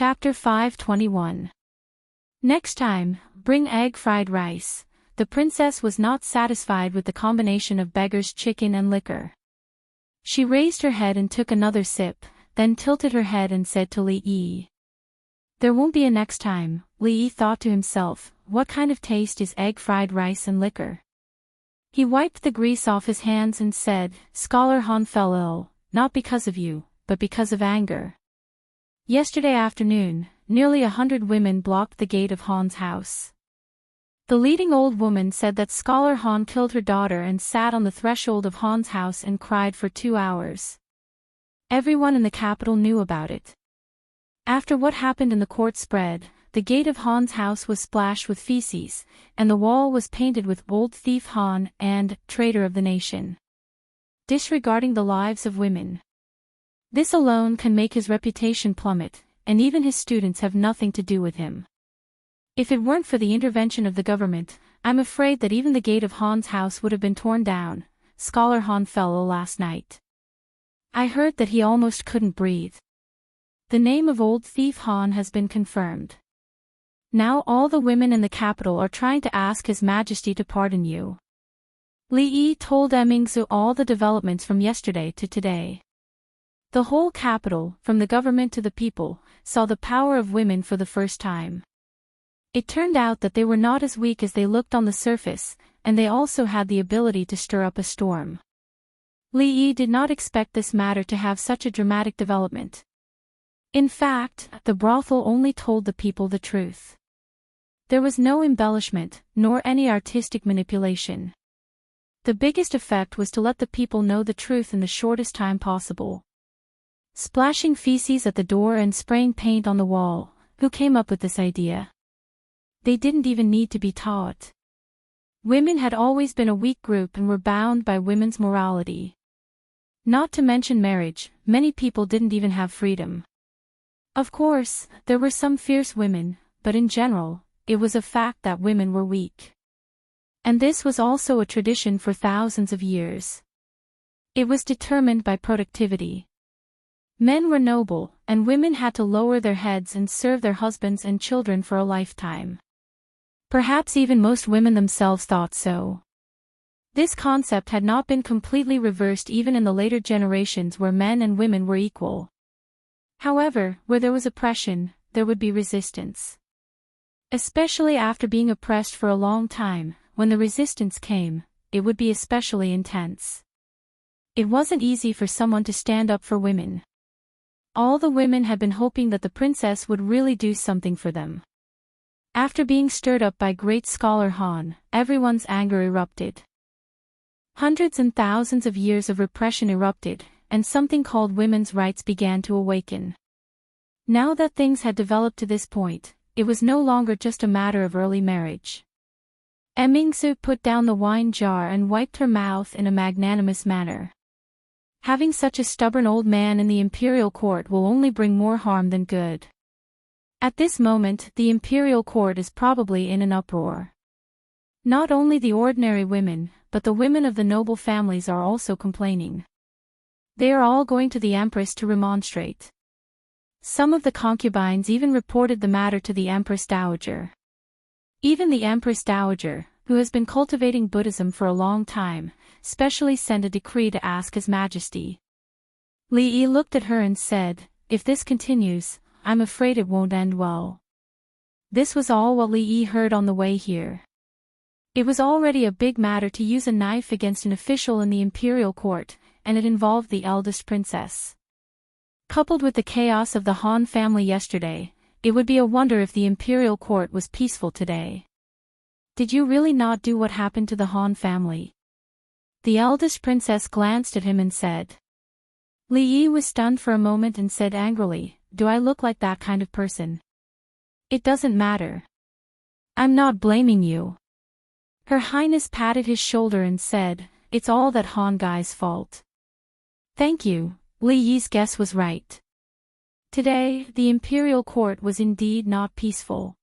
Chapter 521. Next time, bring egg fried rice. The princess was not satisfied with the combination of beggar's chicken and liquor. She raised her head and took another sip, then tilted her head and said to Li Yi. There won't be a next time. Li Yi thought to himself, what kind of taste is egg fried rice and liquor? He wiped the grease off his hands and said, Scholar Han fell ill, not because of you, but because of anger. Yesterday afternoon, nearly 100 women blocked the gate of Han's house. The leading old woman said that Scholar Han killed her daughter and sat on the threshold of Han's house and cried for 2 hours. Everyone in the capital knew about it. After what happened in the court spread, the gate of Han's house was splashed with feces, and the wall was painted with Old Thief Han and Traitor of the Nation, disregarding the lives of women. This alone can make his reputation plummet, and even his students have nothing to do with him. If it weren't for the intervention of the government, I'm afraid that even the gate of Han's house would have been torn down. Scholar Han fell ill last night. I heard that he almost couldn't breathe. The name of Old Thief Han has been confirmed. Now all the women in the capital are trying to ask His Majesty to pardon you. Li Yi told Mingzu all the developments from yesterday to today. The whole capital, from the government to the people, saw the power of women for the first time. It turned out that they were not as weak as they looked on the surface, and they also had the ability to stir up a storm. Li Yi did not expect this matter to have such a dramatic development. In fact, the brothel only told the people the truth. There was no embellishment, nor any artistic manipulation. The biggest effect was to let the people know the truth in the shortest time possible. Splashing feces at the door and spraying paint on the wall, who came up with this idea? They didn't even need to be taught. Women had always been a weak group and were bound by women's morality. Not to mention marriage, many people didn't even have freedom. Of course, there were some fierce women, but in general, it was a fact that women were weak. And this was also a tradition for thousands of years. It was determined by productivity. Men were noble, and women had to lower their heads and serve their husbands and children for a lifetime. Perhaps even most women themselves thought so. This concept had not been completely reversed even in the later generations where men and women were equal. However, where there was oppression, there would be resistance. Especially after being oppressed for a long time, when the resistance came, it would be especially intense. It wasn't easy for someone to stand up for women. All the women had been hoping that the princess would really do something for them. After being stirred up by great scholar Han, everyone's anger erupted. Hundreds and thousands of years of repression erupted, and something called women's rights began to awaken. Now that things had developed to this point, it was no longer just a matter of early marriage. Mingzu put down the wine jar and wiped her mouth in a magnanimous manner. Having such a stubborn old man in the imperial court will only bring more harm than good. At this moment, the imperial court is probably in an uproar. Not only the ordinary women, but the women of the noble families are also complaining. They are all going to the empress to remonstrate. Some of the concubines even reported the matter to the empress dowager. Even the empress dowager, who has been cultivating Buddhism for a long time, specially sent a decree to ask His Majesty. Li Yi looked at her and said, if this continues, I'm afraid it won't end well. This was all what Li Yi heard on the way here. It was already a big matter to use a knife against an official in the imperial court, and it involved the eldest princess. Coupled with the chaos of the Han family yesterday, it would be a wonder if the imperial court was peaceful today. Did you really not do what happened to the Han family? The eldest princess glanced at him and said. Li Yi was stunned for a moment and said angrily, do I look like that kind of person? It doesn't matter. I'm not blaming you. Her Highness patted his shoulder and said, it's all that Han guy's fault. Thank you, Li Yi's guess was right. Today, the imperial court was indeed not peaceful.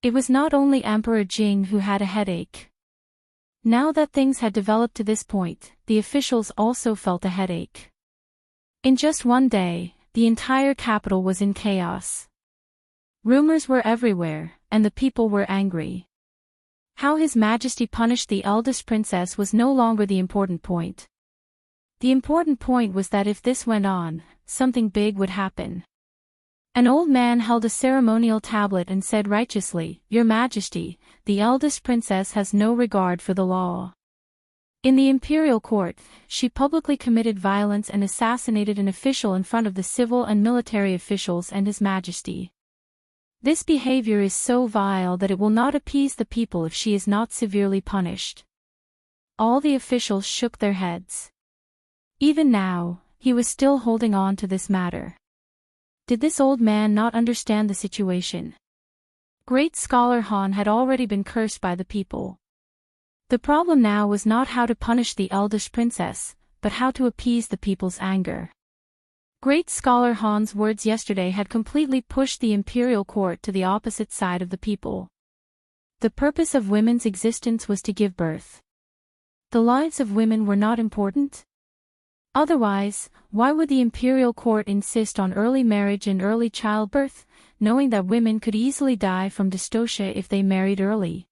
It was not only Emperor Jing who had a headache. Now that things had developed to this point, the officials also felt a headache. In just one day, the entire capital was in chaos. Rumors were everywhere, and the people were angry. How His Majesty punished the eldest princess was no longer the important point. The important point was that if this went on, something big would happen. An old man held a ceremonial tablet and said righteously, "Your Majesty, the eldest princess has no regard for the law. In the imperial court, she publicly committed violence and assassinated an official in front of the civil and military officials and His Majesty. This behavior is so vile that it will not appease the people if she is not severely punished." All the officials shook their heads. Even now, he was still holding on to this matter. Did this old man not understand the situation? Great scholar Han had already been cursed by the people. The problem now was not how to punish the eldest princess, but how to appease the people's anger. Great scholar Han's words yesterday had completely pushed the imperial court to the opposite side of the people. The purpose of women's existence was to give birth. The lives of women were not important? Otherwise, why would the imperial court insist on early marriage and early childbirth, knowing that women could easily die from dystocia if they married early?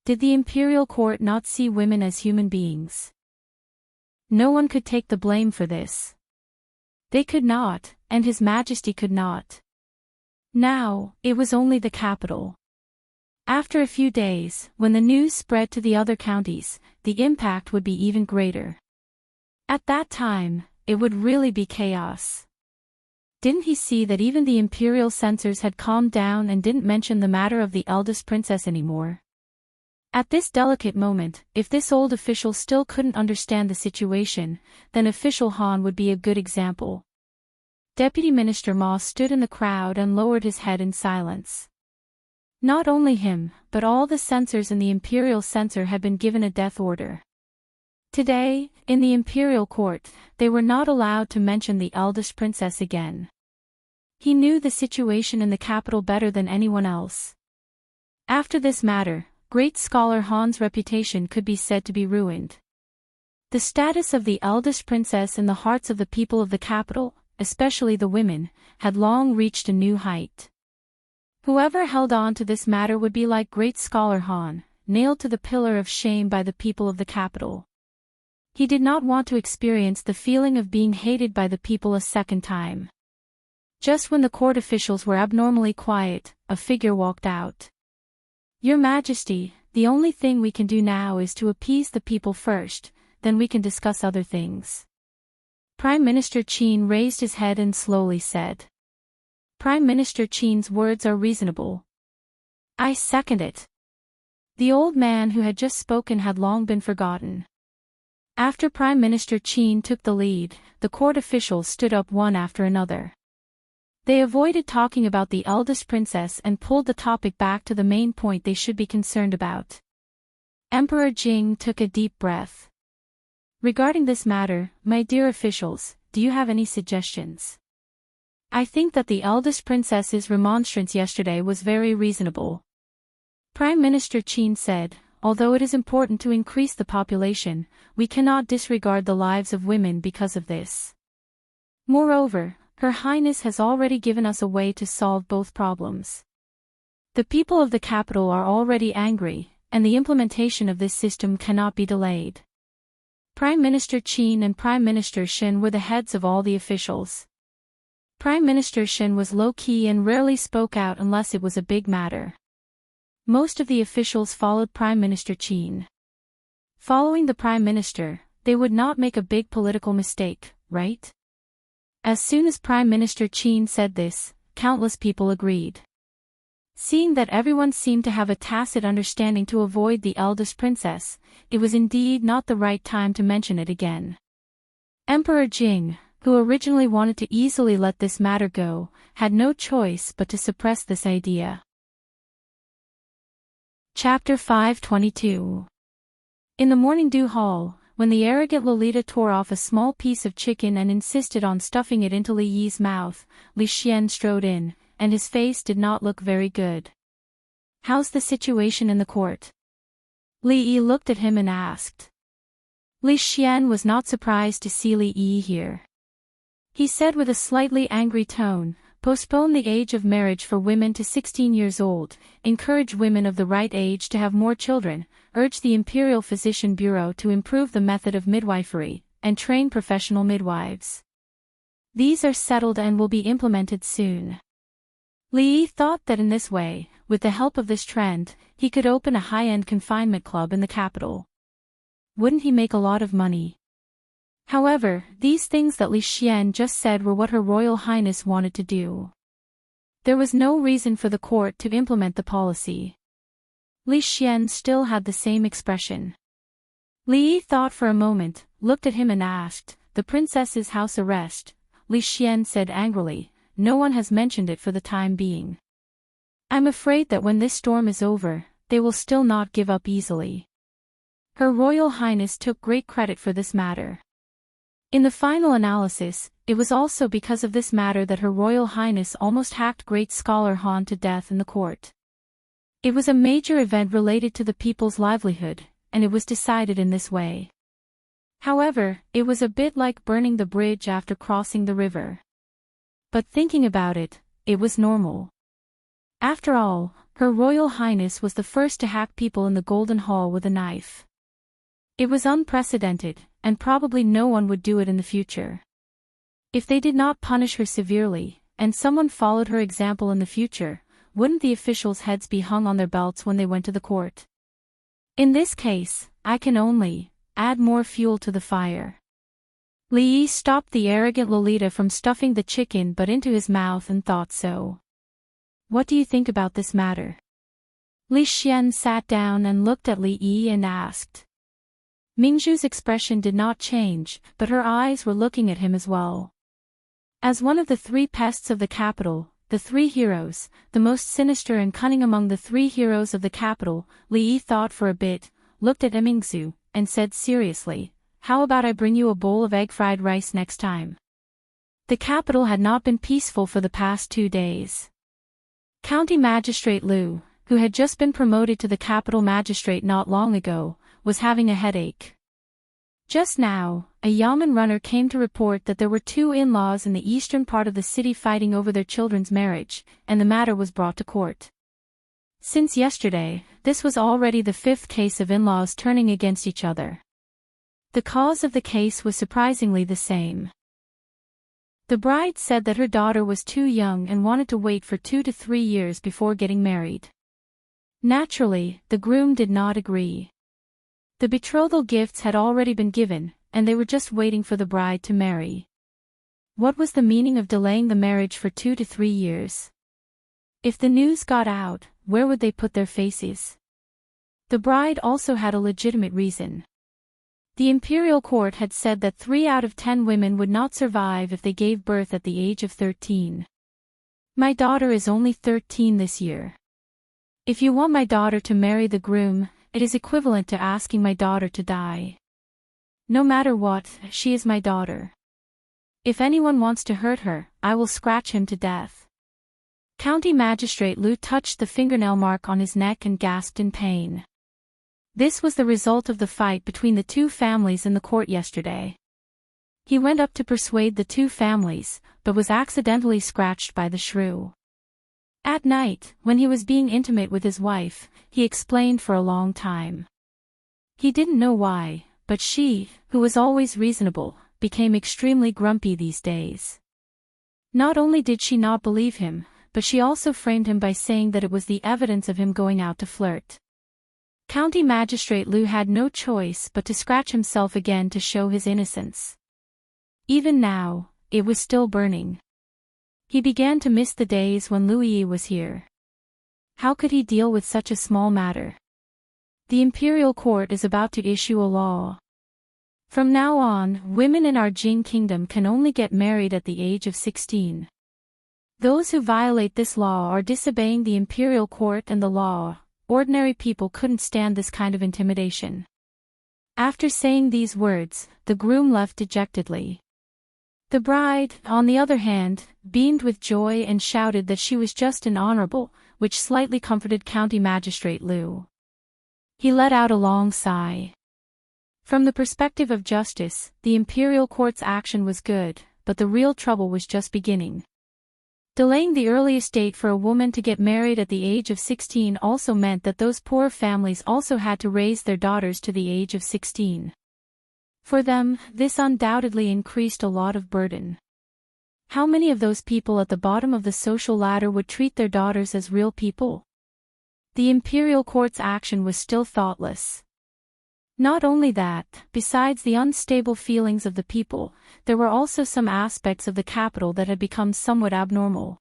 Did the imperial court not see women as human beings? No one could take the blame for this. They could not, and His Majesty could not. Now, it was only the capital. After a few days, when the news spread to the other counties, the impact would be even greater. At that time, it would really be chaos. Didn't he see that even the imperial censors had calmed down and didn't mention the matter of the eldest princess anymore? At this delicate moment, if this old official still couldn't understand the situation, then official Han would be a good example. Deputy Minister Ma stood in the crowd and lowered his head in silence. Not only him, but all the censors in the imperial censor had been given a death order. Today, in the imperial court, they were not allowed to mention the eldest princess again. He knew the situation in the capital better than anyone else. After this matter, great scholar Han's reputation could be said to be ruined. The status of the eldest princess in the hearts of the people of the capital, especially the women, had long reached a new height. Whoever held on to this matter would be like great scholar Han, nailed to the pillar of shame by the people of the capital. He did not want to experience the feeling of being hated by the people a second time. Just when the court officials were abnormally quiet, a figure walked out. "Your Majesty, the only thing we can do now is to appease the people first, then we can discuss other things." Prime Minister Qin raised his head and slowly said. Prime Minister Qin's words are reasonable. I second it. The old man who had just spoken had long been forgotten. After Prime Minister Qin took the lead, the court officials stood up one after another. They avoided talking about the eldest princess and pulled the topic back to the main point they should be concerned about. Emperor Jing took a deep breath. Regarding this matter, my dear officials, do you have any suggestions? I think that the eldest princess's remonstrance yesterday was very reasonable. Prime Minister Qin said, although it is important to increase the population, we cannot disregard the lives of women because of this. Moreover, Her Highness has already given us a way to solve both problems. The people of the capital are already angry, and the implementation of this system cannot be delayed. Prime Minister Qin and Prime Minister Shen were the heads of all the officials. Prime Minister Shen was low-key and rarely spoke out unless it was a big matter. Most of the officials followed Prime Minister Qin. Following the Prime Minister, they would not make a big political mistake, right? As soon as Prime Minister Qin said this, countless people agreed. Seeing that everyone seemed to have a tacit understanding to avoid the eldest princess, it was indeed not the right time to mention it again. Emperor Jing, who originally wanted to easily let this matter go, had no choice but to suppress this idea. Chapter 522. In the morning dew hall, when the arrogant Lolita tore off a small piece of chicken and insisted on stuffing it into Li Yi's mouth, Li Xian strode in, and his face did not look very good. How's the situation in the court? Li Yi looked at him and asked. Li Xian was not surprised to see Li Yi here. He said with a slightly angry tone, Postpone the age of marriage for women to 16 years old, encourage women of the right age to have more children, urge the Imperial Physician Bureau to improve the method of midwifery, and train professional midwives. These are settled and will be implemented soon. Li Yi thought that in this way, with the help of this trend, he could open a high-end confinement club in the capital. Wouldn't he make a lot of money? However, these things that Li Xian just said were what Her Royal Highness wanted to do. There was no reason for the court to implement the policy. Li Xian still had the same expression. Li Yi thought for a moment, looked at him and asked, "The princess's house arrest?" Li Xian said angrily, "No one has mentioned it for the time being. I'm afraid that when this storm is over, they will still not give up easily." Her Royal Highness took great credit for this matter. In the final analysis, it was also because of this matter that Her Royal Highness almost hacked great scholar Han to death in the court. It was a major event related to the people's livelihood, and it was decided in this way. However, it was a bit like burning the bridge after crossing the river. But thinking about it, it was normal. After all, Her Royal Highness was the first to hack people in the Golden Hall with a knife. It was unprecedented, and probably no one would do it in the future. If they did not punish her severely, and someone followed her example in the future, wouldn't the officials' heads be hung on their belts when they went to the court? In this case, I can only add more fuel to the fire. Li Yi stopped the arrogant Lolita from stuffing the chicken butt into his mouth and thought so. What do you think about this matter? Li Xian sat down and looked at Li Yi and asked. Mingzhu's expression did not change, but her eyes were looking at him as well. As one of the three pests of the capital, the three heroes, the most sinister and cunning among the three heroes of the capital, Li Yi thought for a bit, looked at Mingzhu, and said seriously, "How about I bring you a bowl of egg-fried rice next time?" The capital had not been peaceful for the past 2 days. County Magistrate Liu, who had just been promoted to the capital magistrate not long ago, was having a headache. Just now, a yamen runner came to report that there were 2 in-laws in the eastern part of the city fighting over their children's marriage, and the matter was brought to court. Since yesterday, this was already the 5th case of in-laws turning against each other. The cause of the case was surprisingly the same. The bride said that her daughter was too young and wanted to wait for 2 to 3 years before getting married. Naturally, the groom did not agree. The betrothal gifts had already been given, and they were just waiting for the bride to marry. What was the meaning of delaying the marriage for 2 to 3 years? If the news got out, where would they put their faces? The bride also had a legitimate reason. The imperial court had said that 3 out of 10 women would not survive if they gave birth at the age of 13. My daughter is only 13 this year. If you want my daughter to marry the groom, it is equivalent to asking my daughter to die. No matter what, she is my daughter. If anyone wants to hurt her, I will scratch him to death. County Magistrate Liu touched the fingernail mark on his neck and gasped in pain. This was the result of the fight between the 2 families in the court yesterday. He went up to persuade the 2 families, but was accidentally scratched by the shrew. At night, when he was being intimate with his wife, he explained for a long time. He didn't know why, but she, who was always reasonable, became extremely grumpy these days. Not only did she not believe him, but she also framed him by saying that it was the evidence of him going out to flirt. County Magistrate Liu had no choice but to scratch himself again to show his innocence. Even now, it was still burning. He began to miss the days when Liu Yi was here. How could he deal with such a small matter? The imperial court is about to issue a law. From now on, women in our Jing kingdom can only get married at the age of 16. Those who violate this law are disobeying the imperial court and the law. Ordinary people couldn't stand this kind of intimidation. After saying these words, the groom left dejectedly. The bride, on the other hand, beamed with joy and shouted that she was just and honorable, which slightly comforted County Magistrate Liu. He let out a long sigh. From the perspective of justice, the imperial court's action was good, but the real trouble was just beginning. Delaying the earliest date for a woman to get married at the age of 16 also meant that those poor families also had to raise their daughters to the age of 16. For them, this undoubtedly increased a lot of burden. How many of those people at the bottom of the social ladder would treat their daughters as real people? The imperial court's action was still thoughtless. Not only that, besides the unstable feelings of the people, there were also some aspects of the capital that had become somewhat abnormal.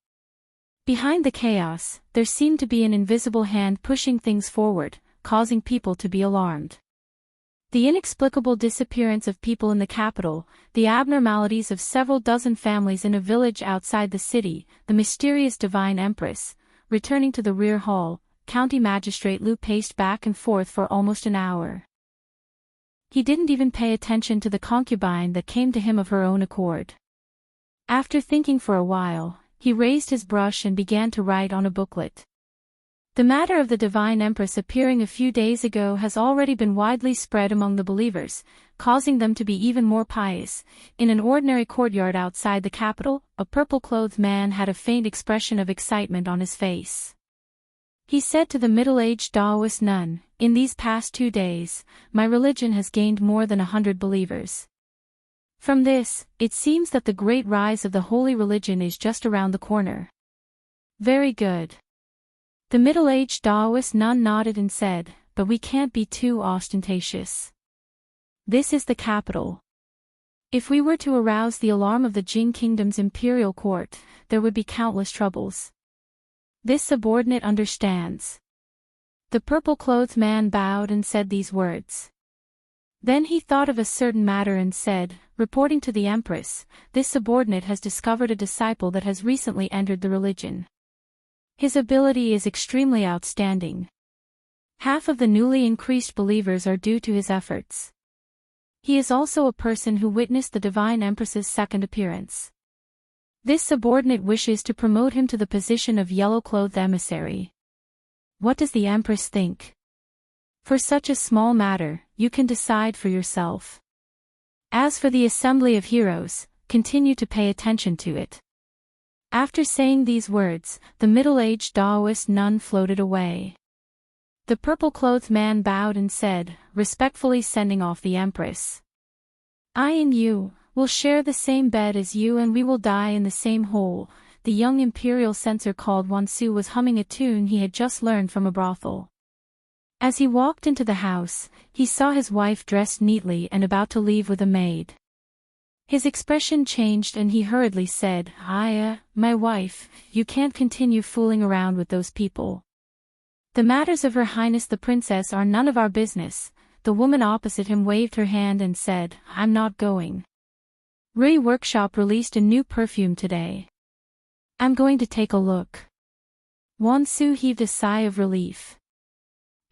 Behind the chaos, there seemed to be an invisible hand pushing things forward, causing people to be alarmed. The inexplicable disappearance of people in the capital, the abnormalities of several dozen families in a village outside the city, the mysterious divine empress, returning to the rear hall, County Magistrate Liu paced back and forth for almost an hour. He didn't even pay attention to the concubine that came to him of her own accord. After thinking for a while, he raised his brush and began to write on a booklet. The matter of the divine empress appearing a few days ago has already been widely spread among the believers, causing them to be even more pious. In an ordinary courtyard outside the capital, a purple-clothed man had a faint expression of excitement on his face. He said to the middle-aged Taoist nun, "In these past 2 days, my religion has gained more than 100 believers. From this, it seems that the great rise of the holy religion is just around the corner." "Very good." The middle-aged Taoist nun nodded and said, "But we can't be too ostentatious. This is the capital. If we were to arouse the alarm of the Jing Kingdom's imperial court, there would be countless troubles. This subordinate understands." The purple-clothed man bowed and said these words. Then he thought of a certain matter and said, "Reporting to the Empress, this subordinate has discovered a disciple that has recently entered the religion. His ability is extremely outstanding. Half of the newly increased believers are due to his efforts. He is also a person who witnessed the Divine Empress's second appearance. This subordinate wishes to promote him to the position of yellow-clothed emissary. What does the Empress think? For such a small matter, you can decide for yourself. As for the assembly of heroes, continue to pay attention to it." After saying these words, the middle-aged Taoist nun floated away. The purple-clothed man bowed and said, respectfully sending off the Empress, "I and you will share the same bed as you, and we will die in the same hole." The young imperial censor called Wansu was humming a tune he had just learned from a brothel. As he walked into the house, he saw his wife dressed neatly and about to leave with a maid. His expression changed and he hurriedly said, My wife, you can't continue fooling around with those people. The matters of Her Highness the Princess are none of our business." The woman opposite him waved her hand and said, "I'm not going. Rui Workshop released a new perfume today. I'm going to take a look." Wansu heaved a sigh of relief.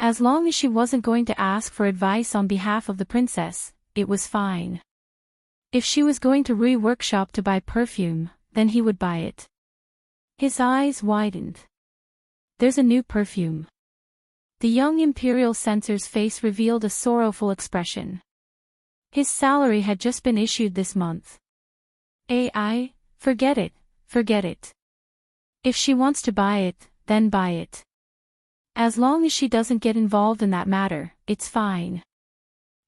As long as she wasn't going to ask for advice on behalf of the princess, it was fine. If she was going to Rui Workshop to buy perfume, then he would buy it. His eyes widened. "There's a new perfume." The young imperial censor's face revealed a sorrowful expression. His salary had just been issued this month. Forget it, forget it. If she wants to buy it, then buy it. As long as she doesn't get involved in that matter, it's fine.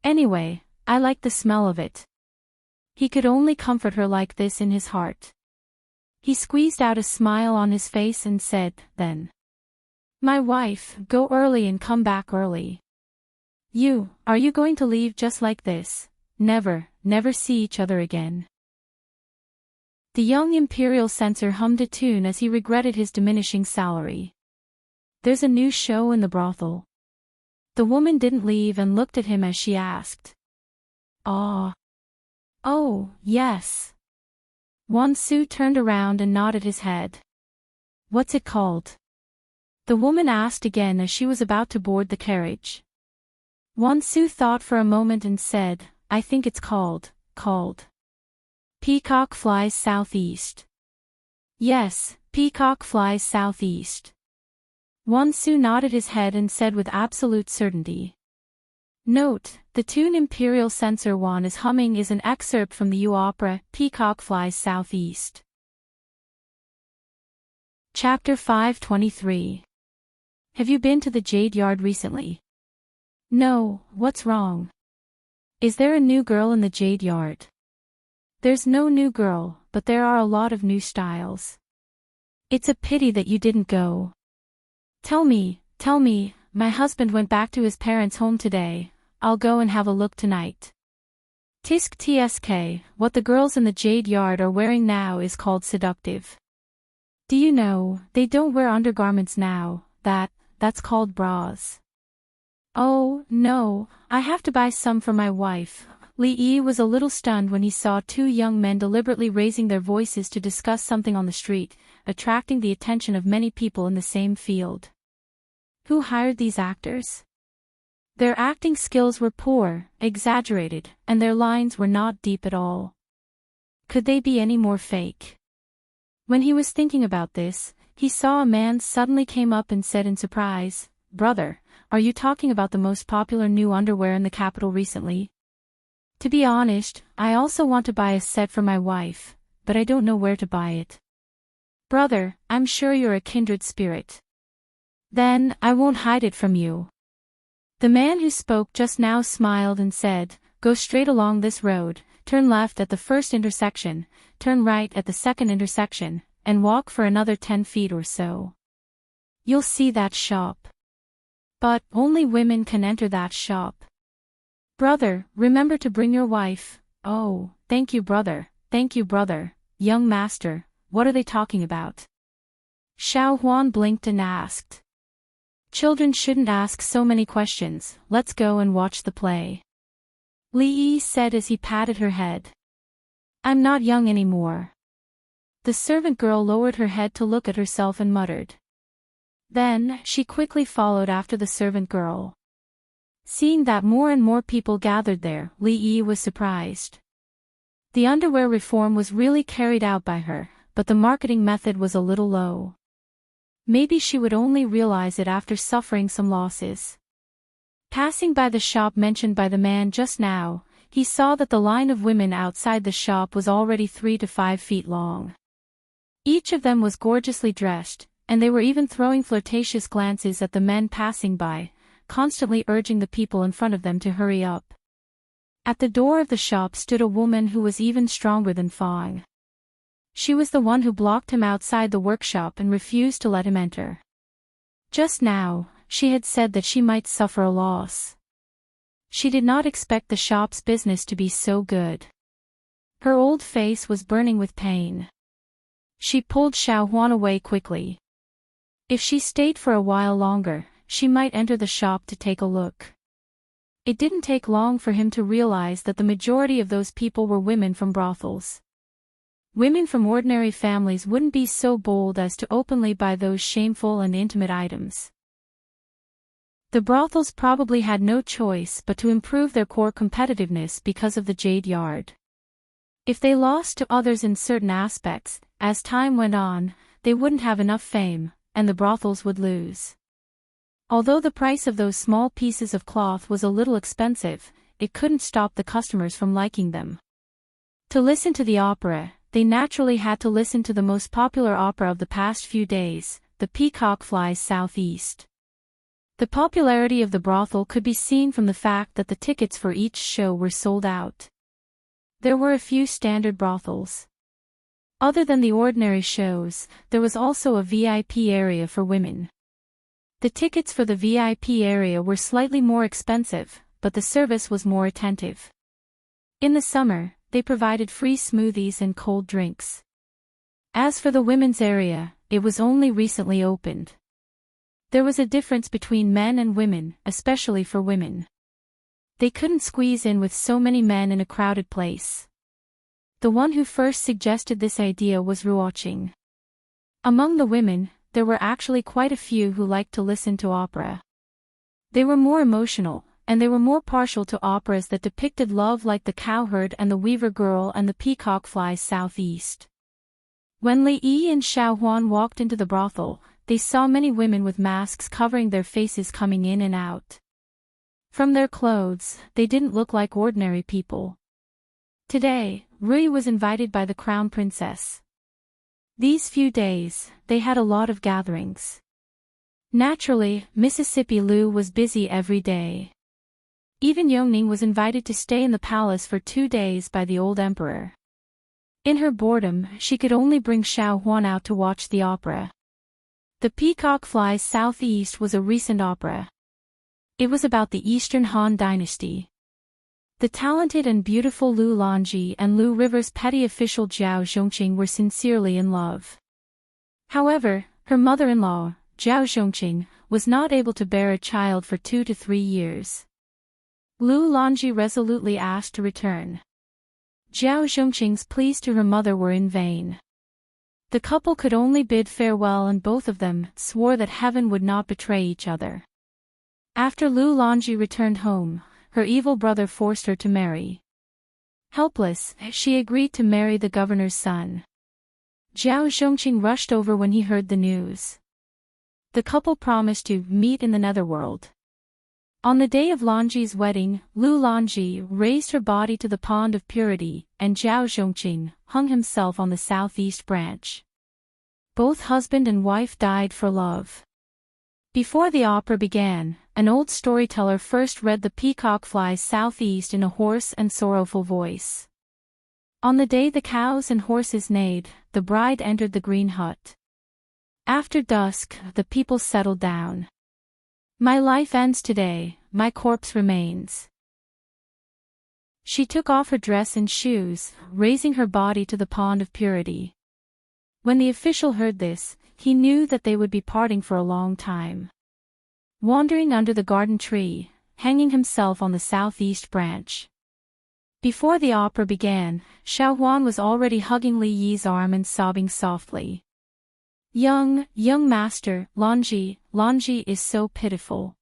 Anyway, I like the smell of it. He could only comfort her like this in his heart. He squeezed out a smile on his face and said, then, "My wife, go early and come back early. Are you going to leave just like this? Never see each other again?" The young imperial censor hummed a tune as he regretted his diminishing salary. "There's a new show in the brothel." The woman didn't leave and looked at him as she asked. "Oh, yes." Wansu turned around and nodded his head. "What's it called?" The woman asked again as she was about to board the carriage. Wansu thought for a moment and said, "I think it's called Peacock Flies Southeast." "Yes, Peacock Flies Southeast." Wansu nodded his head and said with absolute certainty. Note, the tune Imperial Censor Wan is humming is an excerpt from the opera, Peacock Flies Southeast. Chapter 523. Have you been to the Jade Yard recently? No, what's wrong? Is there a new girl in the Jade Yard? There's no new girl, but there are a lot of new styles. It's a pity that you didn't go. Tell me, my husband went back to his parents' home today. I'll go and have a look tonight. Tsk, what the girls in the Jade Yard are wearing now is called seductive. Do you know, they don't wear undergarments now, that's called bras. Oh, no, I have to buy some for my wife. Li Yi was a little stunned when he saw two young men deliberately raising their voices to discuss something on the street, attracting the attention of many people in the same field. Who hired these actors? Their acting skills were poor, exaggerated, and their lines were not deep at all. Could they be any more fake? When he was thinking about this, he saw a man suddenly came up and said in surprise, "Brother, are you talking about the most popular new underwear in the capital recently? To be honest, I also want to buy a set for my wife, but I don't know where to buy it." "Brother, I'm sure you're a kindred spirit. Then, I won't hide it from you." The man who spoke just now smiled and said, "Go straight along this road, turn left at the first intersection, turn right at the second intersection, and walk for another 10 feet or so. You'll see that shop. But only women can enter that shop. Brother, remember to bring your wife." "Oh, thank you brother, young master, what are they talking about?" Xiao Huan blinked and asked. "Children shouldn't ask so many questions, let's go and watch the play," Li Yi said as he patted her head. "I'm not young anymore." The servant girl lowered her head to look at herself and muttered. Then, she quickly followed after the servant girl. Seeing that more and more people gathered there, Li Yi was surprised. The underwear reform was really carried out by her, but the marketing method was a little low. Maybe she would only realize it after suffering some losses. Passing by the shop mentioned by the man just now, he saw that the line of women outside the shop was already 3 to 5 feet long. Each of them was gorgeously dressed, and they were even throwing flirtatious glances at the men passing by, constantly urging the people in front of them to hurry up. At the door of the shop stood a woman who was even stronger than Fang. She was the one who blocked him outside the workshop and refused to let him enter. Just now, she had said that she might suffer a loss. She did not expect the shop's business to be so good. Her old face was burning with pain. She pulled Xiao Huan away quickly. If she stayed for a while longer, she might enter the shop to take a look. It didn't take long for him to realize that the majority of those people were women from brothels. Women from ordinary families wouldn't be so bold as to openly buy those shameful and intimate items. The brothels probably had no choice but to improve their core competitiveness because of the Jade Yard. If they lost to others in certain aspects, as time went on, they wouldn't have enough fame, and the brothels would lose. Although the price of those small pieces of cloth was a little expensive, it couldn't stop the customers from liking them. To listen to the opera, they naturally had to listen to the most popular opera of the past few days, The Peacock Flies Southeast. The popularity of the brothel could be seen from the fact that the tickets for each show were sold out. There were a few standard brothels. Other than the ordinary shows, there was also a VIP area for women. The tickets for the VIP area were slightly more expensive, but the service was more attentive. In the summer, they provided free smoothies and cold drinks. As for the women's area, it was only recently opened. There was a difference between men and women, especially for women. They couldn't squeeze in with so many men in a crowded place. The one who first suggested this idea was Ruoqing. Among the women, there were actually quite a few who liked to listen to opera. They were more emotional, and they were more partial to operas that depicted love like The Cowherd and The Weaver Girl and The Peacock Flies Southeast. When Li Yi and Xiao Huan walked into the brothel, they saw many women with masks covering their faces coming in and out. From their clothes, they didn't look like ordinary people. Today, Rui was invited by the crown princess. These few days, they had a lot of gatherings. Naturally, Mississippi Lou was busy every day. Even Yongning was invited to stay in the palace for 2 days by the old emperor. In her boredom, she could only bring Xiao Huan out to watch the opera. The Peacock Flies Southeast was a recent opera. It was about the Eastern Han Dynasty. The talented and beautiful Lu Longji and Lu River's petty official Zhao Zhongqing were sincerely in love. However, her mother-in-law, Zhao Zhongqing, was not able to bear a child for 2 to 3 years. Lu Longji resolutely asked to return. Zhao Zhongqing's pleas to her mother were in vain. The couple could only bid farewell, and both of them swore that heaven would not betray each other. After Lu Longji returned home, her evil brother forced her to marry. Helpless, she agreed to marry the governor's son. Zhao Zhongqing rushed over when he heard the news. The couple promised to meet in the netherworld. On the day of Longji's wedding, Lu Longji raised her body to the pond of purity, and Zhao Zhongqing hung himself on the southeast branch. Both husband and wife died for love. Before the opera began, an old storyteller first read The Peacock Flies Southeast in a hoarse and sorrowful voice. On the day the cows and horses neighed, the bride entered the green hut. After dusk, the people settled down. My life ends today, my corpse remains. She took off her dress and shoes, raising her body to the pond of purity. When the official heard this, he knew that they would be parting for a long time. Wandering under the garden tree, hanging himself on the southeast branch. Before the opera began, Xiao Huan was already hugging Li Yi's arm and sobbing softly. Young master, Longji is so pitiful.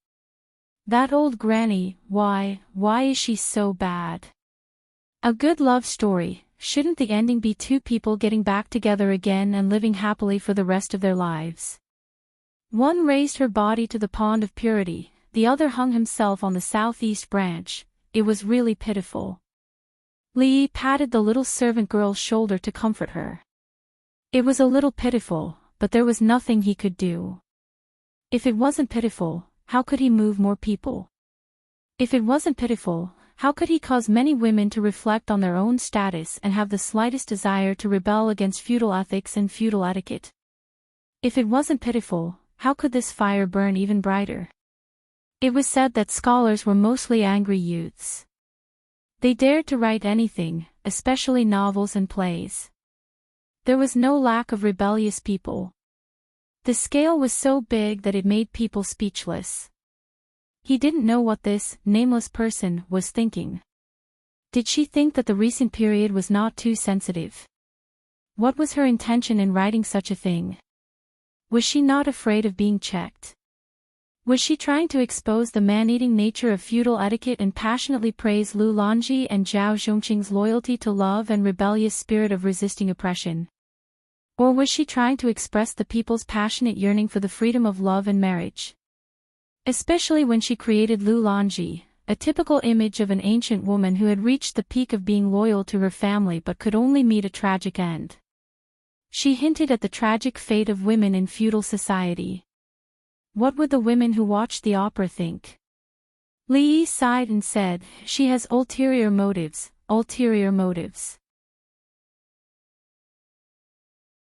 That old granny, why is she so bad? A good love story, shouldn't the ending be 2 people getting back together again and living happily for the rest of their lives? One raised her body to the pond of purity, the other hung himself on the southeast branch. It was really pitiful. Li patted the little servant girl's shoulder to comfort her. It was a little pitiful, but there was nothing he could do. If it wasn't pitiful, how could he move more people? If it wasn't pitiful, how could he cause many women to reflect on their own status and have the slightest desire to rebel against feudal ethics and feudal etiquette? If it wasn't pitiful, how could this fire burn even brighter? It was said that scholars were mostly angry youths. They dared to write anything, especially novels and plays. There was no lack of rebellious people. The scale was so big that it made people speechless. He didn't know what this nameless person was thinking. Did she think that the recent period was not too sensitive? What was her intention in writing such a thing? Was she not afraid of being checked? Was she trying to expose the man-eating nature of feudal etiquette and passionately praise Lu Longji and Zhao Zhongqing's loyalty to love and rebellious spirit of resisting oppression? Or was she trying to express the people's passionate yearning for the freedom of love and marriage? Especially when she created Lu Longji, a typical image of an ancient woman who had reached the peak of being loyal to her family but could only meet a tragic end. She hinted at the tragic fate of women in feudal society. What would the women who watched the opera think? Li Yi sighed and said, "She has ulterior motives, ulterior motives."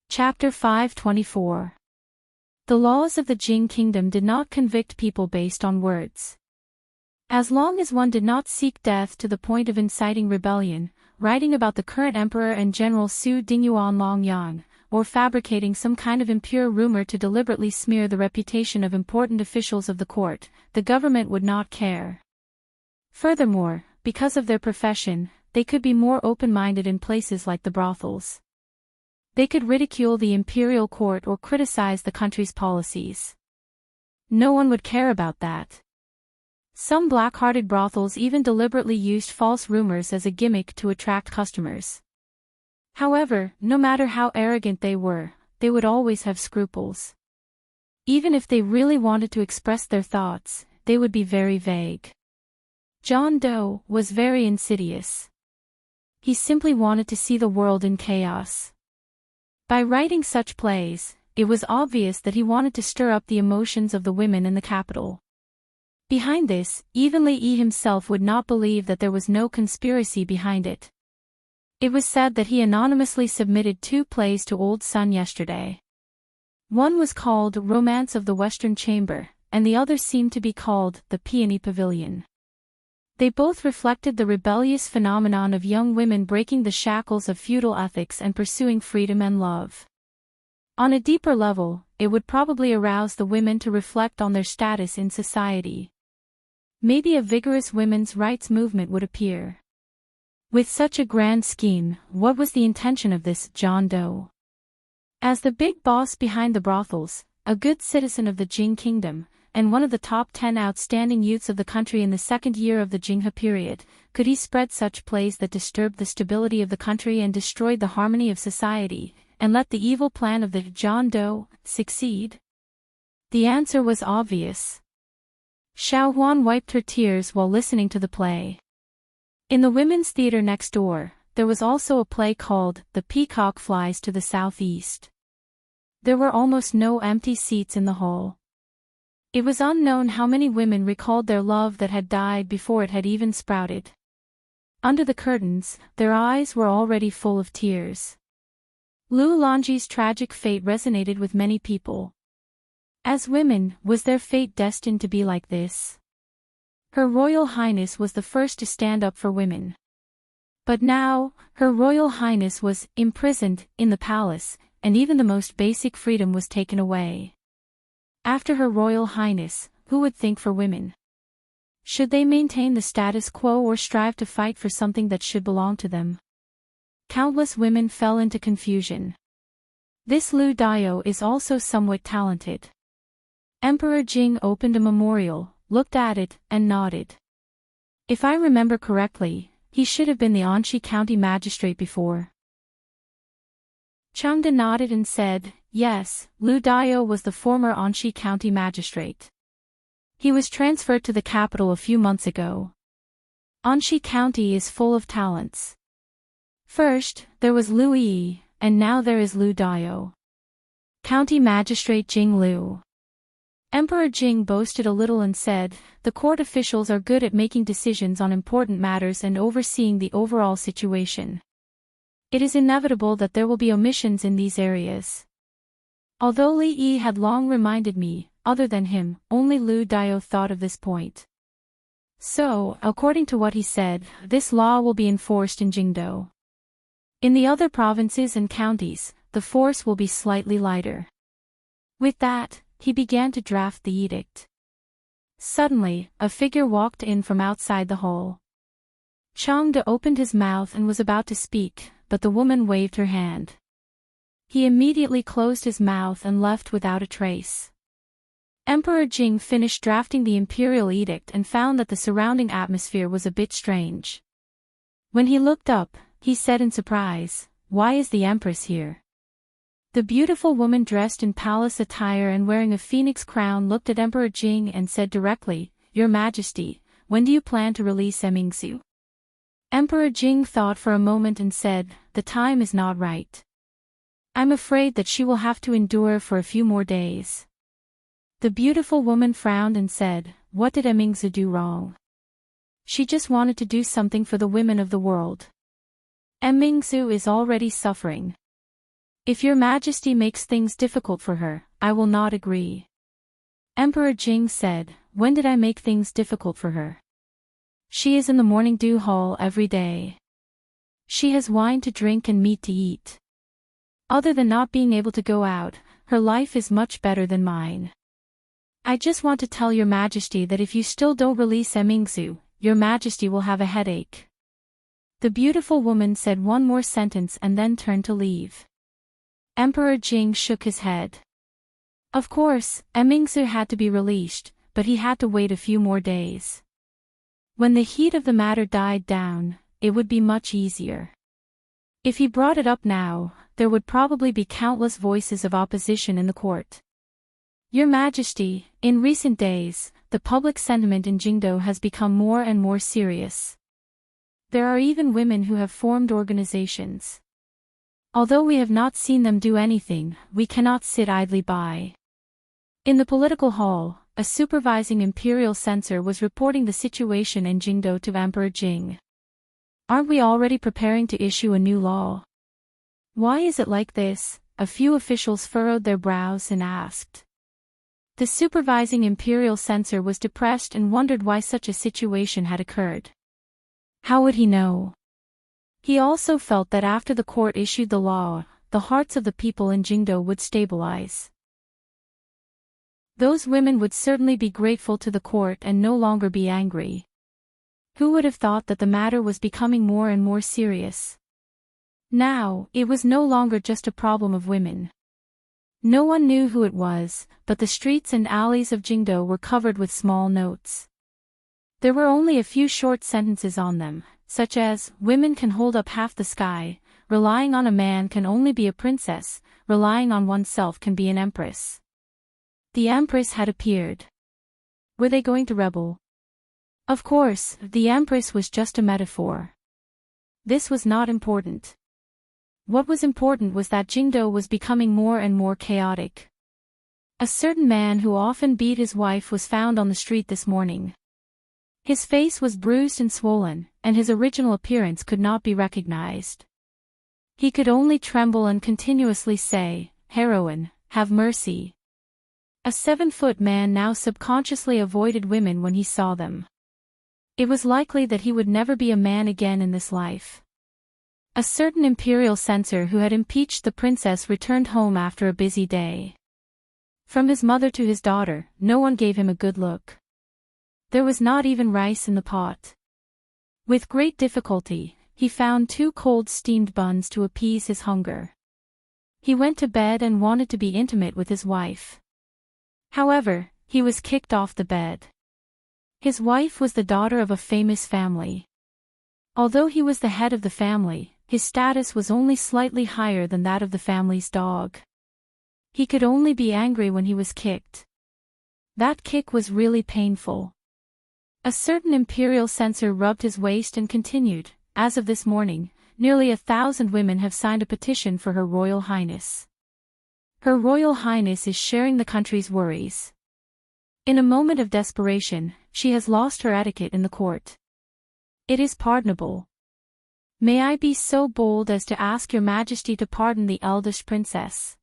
Chapter 524. The laws of the Jing kingdom did not convict people based on words. As long as one did not seek death to the point of inciting rebellion, writing about the current emperor and General Su Dingyuan Longyang, or fabricating some kind of impure rumor to deliberately smear the reputation of important officials of the court, the government would not care. Furthermore, because of their profession, they could be more open-minded in places like the brothels. They could ridicule the imperial court or criticize the country's policies. No one would care about that. Some black-hearted brothels even deliberately used false rumors as a gimmick to attract customers. However, no matter how arrogant they would always have scruples. Even if they really wanted to express their thoughts, they would be very vague. John Doe was very insidious. He simply wanted to see the world in chaos. By writing such plays, it was obvious that he wanted to stir up the emotions of the women in the capital. Behind this, even Li Yi himself would not believe that there was no conspiracy behind it. It was said that he anonymously submitted 2 plays to Old Sun yesterday. One was called Romance of the Western Chamber, and the other seemed to be called The Peony Pavilion. They both reflected the rebellious phenomenon of young women breaking the shackles of feudal ethics and pursuing freedom and love. On a deeper level, it would probably arouse the women to reflect on their status in society. Maybe a vigorous women's rights movement would appear. With such a grand scheme, what was the intention of this John Doe? As the big boss behind the brothels, a good citizen of the Jing Kingdom, and one of the top 10 outstanding youths of the country in the second year of the Jinghe period, could he spread such plays that disturbed the stability of the country and destroyed the harmony of society, and let the evil plan of the John Doe succeed? The answer was obvious. Xiao Huan wiped her tears while listening to the play. In the women's theater next door, there was also a play called The Peacock Flies to the Southeast. There were almost no empty seats in the hall. It was unknown how many women recalled their love that had died before it had even sprouted. Under the curtains, their eyes were already full of tears. Lu Longji's tragic fate resonated with many people. As women, was their fate destined to be like this? Her Royal Highness was the first to stand up for women. But now, Her Royal Highness was imprisoned in the palace, and even the most basic freedom was taken away. After Her Royal Highness, who would think for women? Should they maintain the status quo or strive to fight for something that should belong to them? Countless women fell into confusion. This Lu Dao is also somewhat talented. Emperor Jing opened a memorial, looked at it, and nodded. If I remember correctly, he should have been the Anxi County magistrate before. Chengde nodded and said, yes, Lu Dao was the former Anxi County magistrate. He was transferred to the capital a few months ago. Anxi County is full of talents. First, there was Lu Yi, and now there is Lu Dao. County Magistrate Jing Lu. Emperor Jing boasted a little and said, the court officials are good at making decisions on important matters and overseeing the overall situation. It is inevitable that there will be omissions in these areas. Although Li Yi had long reminded me, other than him, only Lu Dao thought of this point. So, according to what he said, this law will be enforced in Jingdou. In the other provinces and counties, the force will be slightly lighter. With that, he began to draft the edict. Suddenly, a figure walked in from outside the hall. Chengde opened his mouth and was about to speak, but the woman waved her hand. He immediately closed his mouth and left without a trace. Emperor Jing finished drafting the imperial edict and found that the surrounding atmosphere was a bit strange. When he looked up, he said in surprise, why is the Empress here? The beautiful woman dressed in palace attire and wearing a phoenix crown looked at Emperor Jing and said directly, Your Majesty, when do you plan to release Emingsu? Emperor Jing thought for a moment and said, the time is not right. I'm afraid that she will have to endure for a few more days. The beautiful woman frowned and said, what did Emingsu do wrong? She just wanted to do something for the women of the world. Emingsu is already suffering. If your Majesty makes things difficult for her, I will not agree. Emperor Jing said, when did I make things difficult for her? She is in the morning dew hall every day. She has wine to drink and meat to eat. Other than not being able to go out, her life is much better than mine. I just want to tell your Majesty that if you still don't release Emingsu, your Majesty will have a headache. The beautiful woman said one more sentence and then turned to leave. Emperor Jing shook his head. Of course, Emingsu had to be released, but he had to wait a few more days. When the heat of the matter died down, it would be much easier. If he brought it up now, there would probably be countless voices of opposition in the court. Your Majesty, in recent days, the public sentiment in Jingdou has become more and more serious. There are even women who have formed organizations. Although we have not seen them do anything, we cannot sit idly by. In the political hall, a supervising imperial censor was reporting the situation in Jingdo to Emperor Jing. Aren't we already preparing to issue a new law? Why is it like this? A few officials furrowed their brows and asked. The supervising imperial censor was depressed and wondered why such a situation had occurred. How would he know? He also felt that after the court issued the law, the hearts of the people in Jingdo would stabilize. Those women would certainly be grateful to the court and no longer be angry. Who would have thought that the matter was becoming more and more serious? Now, it was no longer just a problem of women. No one knew who it was, but the streets and alleys of Jingdo were covered with small notes. There were only a few short sentences on them, such as, women can hold up half the sky, relying on a man can only be a princess, relying on oneself can be an empress. The empress had appeared. Were they going to rebel? Of course, the empress was just a metaphor. This was not important. What was important was that Jingdo was becoming more and more chaotic. A certain man who often beat his wife was found on the street this morning. His face was bruised and swollen, and his original appearance could not be recognized. He could only tremble and continuously say, "Heroine, have mercy." A 7-foot man now subconsciously avoided women when he saw them. It was likely that he would never be a man again in this life. A certain imperial censor who had impeached the princess returned home after a busy day. From his mother to his daughter, no one gave him a good look. There was not even rice in the pot. With great difficulty, he found 2 cold steamed buns to appease his hunger. He went to bed and wanted to be intimate with his wife. However, he was kicked off the bed. His wife was the daughter of a famous family. Although he was the head of the family, his status was only slightly higher than that of the family's dog. He could only be angry when he was kicked. That kick was really painful. A certain imperial censor rubbed his waist and continued, as of this morning, nearly 1,000 women have signed a petition for Her Royal Highness. Her Royal Highness is sharing the country's worries. In a moment of desperation, she has lost her etiquette in the court. It is pardonable. May I be so bold as to ask Your Majesty to pardon the eldest princess?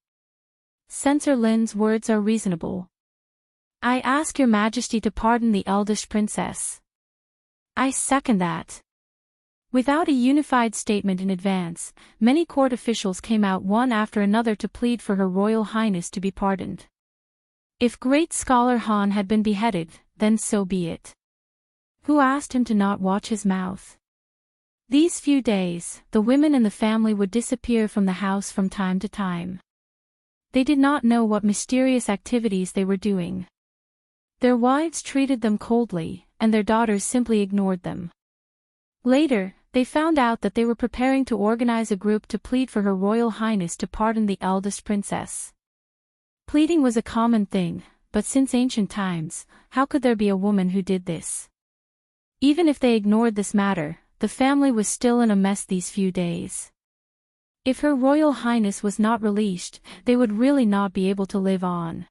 Censor Lin's words are reasonable. I ask Your Majesty to pardon the eldest princess. I second that. Without a unified statement in advance, many court officials came out one after another to plead for Her Royal Highness to be pardoned. If great scholar Han had been beheaded, then so be it. Who asked him to not watch his mouth? These few days, the women in the family would disappear from the house from time to time. They did not know what mysterious activities they were doing. Their wives treated them coldly, and their daughters simply ignored them. Later, they found out that they were preparing to organize a group to plead for Her Royal Highness to pardon the eldest princess. Pleading was a common thing, but since ancient times, how could there be a woman who did this? Even if they ignored this matter, the family was still in a mess these few days. If Her Royal Highness was not released, they would really not be able to live on.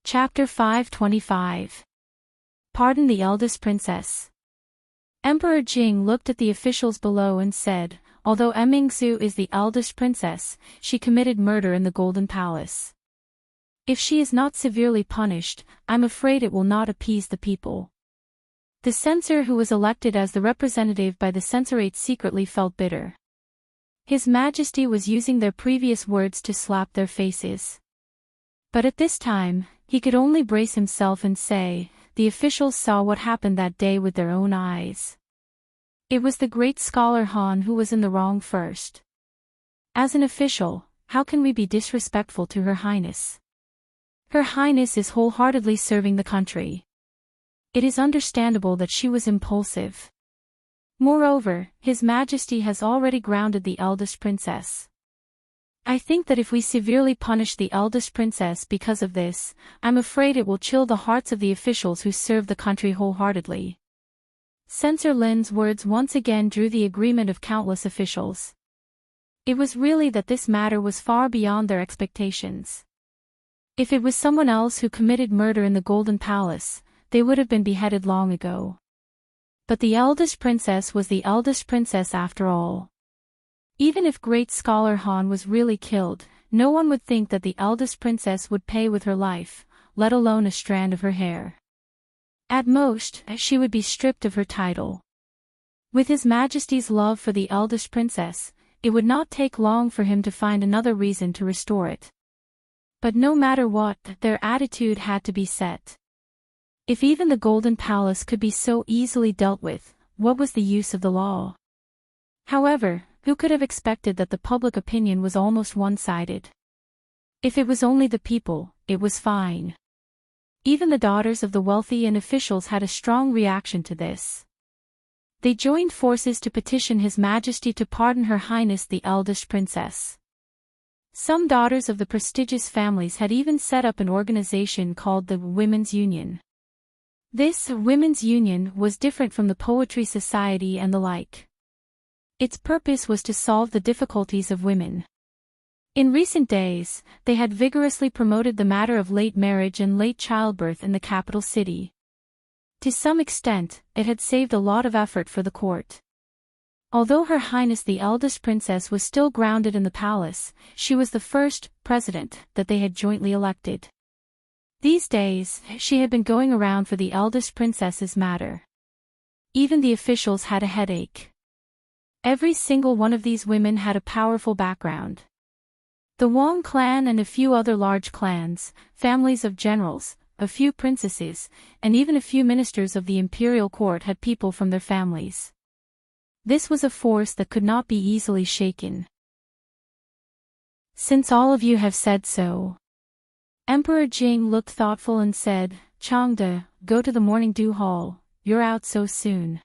Chapter 525. Pardon the eldest princess. Emperor Jing looked at the officials below and said, although Emingzu is the eldest princess, she committed murder in the Golden Palace. If she is not severely punished, I'm afraid it will not appease the people. The censor who was elected as the representative by the censorate secretly felt bitter. His Majesty was using their previous words to slap their faces. But at this time, he could only brace himself and say, the officials saw what happened that day with their own eyes. It was the great scholar Han who was in the wrong first. As an official, how can we be disrespectful to Her Highness? Her Highness is wholeheartedly serving the country. It is understandable that she was impulsive. Moreover, His Majesty has already grounded the eldest princess. I think that if we severely punish the eldest princess because of this, I'm afraid it will chill the hearts of the officials who serve the country wholeheartedly. Censor Lin's words once again drew the agreement of countless officials. It was really that this matter was far beyond their expectations. If it was someone else who committed murder in the Golden Palace, they would have been beheaded long ago. But the eldest princess was the eldest princess after all. Even if great scholar Han was really killed, no one would think that the eldest princess would pay with her life, let alone a strand of her hair. At most, she would be stripped of her title. With His Majesty's love for the eldest princess, it would not take long for him to find another reason to restore it. But no matter what, their attitude had to be set. If even the Golden Palace could be so easily dealt with, what was the use of the law? However, who could have expected that the public opinion was almost one-sided? If it was only the people, it was fine. Even the daughters of the wealthy and officials had a strong reaction to this. They joined forces to petition His Majesty to pardon Her Highness the eldest princess. Some daughters of the prestigious families had even set up an organization called the Women's Union. This Women's Union was different from the Poetry Society and the like. Its purpose was to solve the difficulties of women. In recent days, they had vigorously promoted the matter of late marriage and late childbirth in the capital city. To some extent, it had saved a lot of effort for the court. Although Her Highness the eldest princess was still grounded in the palace, she was the first president that they had jointly elected. These days, she had been going around for the eldest princess's matter. Even the officials had a headache. Every single one of these women had a powerful background. The Wang clan and a few other large clans, families of generals, a few princesses, and even a few ministers of the imperial court had people from their families. This was a force that could not be easily shaken. Since all of you have said so. Emperor Jing looked thoughtful and said, Changde, go to the morning dew hall, you're out so soon.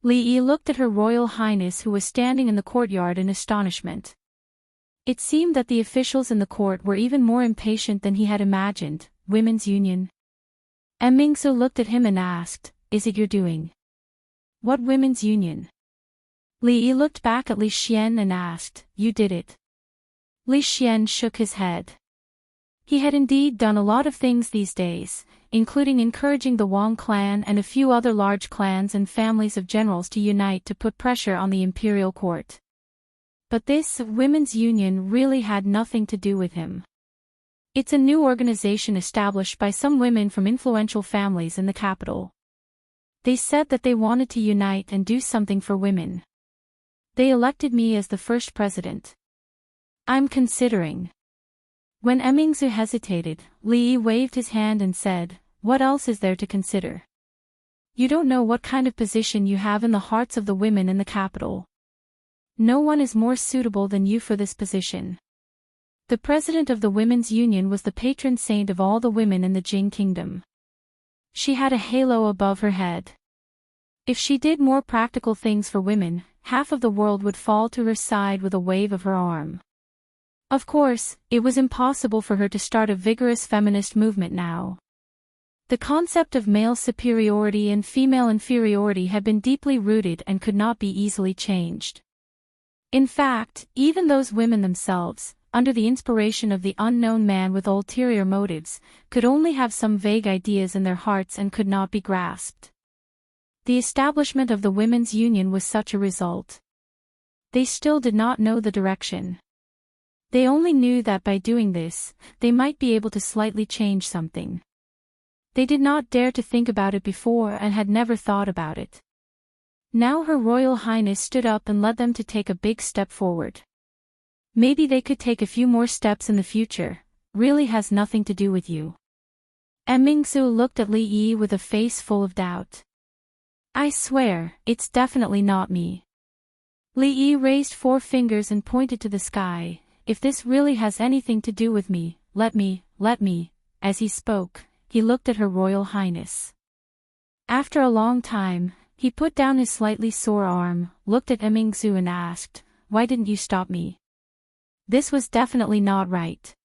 Li Yi looked at Her Royal Highness who was standing in the courtyard in astonishment. It seemed that the officials in the court were even more impatient than he had imagined. Women's Union? Mingsu looked at him and asked, is it your doing? What women's union? Li Yi looked back at Li Xian and asked, you did it. Li Xian shook his head. He had indeed done a lot of things these days, including encouraging the Wang clan and a few other large clans and families of generals to unite to put pressure on the imperial court. But this women's union really had nothing to do with him. It's a new organization established by some women from influential families in the capital. They said that they wanted to unite and do something for women. They elected me as the first president. I'm considering. When Mingsu hesitated, Li Yi waved his hand and said, what else is there to consider? You don't know what kind of position you have in the hearts of the women in the capital. No one is more suitable than you for this position. The president of the Women's Union was the patron saint of all the women in the Jing kingdom. She had a halo above her head. If she did more practical things for women, half of the world would fall to her side with a wave of her arm. Of course, it was impossible for her to start a vigorous feminist movement now. The concept of male superiority and female inferiority had been deeply rooted and could not be easily changed. In fact, even those women themselves, under the inspiration of the unknown man with ulterior motives, could only have some vague ideas in their hearts and could not be grasped. The establishment of the Women's Union was such a result. They still did not know the direction. They only knew that by doing this, they might be able to slightly change something. They did not dare to think about it before and had never thought about it. Now Her Royal Highness stood up and led them to take a big step forward. Maybe they could take a few more steps in the future, really has nothing to do with you. Mingsu looked at Li Yi with a face full of doubt. I swear, it's definitely not me. Li Yi raised 4 fingers and pointed to the sky, if this really has anything to do with me, let me. As he spoke, he looked at Her Royal Highness. After a long time, he put down his slightly sore arm, looked at Mingsu and asked, why didn't you stop me? This was definitely not right.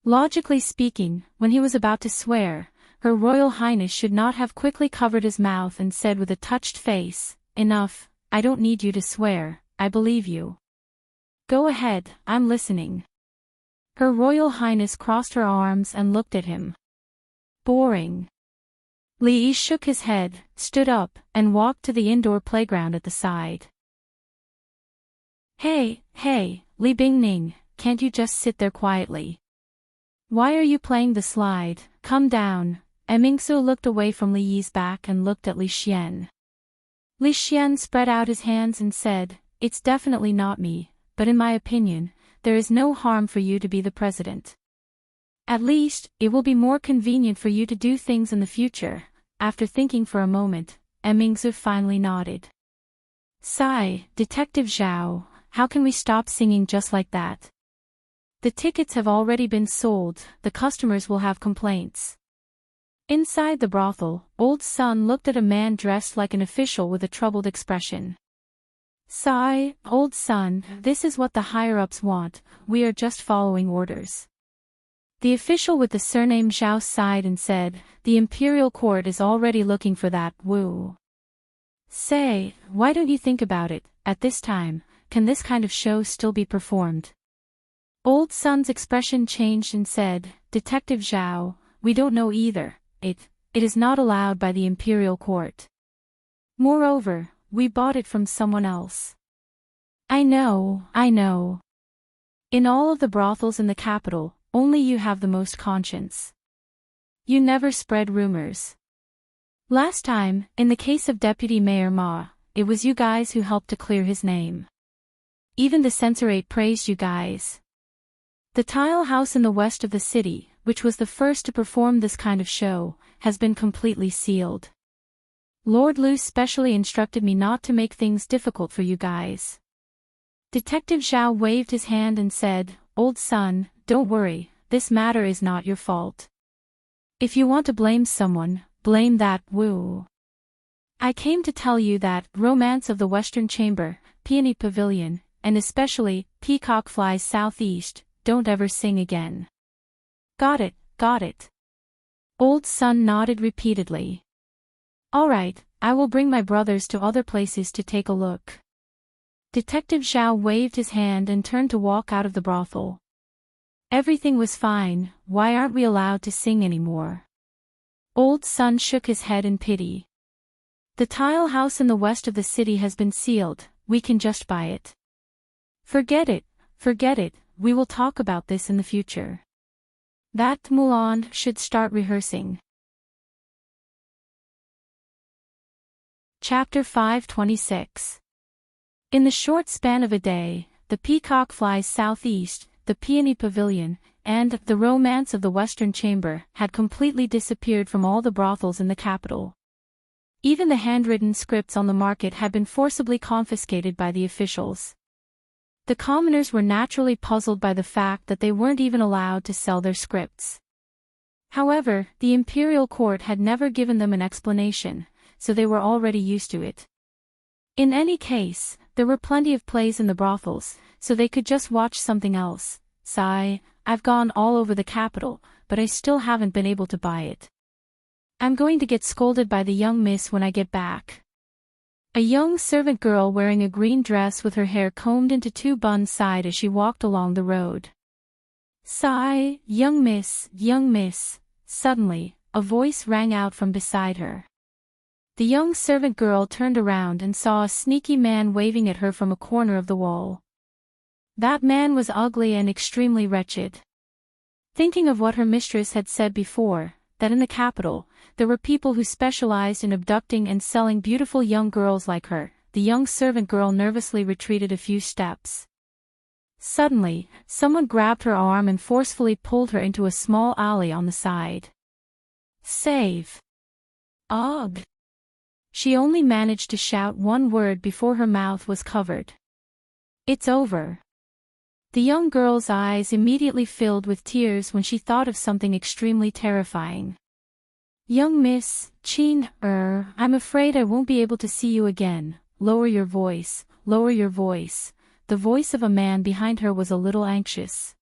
Logically speaking, when he was about to swear, Her Royal Highness should not have quickly covered his mouth and said with a touched face, "Enough, I don't need you to swear, I believe you. Go ahead, I'm listening." Her Royal Highness crossed her arms and looked at him. Boring. Li Yi shook his head, stood up, and walked to the indoor playground at the side. Hey, Li Bingning, can't you just sit there quietly? Why are you playing the slide? Come down. Mingsu looked away from Li Yi's back and looked at Li Xian. Li Xian spread out his hands and said, "It's definitely not me, but in my opinion, there is no harm for you to be the president. At least, it will be more convenient for you to do things in the future." After thinking for a moment, Mingsu finally nodded. Sigh, Detective Zhao, how can we stop singing just like that? The tickets have already been sold, the customers will have complaints. Inside the brothel, Old Sun looked at a man dressed like an official with a troubled expression. Sigh, Old Sun, this is what the higher-ups want, we are just following orders. The official with the surname Zhao sighed and said, "The imperial court is already looking for that Wu. Say, why don't you think about it, at this time, can this kind of show still be performed?" Old Sun's expression changed and said, "Detective Zhao, we don't know either, it is not allowed by the imperial court. Moreover, we bought it from someone else." I know. In all of the brothels in the capital, only you have the most conscience. You never spread rumors. Last time, in the case of Deputy Mayor Ma, it was you guys who helped to clear his name. Even the censorate praised you guys. The tile house in the west of the city, which was the first to perform this kind of show, has been completely sealed. Lord Lu specially instructed me not to make things difficult for you guys. Detective Zhao waved his hand and said, "Old Sun, don't worry, this matter is not your fault. If you want to blame someone, blame that Wu. I came to tell you that Romance of the Western Chamber, Peony Pavilion, and especially Peacock Flies Southeast, don't ever sing again." Got it. Old Sun nodded repeatedly. Alright, I will bring my brothers to other places to take a look. Detective Zhao waved his hand and turned to walk out of the brothel. Everything was fine, why aren't we allowed to sing anymore? Old Sun shook his head in pity. The tile house in the west of the city has been sealed, we can just buy it. Forget it, we will talk about this in the future. That Mulan should start rehearsing. Chapter 526. In the short span of a day, the Peacock Flies Southeast, the Peony Pavilion, and the Romance of the Western Chamber had completely disappeared from all the brothels in the capital. Even the handwritten scripts on the market had been forcibly confiscated by the officials. The commoners were naturally puzzled by the fact that they weren't even allowed to sell their scripts. However, the imperial court had never given them an explanation, so they were already used to it. In any case, there were plenty of plays in the brothels, so they could just watch something else. Sigh, I've gone all over the capital, but I still haven't been able to buy it. I'm going to get scolded by the young miss when I get back. A young servant girl wearing a green dress with her hair combed into two buns sighed as she walked along the road. Sigh, young miss. Suddenly, a voice rang out from beside her. The young servant girl turned around and saw a sneaky man waving at her from a corner of the wall. That man was ugly and extremely wretched. Thinking of what her mistress had said before, that in the capital, there were people who specialized in abducting and selling beautiful young girls like her, the young servant girl nervously retreated a few steps. Suddenly, someone grabbed her arm and forcefully pulled her into a small alley on the side. Save! Ugh! She only managed to shout one word before her mouth was covered. It's over. The young girl's eyes immediately filled with tears when she thought of something extremely terrifying. Young miss, I'm afraid I won't be able to see you again. Lower your voice. The voice of a man behind her was a little anxious.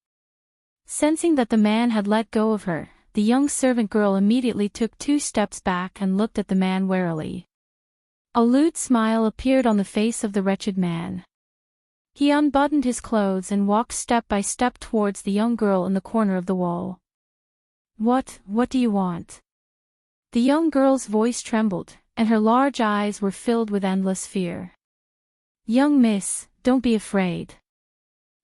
Sensing that the man had let go of her, the young servant girl immediately took 2 steps back and looked at the man warily. A lewd smile appeared on the face of the wretched man. He unbuttoned his clothes and walked step by step towards the young girl in the corner of the wall. What do you want?" The young girl's voice trembled, and her large eyes were filled with endless fear. "Young miss, don't be afraid."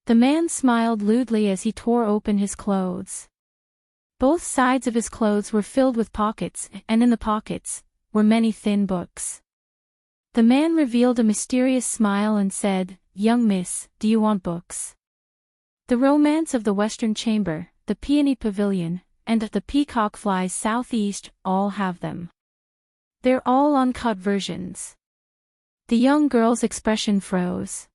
The man smiled lewdly as he tore open his clothes. Both sides of his clothes were filled with pockets, and in the pockets were many thin books. The man revealed a mysterious smile and said, "Young miss, do you want books? The Romance of the Western Chamber, the Peony Pavilion, and the Peacock Flies Southeast all have them. They're all uncut versions." The young girl's expression froze.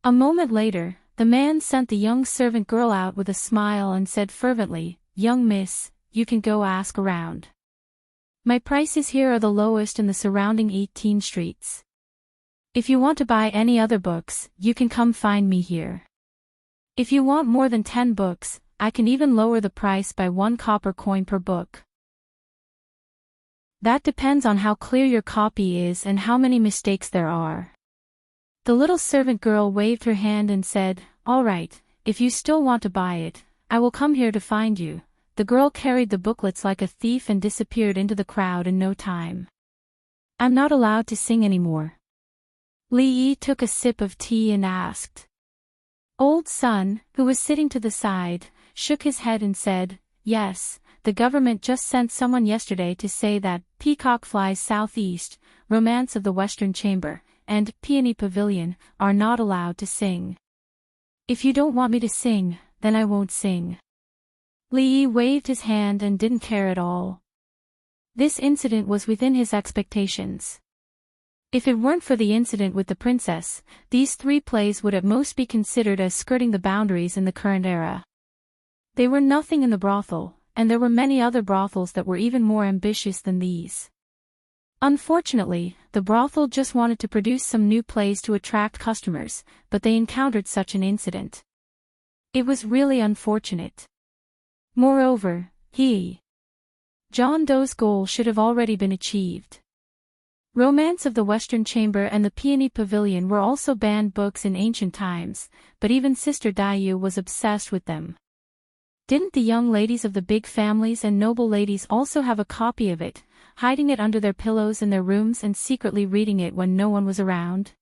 A moment later, the man sent the young servant girl out with a smile and said fervently, "Young miss, you can go ask around. My prices here are the lowest in the surrounding 18 streets. If you want to buy any other books, you can come find me here. If you want more than 10 books, I can even lower the price by 1 copper coin per book. That depends on how clear your copy is and how many mistakes there are." The little servant girl waved her hand and said, "All right, if you still want to buy it, I will come here to find you." The girl carried the booklets like a thief and disappeared into the crowd in no time. "I'm not allowed to sing anymore." Li Yi took a sip of tea and asked. Old Sun, who was sitting to the side, shook his head and said, "Yes, the government just sent someone yesterday to say that Peacock Flies Southeast, Romance of the Western Chamber, and Peony Pavilion are not allowed to sing. If you don't want me to sing, then I won't sing." Li Yi waved his hand and didn't care at all. This incident was within his expectations. If it weren't for the incident with the princess, these 3 plays would at most be considered as skirting the boundaries in the current era. They were nothing in the brothel, and there were many other brothels that were even more ambitious than these. Unfortunately, the brothel just wanted to produce some new plays to attract customers, but they encountered such an incident. It was really unfortunate. Moreover, John Doe's goal should have already been achieved. Romance of the Western Chamber and the Peony Pavilion were also banned books in ancient times, but even Sister Daiyu was obsessed with them. Didn't the young ladies of the big families and noble ladies also have a copy of it, hiding it under their pillows in their rooms and secretly reading it when no one was around?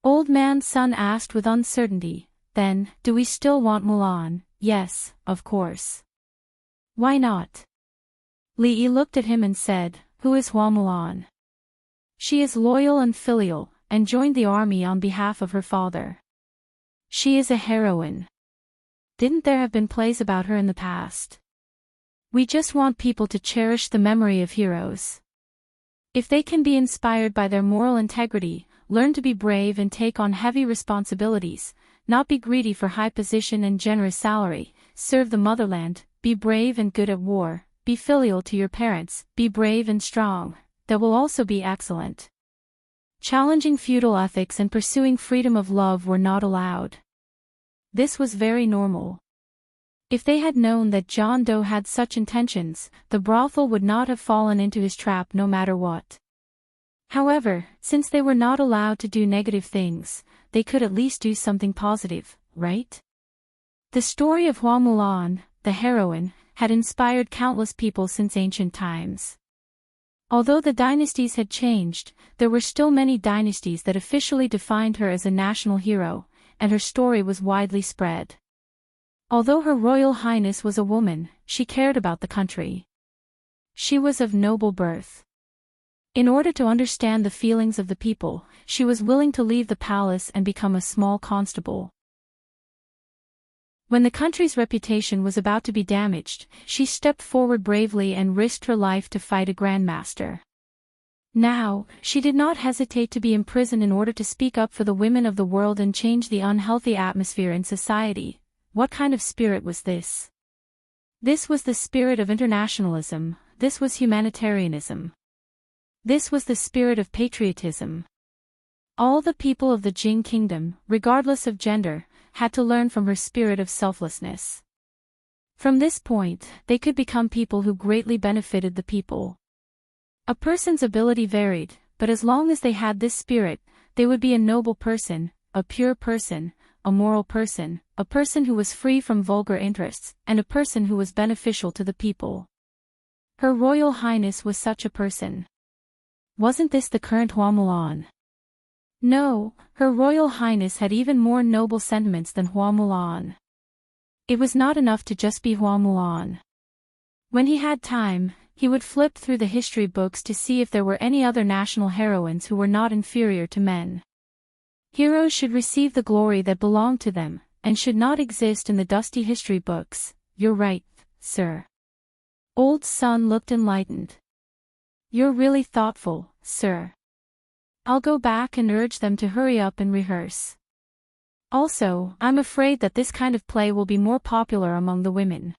Old Man Sun asked with uncertainty, "Then, do we still want Mulan?" "Yes, of course." "Why not?" Li Yi looked at him and said, "Who is Hua Mulan?" "She is loyal and filial, and joined the army on behalf of her father. She is a heroine. Didn't there have been plays about her in the past? We just want people to cherish the memory of heroes. If they can be inspired by their moral integrity, learn to be brave and take on heavy responsibilities, not be greedy for high position and generous salary, serve the motherland, be brave and good at war, be filial to your parents, be brave and strong, that will also be excellent. Challenging feudal ethics and pursuing freedom of love were not allowed." This was very normal. If they had known that John Doe had such intentions, the brothel would not have fallen into his trap no matter what. However, since they were not allowed to do negative things, they could at least do something positive, right? The story of Hua Mulan, the heroine, had inspired countless people since ancient times. Although the dynasties had changed, there were still many dynasties that officially defined her as a national hero, and her story was widely spread. Although Her Royal Highness was a woman, she cared about the country. She was of noble birth. In order to understand the feelings of the people, she was willing to leave the palace and become a small constable. When the country's reputation was about to be damaged, she stepped forward bravely and risked her life to fight a grandmaster. Now, she did not hesitate to be imprisoned in order to speak up for the women of the world and change the unhealthy atmosphere in society. What kind of spirit was this? This was the spirit of internationalism, this was humanitarianism. This was the spirit of patriotism. All the people of the Jing kingdom, regardless of gender, had to learn from her spirit of selflessness. From this point, they could become people who greatly benefited the people. A person's ability varied, but as long as they had this spirit, they would be a noble person, a pure person, a moral person, a person who was free from vulgar interests, and a person who was beneficial to the people. Her Royal Highness was such a person. Wasn't this the current Hua Mulan? No, Her Royal Highness had even more noble sentiments than Hua Mulan. It was not enough to just be Hua Mulan. When he had time, he would flip through the history books to see if there were any other national heroines who were not inferior to men. Heroes should receive the glory that belonged to them, and should not exist in the dusty history books. You're right, sir. Old Sun looked enlightened. You're really thoughtful, sir. I'll go back and urge them to hurry up and rehearse. Also, I'm afraid that this kind of play will be more popular among the women.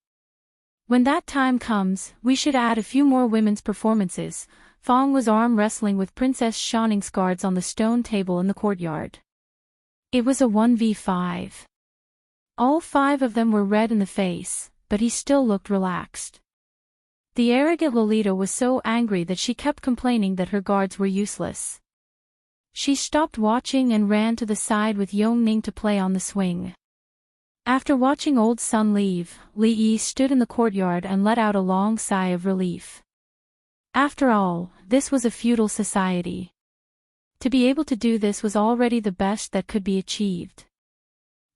When that time comes, we should add a few more women's performances. Fong was arm wrestling with Princess Shanning's guards on the stone table in the courtyard. It was a 1v5. All 5 of them were red in the face, but he still looked relaxed. The arrogant Lolita was so angry that she kept complaining that her guards were useless. She stopped watching and ran to the side with Yongning to play on the swing. After watching Old Sun leave, Li Yi stood in the courtyard and let out a long sigh of relief. After all, this was a feudal society. To be able to do this was already the best that could be achieved.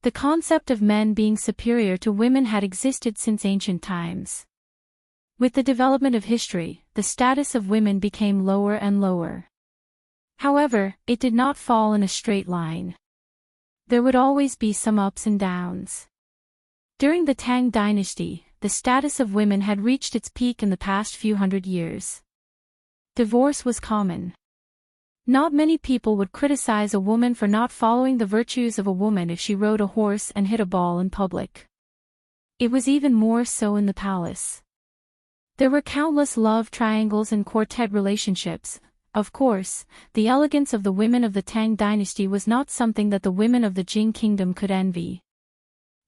The concept of men being superior to women had existed since ancient times. With the development of history, the status of women became lower and lower. However, it did not fall in a straight line. There would always be some ups and downs. During the Tang dynasty, the status of women had reached its peak in the past few hundred years. Divorce was common. Not many people would criticize a woman for not following the virtues of a woman if she rode a horse and hit a ball in public. It was even more so in the palace. There were countless love triangles and quartet relationships. Of course, the elegance of the women of the Tang dynasty was not something that the women of the Jing kingdom could envy.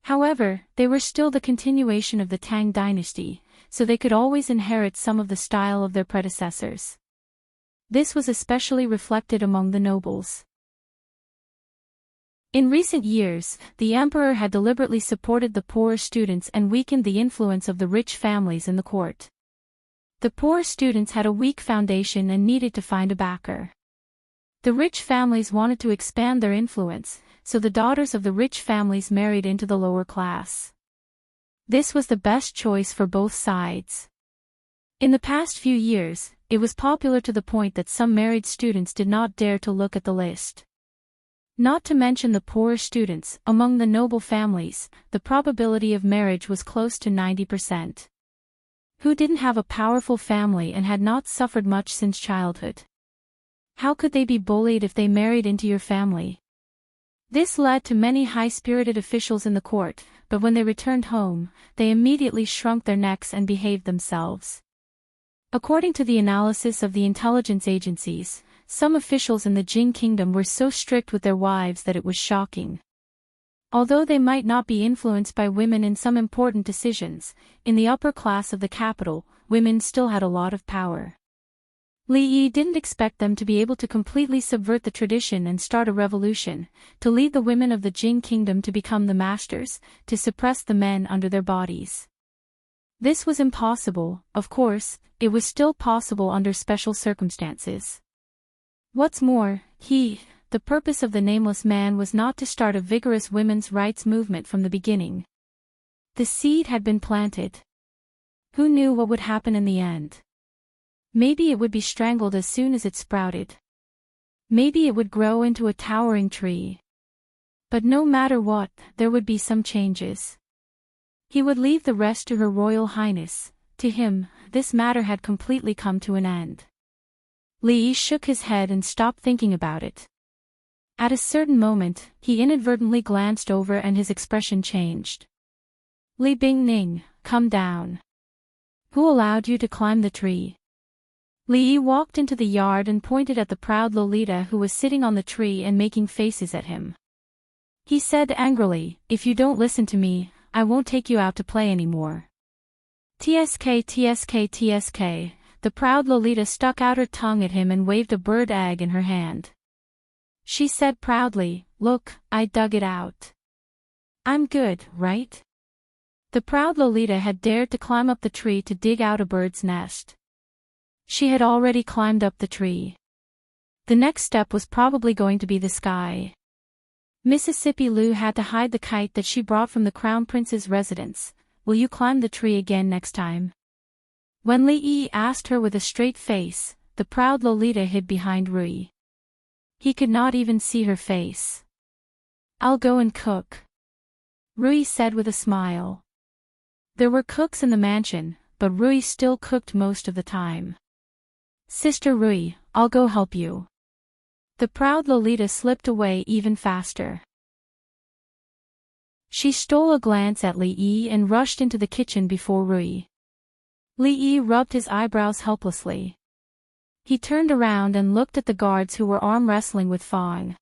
However, they were still the continuation of the Tang dynasty, so they could always inherit some of the style of their predecessors. This was especially reflected among the nobles. In recent years, the emperor had deliberately supported the poorer students and weakened the influence of the rich families in the court. The poor students had a weak foundation and needed to find a backer. The rich families wanted to expand their influence, so the daughters of the rich families married into the lower class. This was the best choice for both sides. In the past few years, it was popular to the point that some married students did not dare to look at the list. Not to mention the poorer students, among the noble families, the probability of marriage was close to 90%. Who didn't have a powerful family and had not suffered much since childhood? How could they be bullied if they married into your family? This led to many high-spirited officials in the court, but when they returned home, they immediately shrunk their necks and behaved themselves. According to the analysis of the intelligence agencies, some officials in the Jing kingdom were so strict with their wives that it was shocking. Although they might not be influenced by women in some important decisions, in the upper class of the capital, women still had a lot of power. Li Yi didn't expect them to be able to completely subvert the tradition and start a revolution, to lead the women of the Jing kingdom to become the masters, to suppress the men under their bodies. This was impossible. Of course, it was still possible under special circumstances. What's more, the purpose of the nameless man was not to start a vigorous women's rights movement from the beginning. The seed had been planted. Who knew what would happen in the end? Maybe it would be strangled as soon as it sprouted. Maybe it would grow into a towering tree. But no matter what, there would be some changes. He would leave the rest to Her Royal Highness. To him, this matter had completely come to an end. Li Yi shook his head and stopped thinking about it. At a certain moment, he inadvertently glanced over and his expression changed. Li Bingning, come down. Who allowed you to climb the tree? Li Yi walked into the yard and pointed at the proud Lolita who was sitting on the tree and making faces at him. He said angrily, if you don't listen to me, I won't take you out to play anymore. "Tsk, tsk, tsk." The proud Lolita stuck out her tongue at him and waved a bird egg in her hand. She said proudly, "Look, I dug it out. I'm good, right?" The proud Lolita had dared to climb up the tree to dig out a bird's nest. She had already climbed up the tree. The next step was probably going to be the sky. Mississippi Lou had to hide the kite that she brought from the Crown Prince's residence. "Will you climb the tree again next time?" When Lee asked her with a straight face, the proud Lolita hid behind Rui. He could not even see her face. "I'll go and cook," Rui said with a smile. There were cooks in the mansion, but Rui still cooked most of the time. "Sister Rui, I'll go help you." The proud Lolita slipped away even faster. She stole a glance at Lee and rushed into the kitchen before Rui. Lee rubbed his eyebrows helplessly. He turned around and looked at the guards who were arm wrestling with Fong.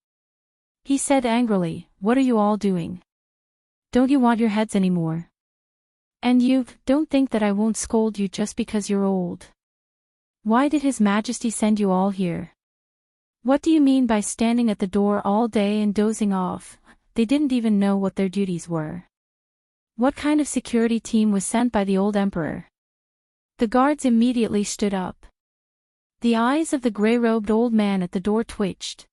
He said angrily, "What are you all doing? Don't you want your heads anymore? And you, don't think that I won't scold you just because you're old. Why did His Majesty send you all here? What do you mean by standing at the door all day and dozing off?" They didn't even know what their duties were. What kind of security team was sent by the old emperor? The guards immediately stood up. The eyes of the gray-robed old man at the door twitched.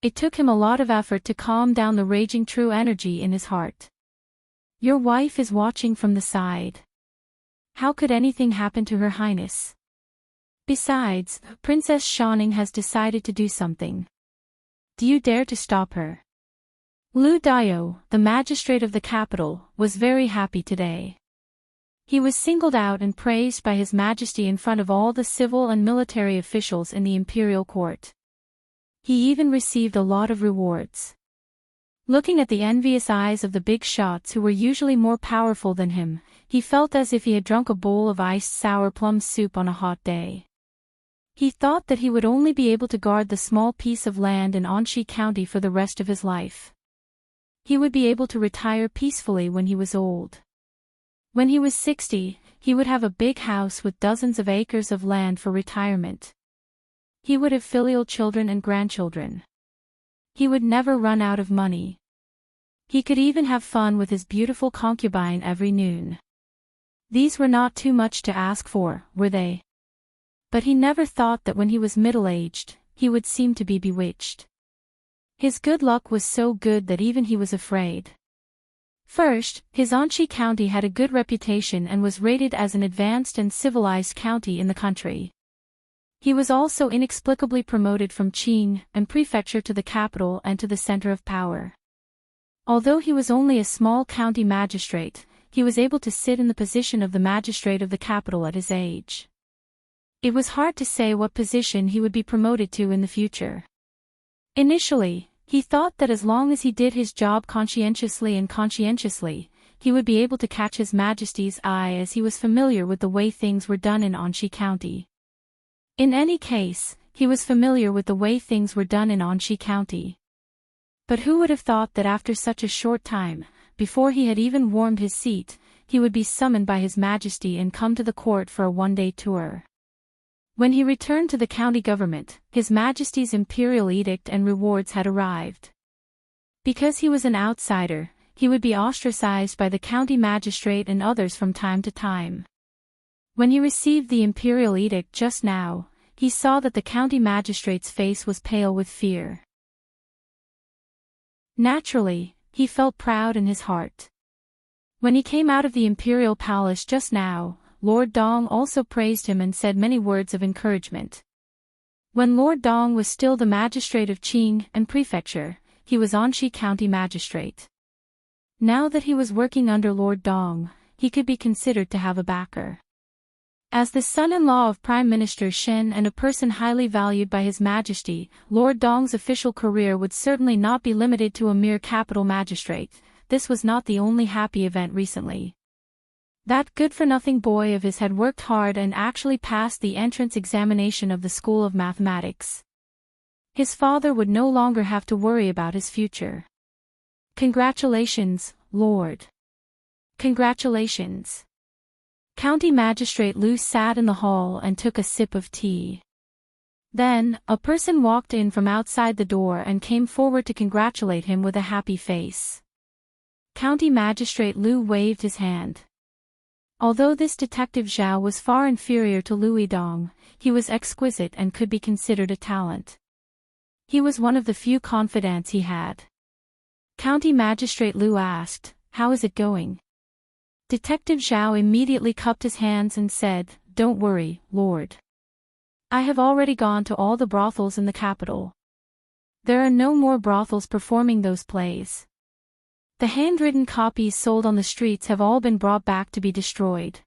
It took him a lot of effort to calm down the raging true energy in his heart. "Your wife is watching from the side. How could anything happen to Her Highness? Besides, Princess Shining has decided to do something. Do you dare to stop her?" Lu Dio, the magistrate of the capital, was very happy today. He was singled out and praised by His Majesty in front of all the civil and military officials in the imperial court. He even received a lot of rewards. Looking at the envious eyes of the big shots who were usually more powerful than him, he felt as if he had drunk a bowl of iced sour plum soup on a hot day. He thought that he would only be able to guard the small piece of land in Anshi County for the rest of his life. He would be able to retire peacefully when he was old. When he was 60, he would have a big house with dozens of acres of land for retirement. He would have filial children and grandchildren. He would never run out of money. He could even have fun with his beautiful concubine every noon. These were not too much to ask for, were they? But he never thought that when he was middle-aged, he would seem to be bewitched. His good luck was so good that even he was afraid. First, his Anshi County had a good reputation and was rated as an advanced and civilized county in the country. He was also inexplicably promoted from Qing and prefecture to the capital and to the center of power. Although he was only a small county magistrate, he was able to sit in the position of the magistrate of the capital at his age. It was hard to say what position he would be promoted to in the future. Initially, he thought that as long as he did his job conscientiously, he would be able to catch His Majesty's eye as he was familiar with the way things were done in Anshi County. In any case, he was familiar with the way things were done in Anshi County. But who would have thought that after such a short time, before he had even warmed his seat, he would be summoned by His Majesty and come to the court for a one-day tour. When he returned to the county government, His Majesty's imperial edict and rewards had arrived. Because he was an outsider, he would be ostracized by the county magistrate and others from time to time. When he received the imperial edict just now, he saw that the county magistrate's face was pale with fear. Naturally, he felt proud in his heart. When he came out of the imperial palace just now, Lord Dong also praised him and said many words of encouragement. When Lord Dong was still the magistrate of Qing and prefecture, he was Anshi County magistrate. Now that he was working under Lord Dong, he could be considered to have a backer. As the son-in-law of Prime Minister Shen and a person highly valued by His Majesty, Lord Dong's official career would certainly not be limited to a mere capital magistrate. This was not the only happy event recently. That good-for-nothing boy of his had worked hard and actually passed the entrance examination of the School of Mathematics. His father would no longer have to worry about his future. Congratulations, Lord. Congratulations. County Magistrate Lu sat in the hall and took a sip of tea. Then, a person walked in from outside the door and came forward to congratulate him with a happy face. County Magistrate Lu waved his hand. Although this Detective Zhao was far inferior to Lu Yidong, he was exquisite and could be considered a talent. He was one of the few confidants he had. County Magistrate Lu asked, "How is it going?" Detective Zhao immediately cupped his hands and said, "Don't worry, Lord. I have already gone to all the brothels in the capital. There are no more brothels performing those plays. The handwritten copies sold on the streets have all been brought back to be destroyed."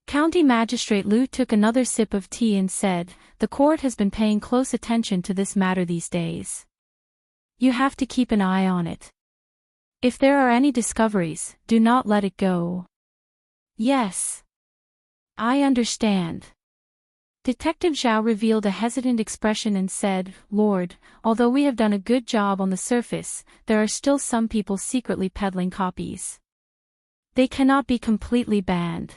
County Magistrate Lu took another sip of tea and said, "The court has been paying close attention to this matter these days. You have to keep an eye on it. If there are any discoveries, do not let it go." "Yes. I understand." Detective Zhao revealed a hesitant expression and said, "Lord, although we have done a good job on the surface, there are still some people secretly peddling copies. They cannot be completely banned.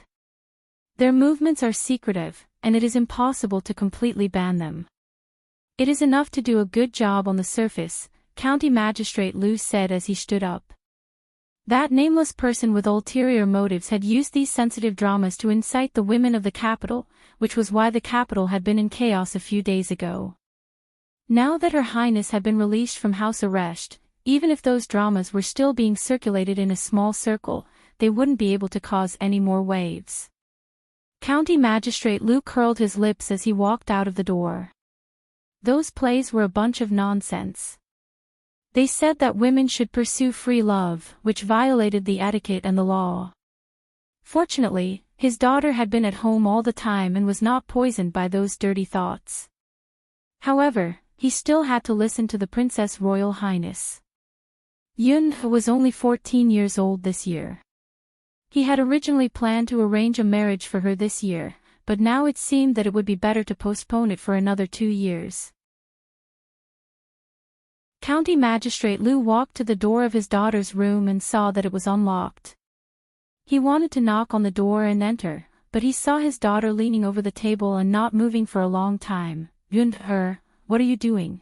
Their movements are secretive, and it is impossible to completely ban them. It is enough to do a good job on the surface," County Magistrate Lu said as he stood up. That nameless person with ulterior motives had used these sensitive dramas to incite the women of the capital, which was why the capital had been in chaos a few days ago. Now that Her Highness had been released from house arrest, even if those dramas were still being circulated in a small circle, they wouldn't be able to cause any more waves. County Magistrate Lu curled his lips as he walked out of the door. Those plays were a bunch of nonsense. They said that women should pursue free love, which violated the etiquette and the law. Fortunately, his daughter had been at home all the time and was not poisoned by those dirty thoughts. However, he still had to listen to the Princess Royal Highness. Yun was only 14 years old this year. He had originally planned to arrange a marriage for her this year, but now it seemed that it would be better to postpone it for another 2 years. County Magistrate Lu walked to the door of his daughter's room and saw that it was unlocked. He wanted to knock on the door and enter, but he saw his daughter leaning over the table and not moving for a long time. "Yun, what are you doing?"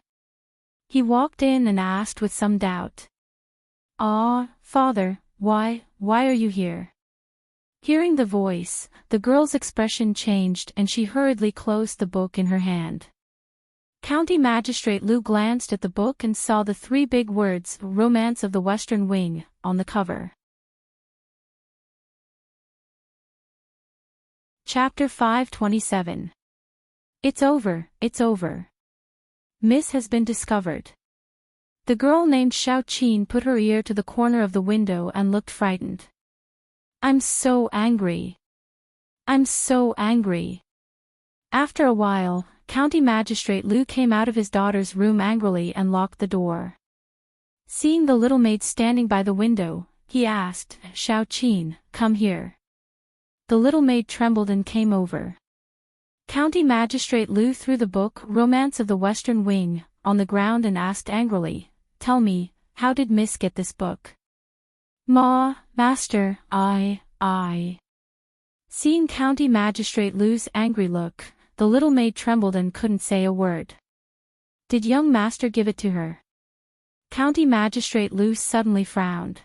He walked in and asked with some doubt. "Ah, father, why are you here?" Hearing the voice, the girl's expression changed and she hurriedly closed the book in her hand. County Magistrate Lu glanced at the book and saw the 3 big words, "Romance of the Western Wing," on the cover. Chapter 527. It's over, it's over. Miss has been discovered. The girl named Xiao Qin put her ear to the corner of the window and looked frightened. "I'm so angry. I'm so angry." After a while, County Magistrate Lu came out of his daughter's room angrily and locked the door. Seeing the little maid standing by the window, he asked, "Xiao Qin, come here." The little maid trembled and came over. County Magistrate Lu threw the book, Romance of the Western Wing, on the ground and asked angrily, "Tell me, how did Miss get this book?" Master, I. Seeing County Magistrate Lu's angry look, the little maid trembled and couldn't say a word. "Did young master give it to her?" County Magistrate Lu suddenly frowned.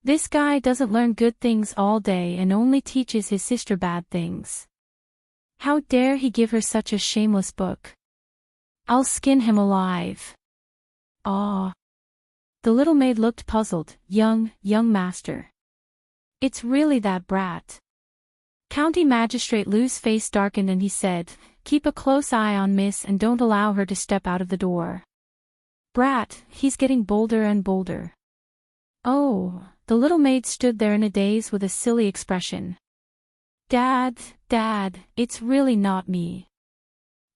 This guy doesn't learn good things all day and only teaches his sister bad things. How dare he give her such a shameless book? I'll skin him alive. Ah. The little maid looked puzzled. Young master. It's really that brat. County Magistrate Lu's face darkened and he said, "Keep a close eye on Miss and don't allow her to step out of the door." "Brat, he's getting bolder and bolder." "Oh." The little maid stood there in a daze with a silly expression. Dad, it's really not me."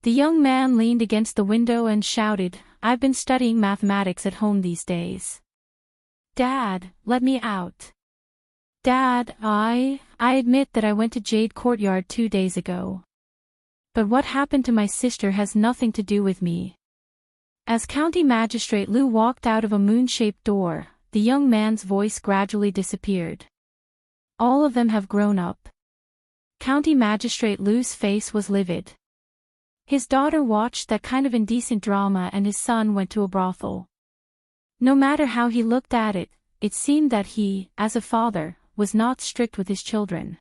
The young man leaned against the window and shouted, "I've been studying mathematics at home these days." "Dad, let me out." "Dad, I admit that I went to Jade Courtyard 2 days ago. But what happened to my sister has nothing to do with me." As County Magistrate Lu walked out of a moon-shaped door, the young man's voice gradually disappeared. "All of them have grown up. County Magistrate Lu's face was livid. His daughter watched that kind of indecent drama and his son went to a brothel. No matter how he looked at it, it seemed that he, as a father, was not strict with his children.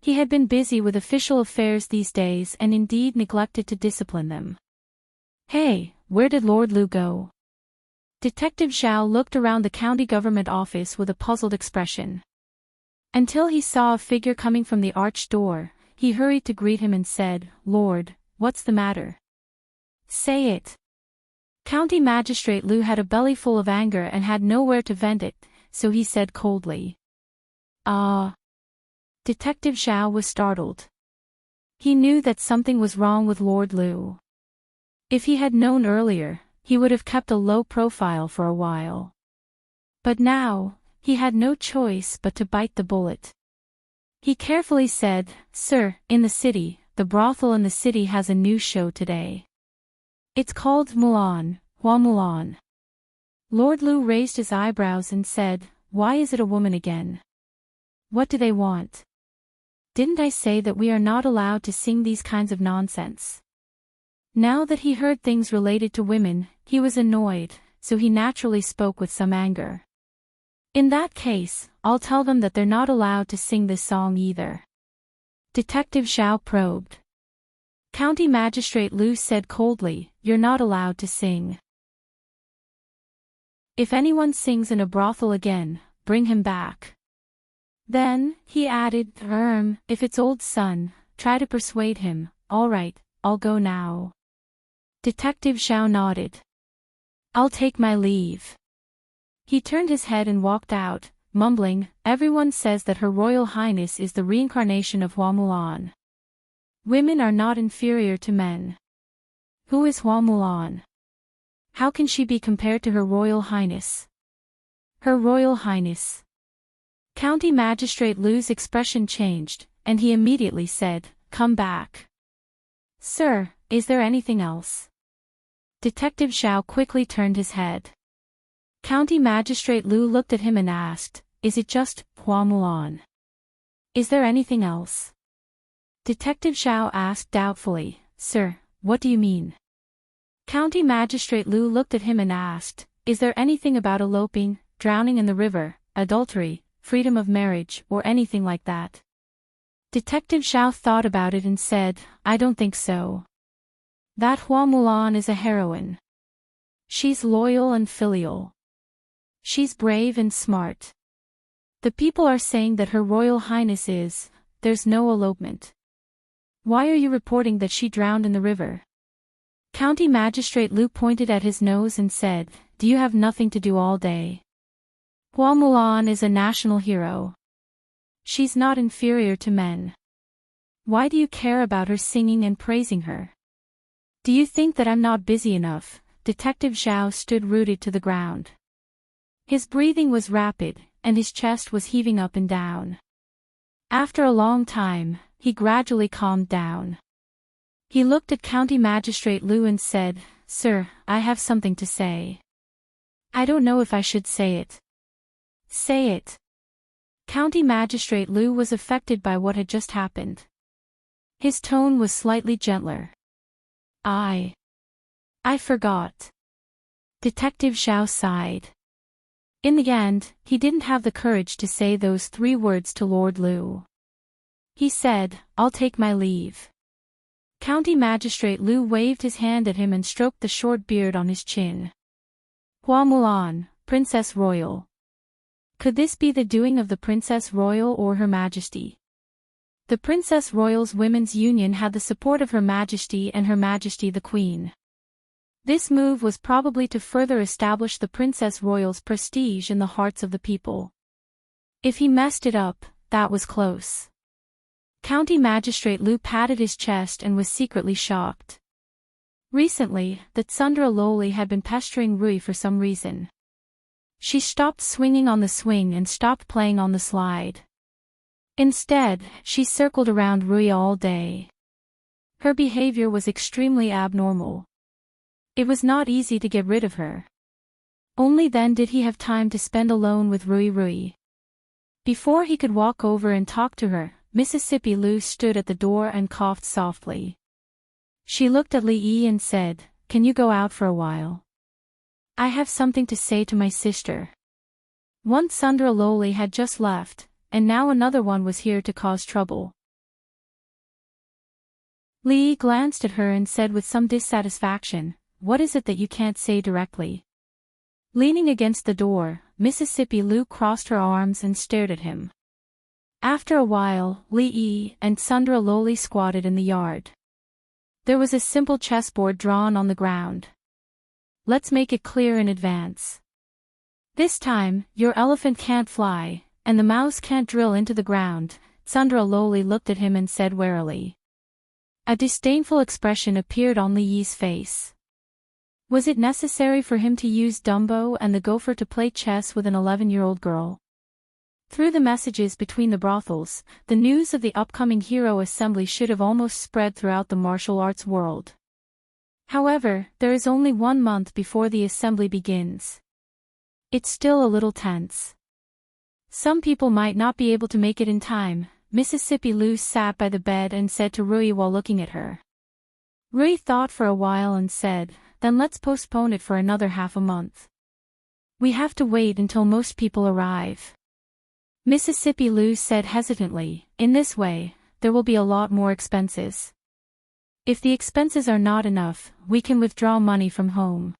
He had been busy with official affairs these days and indeed neglected to discipline them. Hey, where did Lord Lu go? Detective Zhao looked around the county government office with a puzzled expression. Until he saw a figure coming from the arched door, he hurried to greet him and said, "Lord, what's the matter? Say it." County Magistrate Lu had a belly full of anger and had nowhere to vent it, so he said coldly. Detective Zhao was startled. He knew that something was wrong with Lord Lu. If he had known earlier, he would have kept a low profile for a while. But now, he had no choice but to bite the bullet. He carefully said, "Sir, in the city, the brothel in the city has a new show today. It's called Mulan, Hua Mulan." Lord Lu raised his eyebrows and said, "Why is it a woman again? What do they want? Didn't I say that we are not allowed to sing these kinds of nonsense?" Now that he heard things related to women, he was annoyed, so he naturally spoke with some anger. "In that case, I'll tell them that they're not allowed to sing this song either." Detective Zhao probed. County Magistrate Lu said coldly, "You're not allowed to sing. If anyone sings in a brothel again, bring him back." Then, he added, if it's old son, try to persuade him." "All right, I'll go now." Detective Zhao nodded. "I'll take my leave." He turned his head and walked out, mumbling, "Everyone says that Her Royal Highness is the reincarnation of Hua Mulan. Women are not inferior to men. Who is Hua Mulan? How can she be compared to Her Royal Highness? Her Royal Highness." County Magistrate Lu's expression changed, and he immediately said, "Come back." "Sir, is there anything else?" Detective Zhao quickly turned his head. County Magistrate Lu looked at him and asked, "Is it just Hua Mulan? Is there anything else?" Detective Zhao asked doubtfully, "Sir, what do you mean?" County Magistrate Lu looked at him and asked, "Is there anything about eloping, drowning in the river, adultery, freedom of marriage, or anything like that?" Detective Zhao thought about it and said, "I don't think so. That Hua Mulan is a heroine. She's loyal and filial. She's brave and smart. The people are saying that Her Royal Highness there's no elopement. Why are you reporting that she drowned in the river?" County Magistrate Lu pointed at his nose and said, "Do you have nothing to do all day? Hua Mulan is a national hero. She's not inferior to men. Why do you care about her singing and praising her? Do you think that I'm not busy enough?" Detective Zhao stood rooted to the ground. His breathing was rapid, and his chest was heaving up and down. After a long time, he gradually calmed down. He looked at County Magistrate Lu and said, "Sir, I have something to say. I don't know if I should say it." "Say it." County Magistrate Lu was affected by what had just happened. His tone was slightly gentler. I forgot." Detective Zhao sighed. In the end, he didn't have the courage to say those 3 words to Lord Lu. He said, "I'll take my leave." County Magistrate Lu waved his hand at him and stroked the short beard on his chin. "Hua Mulan, Princess Royal. Could this be the doing of the Princess Royal or Her Majesty?" The Princess Royal's Women's Union had the support of Her Majesty and Her Majesty the Queen. This move was probably to further establish the Princess Royal's prestige in the hearts of the people. If he messed it up, that was close. County Magistrate Lu patted his chest and was secretly shocked. Recently, the Tsundra Loli had been pestering Rui for some reason. She stopped swinging on the swing and stopped playing on the slide. Instead, she circled around Rui all day. Her behavior was extremely abnormal. It was not easy to get rid of her. Only then did he have time to spend alone with Rui. Before he could walk over and talk to her, Mississippi Lu stood at the door and coughed softly. She looked at Li Yi and said, "Can you go out for a while? I have something to say to my sister." One Sundra Loli had just left, and now another one was here to cause trouble. Li Yi glanced at her and said with some dissatisfaction, "What is it that you can't say directly?" Leaning against the door, Mississippi Lu crossed her arms and stared at him. After a while, Li Yi and Sundra Loli squatted in the yard. There was a simple chessboard drawn on the ground. "Let's make it clear in advance. This time, your elephant can't fly, and the mouse can't drill into the ground." Sundra Loli looked at him and said warily. A disdainful expression appeared on Li Yi's face. Was it necessary for him to use Dumbo and the gopher to play chess with an 11-year-old girl? Through the messages between the brothels, the news of the upcoming hero assembly should have almost spread throughout the martial arts world. However, there is only 1 month before the assembly begins. It's still a little tense. Some people might not be able to make it in time. Mississippi Lu sat by the bed and said to Rui while looking at her. Rui thought for a while and said, "Then let's postpone it for another half a month. We have to wait until most people arrive." Mississippi Lu said hesitantly, "In this way, there will be a lot more expenses. If the expenses are not enough, we can withdraw money from home."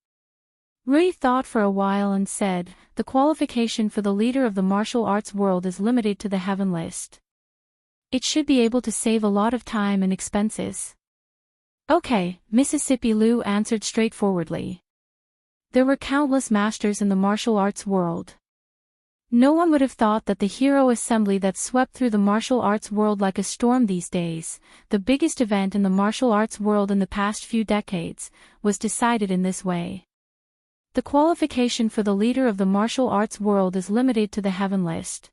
Rui thought for a while and said, "The qualification for the leader of the martial arts world is limited to the heaven list. It should be able to save a lot of time and expenses." "Okay," Mississippi Lu answered straightforwardly. There were countless masters in the martial arts world. No one would have thought that the hero assembly that swept through the martial arts world like a storm these days, the biggest event in the martial arts world in the past few decades, was decided in this way. The qualification for the leader of the martial arts world is limited to the heaven list.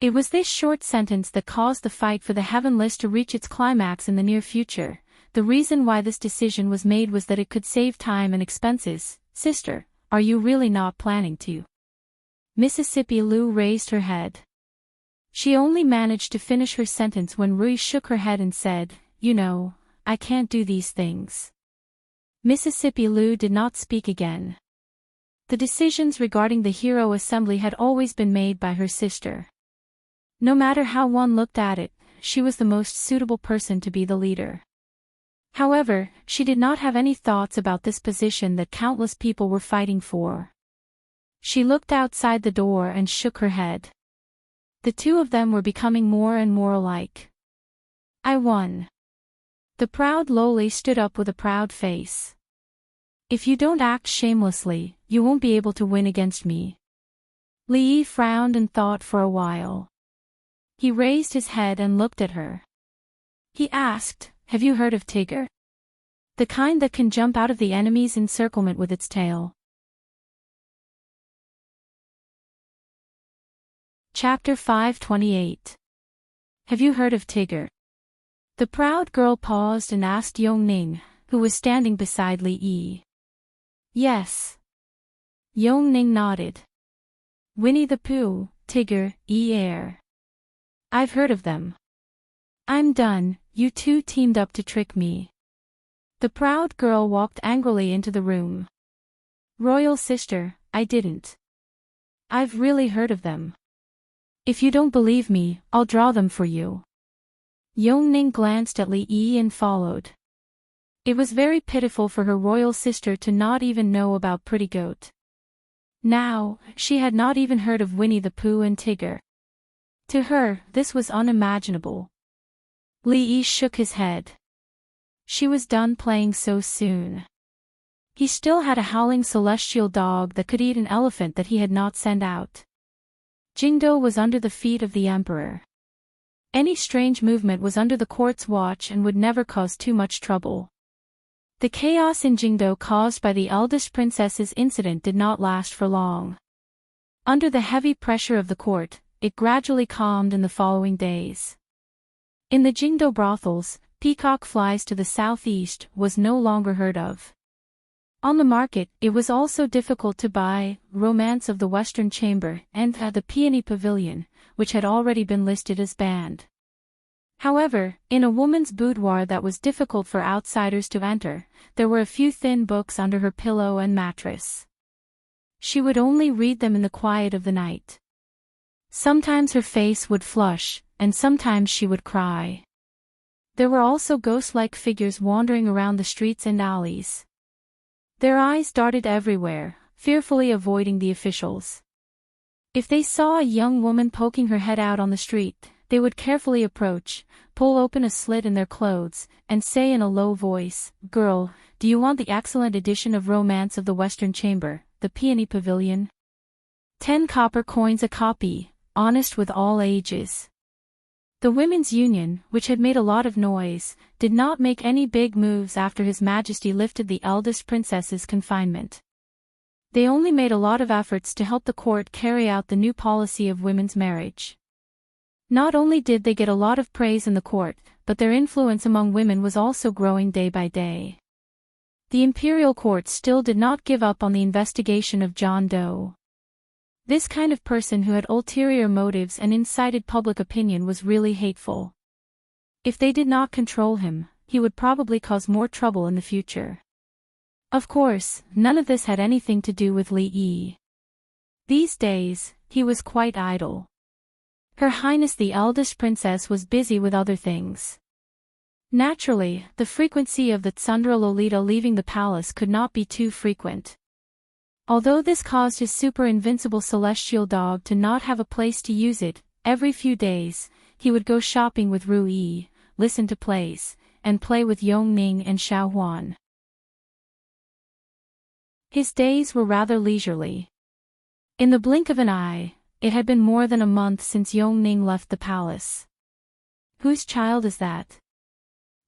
It was this short sentence that caused the fight for the heaven list to reach its climax in the near future. The reason why this decision was made was that it could save time and expenses. "Sister, are you really not planning to?" Mississippi Lu raised her head. She only managed to finish her sentence when Rui shook her head and said, "You know, I can't do these things." Mississippi Lu did not speak again. The decisions regarding the hero assembly had always been made by her sister. No matter how one looked at it, she was the most suitable person to be the leader. However, she did not have any thoughts about this position that countless people were fighting for. She looked outside the door and shook her head. The two of them were becoming more and more alike. "I won." The proud Loli stood up with a proud face. "If you don't act shamelessly, you won't be able to win against me." Li Yi frowned and thought for a while. He raised his head and looked at her. He asked, "Have you heard of Tiger? The kind that can jump out of the enemy's encirclement with its tail." Chapter 528. Have you heard of Tiger? The proud girl paused and asked Yongning, who was standing beside Li Yi. "Yes." Yongning nodded. "Winnie the Pooh, Tiger, Air. I've heard of them." "I'm done, you two teamed up to trick me." The proud girl walked angrily into the room. "Royal sister, I didn't. I've really heard of them. If you don't believe me, I'll draw them for you." Yongning glanced at Li Yi and followed. It was very pitiful for her royal sister to not even know about Pretty Goat. Now, she had not even heard of Winnie the Pooh and Tigger. To her, this was unimaginable. Li Yi shook his head. She was done playing so soon. He still had a howling celestial dog that could eat an elephant that he had not sent out. Jingdo was under the feet of the emperor. Any strange movement was under the court's watch and would never cause too much trouble. The chaos in Jingdo caused by the eldest princess's incident did not last for long. Under the heavy pressure of the court, it gradually calmed in the following days. In the Jingdo brothels, peacock flies to the southeast was no longer heard of. On the market, it was also difficult to buy Romance of the Western Chamber and the Peony Pavilion, which had already been listed as banned. However, in a woman's boudoir that was difficult for outsiders to enter, there were a few thin books under her pillow and mattress. She would only read them in the quiet of the night. Sometimes her face would flush, and sometimes she would cry. There were also ghost-like figures wandering around the streets and alleys. Their eyes darted everywhere, fearfully avoiding the officials. If they saw a young woman poking her head out on the street, they would carefully approach, pull open a slit in their clothes, and say in a low voice, "Girl, do you want the excellent edition of Romance of the Western Chamber, the Peony Pavilion? 10 copper coins a copy, honest with all ages." The Women's Union, which had made a lot of noise, did not make any big moves after His Majesty lifted the eldest princess's confinement. They only made a lot of efforts to help the court carry out the new policy of women's marriage. Not only did they get a lot of praise in the court, but their influence among women was also growing day by day. The imperial court still did not give up on the investigation of John Doe. This kind of person who had ulterior motives and incited public opinion was really hateful. If they did not control him, he would probably cause more trouble in the future. Of course, none of this had anything to do with Li Yi. These days, he was quite idle. Her Highness the eldest princess was busy with other things. Naturally, the frequency of the Tsundra Lolita leaving the palace could not be too frequent. Although this caused his super-invincible celestial dog to not have a place to use it, every few days, he would go shopping with Ru Yi, listen to plays, and play with Yong Ning and Xiao Huan. His days were rather leisurely. In the blink of an eye, it had been more than a month since Yong Ning left the palace. "Whose child is that?"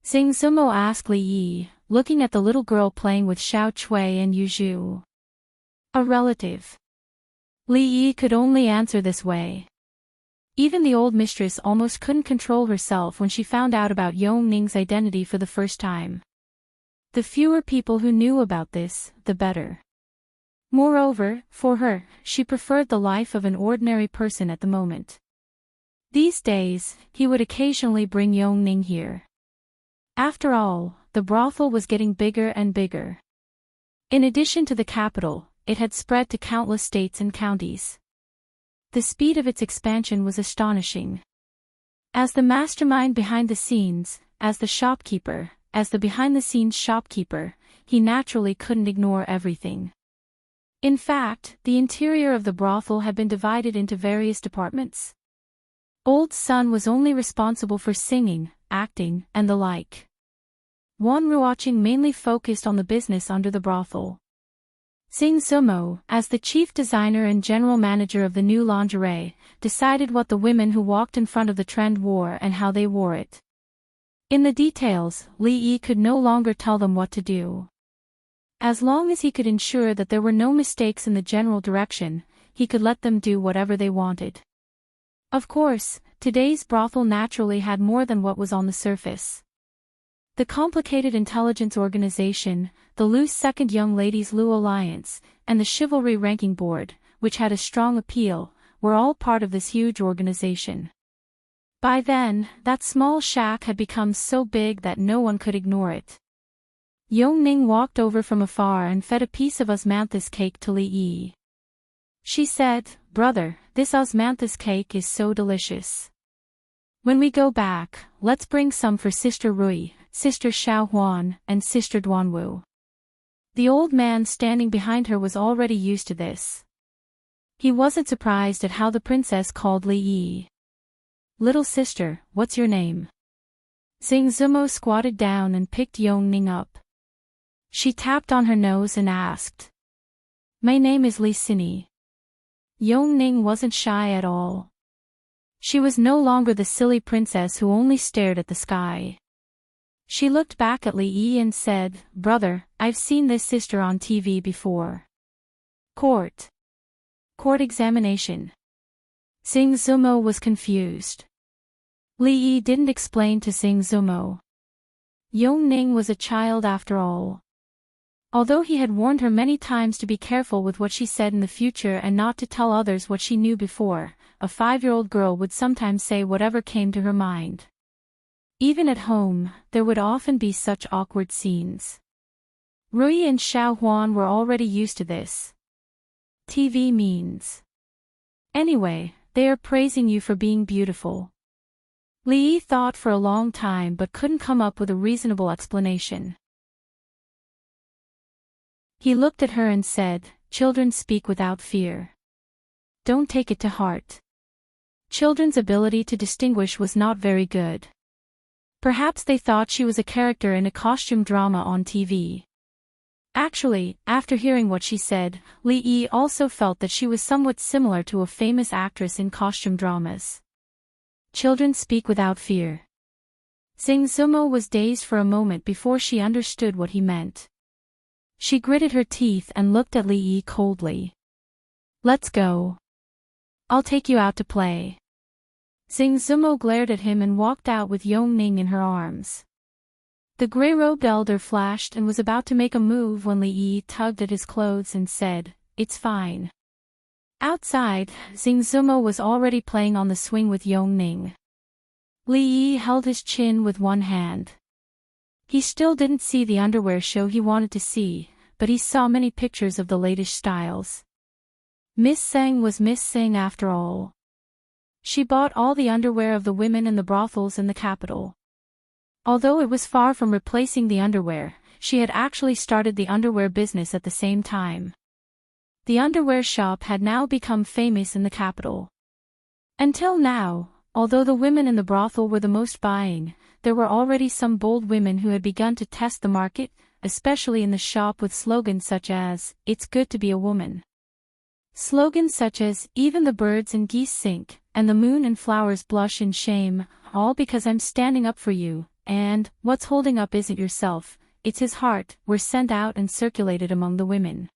Xing Zumo asked Li Yi, looking at the little girl playing with Xiao Chui and Yu Zhu. "A relative." Li Yi could only answer this way. Even the old mistress almost couldn't control herself when she found out about Yong Ning's identity for the first time. The fewer people who knew about this, the better. Moreover, for her, she preferred the life of an ordinary person at the moment. These days, he would occasionally bring Yong Ning here. After all, the brothel was getting bigger and bigger. In addition to the capital, it had spread to countless states and counties. The speed of its expansion was astonishing. As the mastermind behind the scenes, as the shopkeeper, as the behind-the-scenes shopkeeper, he naturally couldn't ignore everything. In fact, the interior of the brothel had been divided into various departments. Old Sun was only responsible for singing, acting, and the like. Wan Ruoqing mainly focused on the business under the brothel. Xing Zumo, as the chief designer and general manager of the new lingerie, decided what the women who walked in front of the trend wore and how they wore it. In the details, Li Yi could no longer tell them what to do. As long as he could ensure that there were no mistakes in the general direction, he could let them do whatever they wanted. Of course, today's brothel naturally had more than what was on the surface. The complicated intelligence organization, the loose Second Young Ladies Lu Alliance, and the Chivalry Ranking Board, which had a strong appeal, were all part of this huge organization. By then, that small shack had become so big that no one could ignore it. Yong Ning walked over from afar and fed a piece of osmanthus cake to Li Yi. She said, "Brother, this osmanthus cake is so delicious. When we go back, let's bring some for Sister Rui, Sister Xiao Huan, and Sister Duanwu." The old man standing behind her was already used to this. He wasn't surprised at how the princess called Li Yi. "Little sister, what's your name?" Xing Zumo squatted down and picked Yong Ning up. She tapped on her nose and asked, "My name is Li Sini." Yong Ning wasn't shy at all. She was no longer the silly princess who only stared at the sky. She looked back at Li Yi and said, "Brother, I've seen this sister on TV before." Court examination. Xing Zumo was confused. Li Yi didn't explain to Xing Zumo. Yong Ning was a child after all. Although he had warned her many times to be careful with what she said in the future and not to tell others what she knew before, a 5-year-old girl would sometimes say whatever came to her mind. Even at home, there would often be such awkward scenes. Rui and Xiao Huan were already used to this. TV means. Anyway, they are praising you for being beautiful. Li Yi thought for a long time but couldn't come up with a reasonable explanation. He looked at her and said, "Children speak without fear. Don't take it to heart." Children's ability to distinguish was not very good. Perhaps they thought she was a character in a costume drama on TV. Actually, after hearing what she said, Li Yi also felt that she was somewhat similar to a famous actress in costume dramas. Children speak without fear. Xing Zumo was dazed for a moment before she understood what he meant. She gritted her teeth and looked at Li Yi coldly. "Let's go. I'll take you out to play." Xing Zumo glared at him and walked out with Yongning in her arms. The gray-robed elder flashed and was about to make a move when Li Yi tugged at his clothes and said, "It's fine." Outside, Xing Zumo was already playing on the swing with Yongning. Li Yi held his chin with one hand. He still didn't see the underwear show he wanted to see, but he saw many pictures of the latest styles. Miss Seng was Miss Seng after all. She bought all the underwear of the women in the brothels in the capital. Although it was far from replacing the underwear, she had actually started the underwear business at the same time. The underwear shop had now become famous in the capital. Until now, although the women in the brothel were the most buying, there were already some bold women who had begun to test the market, especially in the shop with slogans such as, "It's good to be a woman." Slogans such as, "Even the birds and geese sink, and the moon and flowers blush in shame, all because I'm standing up for you," and, "What's holding up isn't yourself, it's his heart," were sent out and circulated among the women.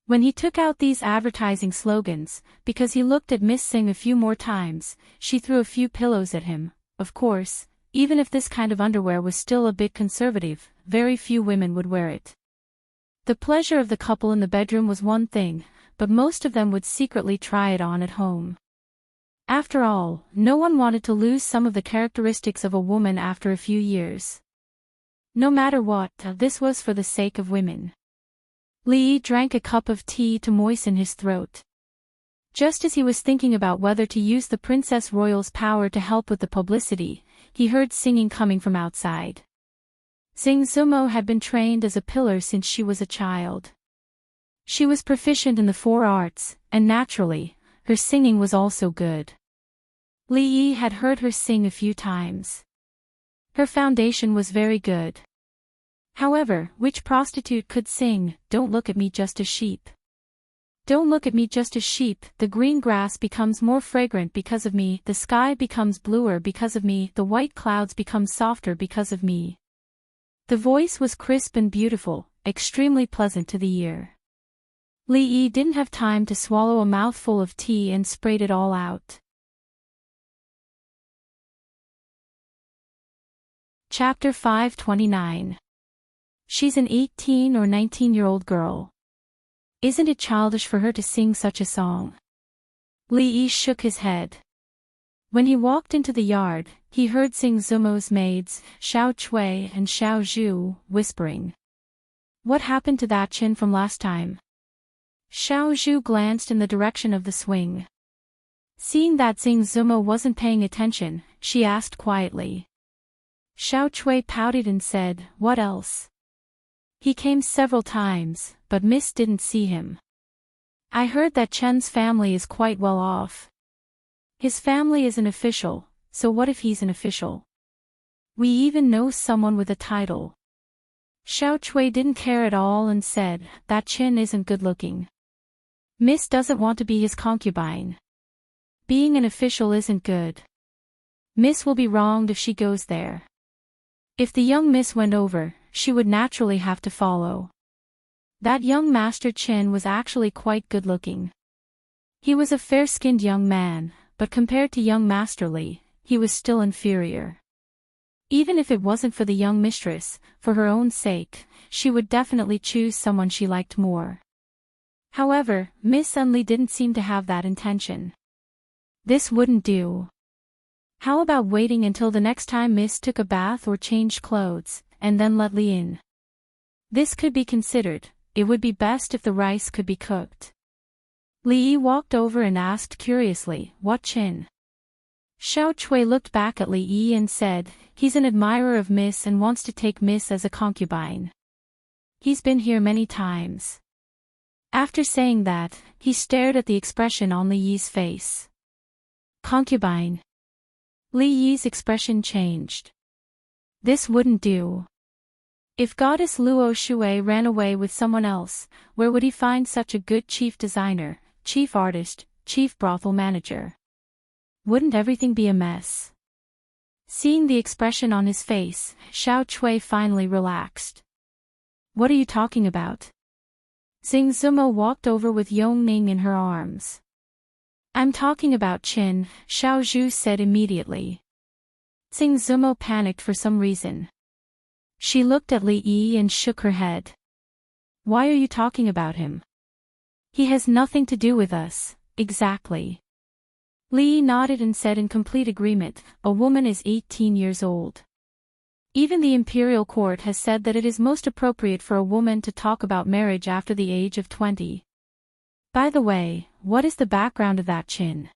When he took out these advertising slogans, because he looked at Miss Singh a few more times, she threw a few pillows at him. Of course, even if this kind of underwear was still a bit conservative, very few women would wear it. The pleasure of the couple in the bedroom was one thing, but most of them would secretly try it on at home. After all, no one wanted to lose some of the characteristics of a woman after a few years. No matter what, this was for the sake of women. Li Yi drank a cup of tea to moisten his throat. Just as he was thinking about whether to use the Princess Royal's power to help with the publicity, he heard singing coming from outside. Xing Zumo had been trained as a pillar since she was a child. She was proficient in the 4 arts, and naturally, her singing was also good. Li Yi had heard her sing a few times. Her foundation was very good. However, which prostitute could sing, "Don't look at me just as sheep. Don't look at me just as sheep, the green grass becomes more fragrant because of me, the sky becomes bluer because of me, the white clouds become softer because of me." The voice was crisp and beautiful, extremely pleasant to the ear. Li Yi didn't have time to swallow a mouthful of tea and sprayed it all out. Chapter 529. She's an 18 or 19-year-old girl. Isn't it childish for her to sing such a song? Li Yi shook his head. When he walked into the yard, he heard Xing Zumo's maids, Xiao Chui and Xiao Zhu, whispering. "What happened to that chin from last time?" Xiao Zhu glanced in the direction of the swing. Seeing that Xing Zumo wasn't paying attention, she asked quietly. Xiao Chui pouted and said, "What else?" "He came several times, but Miss didn't see him. I heard that Chen's family is quite well off. His family is an official, so what if he's an official? We even know someone with a title." Xiao Chui didn't care at all and said, "That Chen isn't good looking. Miss doesn't want to be his concubine. Being an official isn't good. Miss will be wronged if she goes there. If the young Miss went over, she would naturally have to follow." That young Master Chen was actually quite good looking. He was a fair-skinned young man, but compared to young Master Li, he was still inferior. Even if it wasn't for the young mistress, for her own sake, she would definitely choose someone she liked more. However, Miss Li didn't seem to have that intention. This wouldn't do. How about waiting until the next time Miss took a bath or changed clothes, and then let Li in? This could be considered. It would be best if the rice could be cooked. Li walked over and asked curiously, "What Chin?" Xiao Chui looked back at Li and said, "He's an admirer of Miss and wants to take Miss as a concubine. He's been here many times." After saying that, he stared at the expression on Li Yi's face. Concubine. Li Yi's expression changed. This wouldn't do. If Goddess Luo Shui ran away with someone else, where would he find such a good chief designer, chief artist, chief brothel manager? Wouldn't everything be a mess? Seeing the expression on his face, Xiao Chui finally relaxed. "What are you talking about?" Xing Zumo walked over with Yong Ning in her arms. "I'm talking about Qin," Xiao Zhu said immediately. Xing Zumo panicked for some reason. She looked at Li Yi and shook her head. "Why are you talking about him? He has nothing to do with us." "Exactly." Li Yi nodded and said in complete agreement, "A woman is 18 years old. Even the imperial court has said that it is most appropriate for a woman to talk about marriage after the age of 20. By the way, what is the background of that Qin?"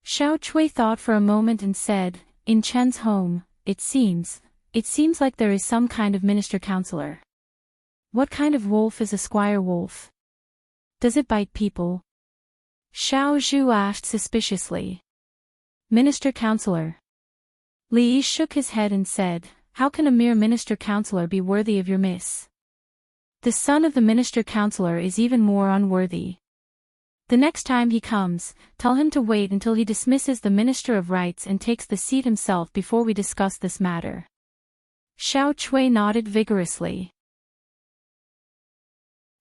Xiao Chui thought for a moment and said, "In Chen's home, it seems like there is some kind of minister-counselor." "What kind of wolf is a squire wolf? Does it bite people?" Xiao Zhu asked suspiciously. "Minister-counselor." Li Yi shook his head and said, "How can a mere minister-counselor be worthy of your miss? The son of the minister-counselor is even more unworthy. The next time he comes, tell him to wait until he dismisses the Minister of Rights and takes the seat himself before we discuss this matter." Xiao Chui nodded vigorously.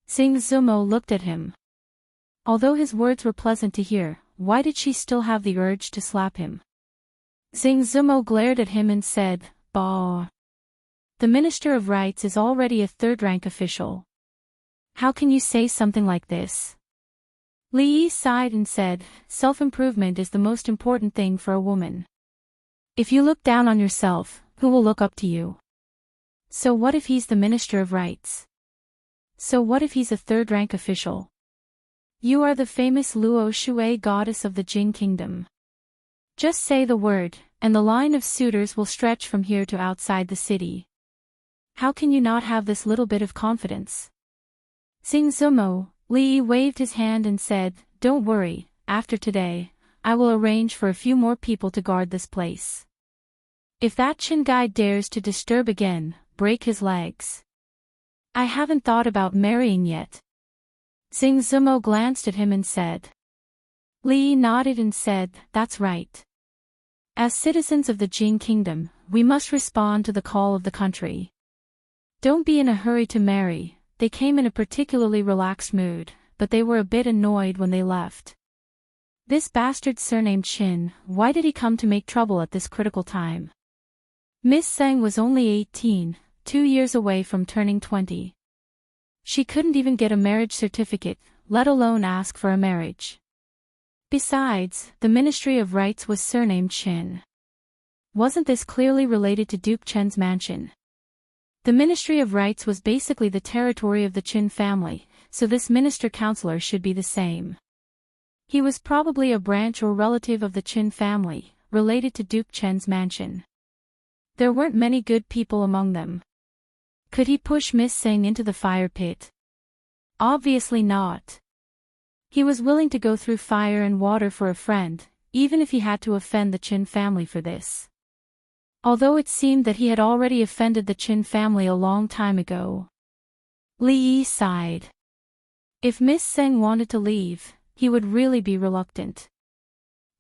Xing Zumo looked at him. Although his words were pleasant to hear, why did she still have the urge to slap him? Xing Zumo glared at him and said, "Bah! The Minister of Rights is already a third-rank official. How can you say something like this?" Li Yi sighed and said, "Self-improvement is the most important thing for a woman. If you look down on yourself, who will look up to you? So what if he's the Minister of Rights? So what if he's a third-rank official? You are the famous Luo Shui goddess of the Jing kingdom. Just say the word, and the line of suitors will stretch from here to outside the city. How can you not have this little bit of confidence?" Xing Zumo, Li Yi waved his hand and said, "Don't worry, after today, I will arrange for a few more people to guard this place. If that Qin guy dares to disturb again, break his legs." "I haven't thought about marrying yet." Xing Zumo glanced at him and said. Li Yi nodded and said, "That's right. As citizens of the Jing kingdom, we must respond to the call of the country. Don't be in a hurry to marry." They came in a particularly relaxed mood, but they were a bit annoyed when they left. This bastard surnamed Qin, why did he come to make trouble at this critical time? Miss Zhang was only 18, 2 years away from turning 20. She couldn't even get a marriage certificate, let alone ask for a marriage. Besides, the Ministry of Rights was surnamed Qin. Wasn't this clearly related to Duke Chen's mansion? The Ministry of Rights was basically the territory of the Qin family, so this minister-counselor should be the same. He was probably a branch or relative of the Qin family, related to Duke Chen's mansion. There weren't many good people among them. Could he push Miss Zhang into the fire pit? Obviously not. He was willing to go through fire and water for a friend, even if he had to offend the Qin family for this. Although it seemed that he had already offended the Qin family a long time ago. Li Yi sighed. If Miss Zhang wanted to leave, he would really be reluctant.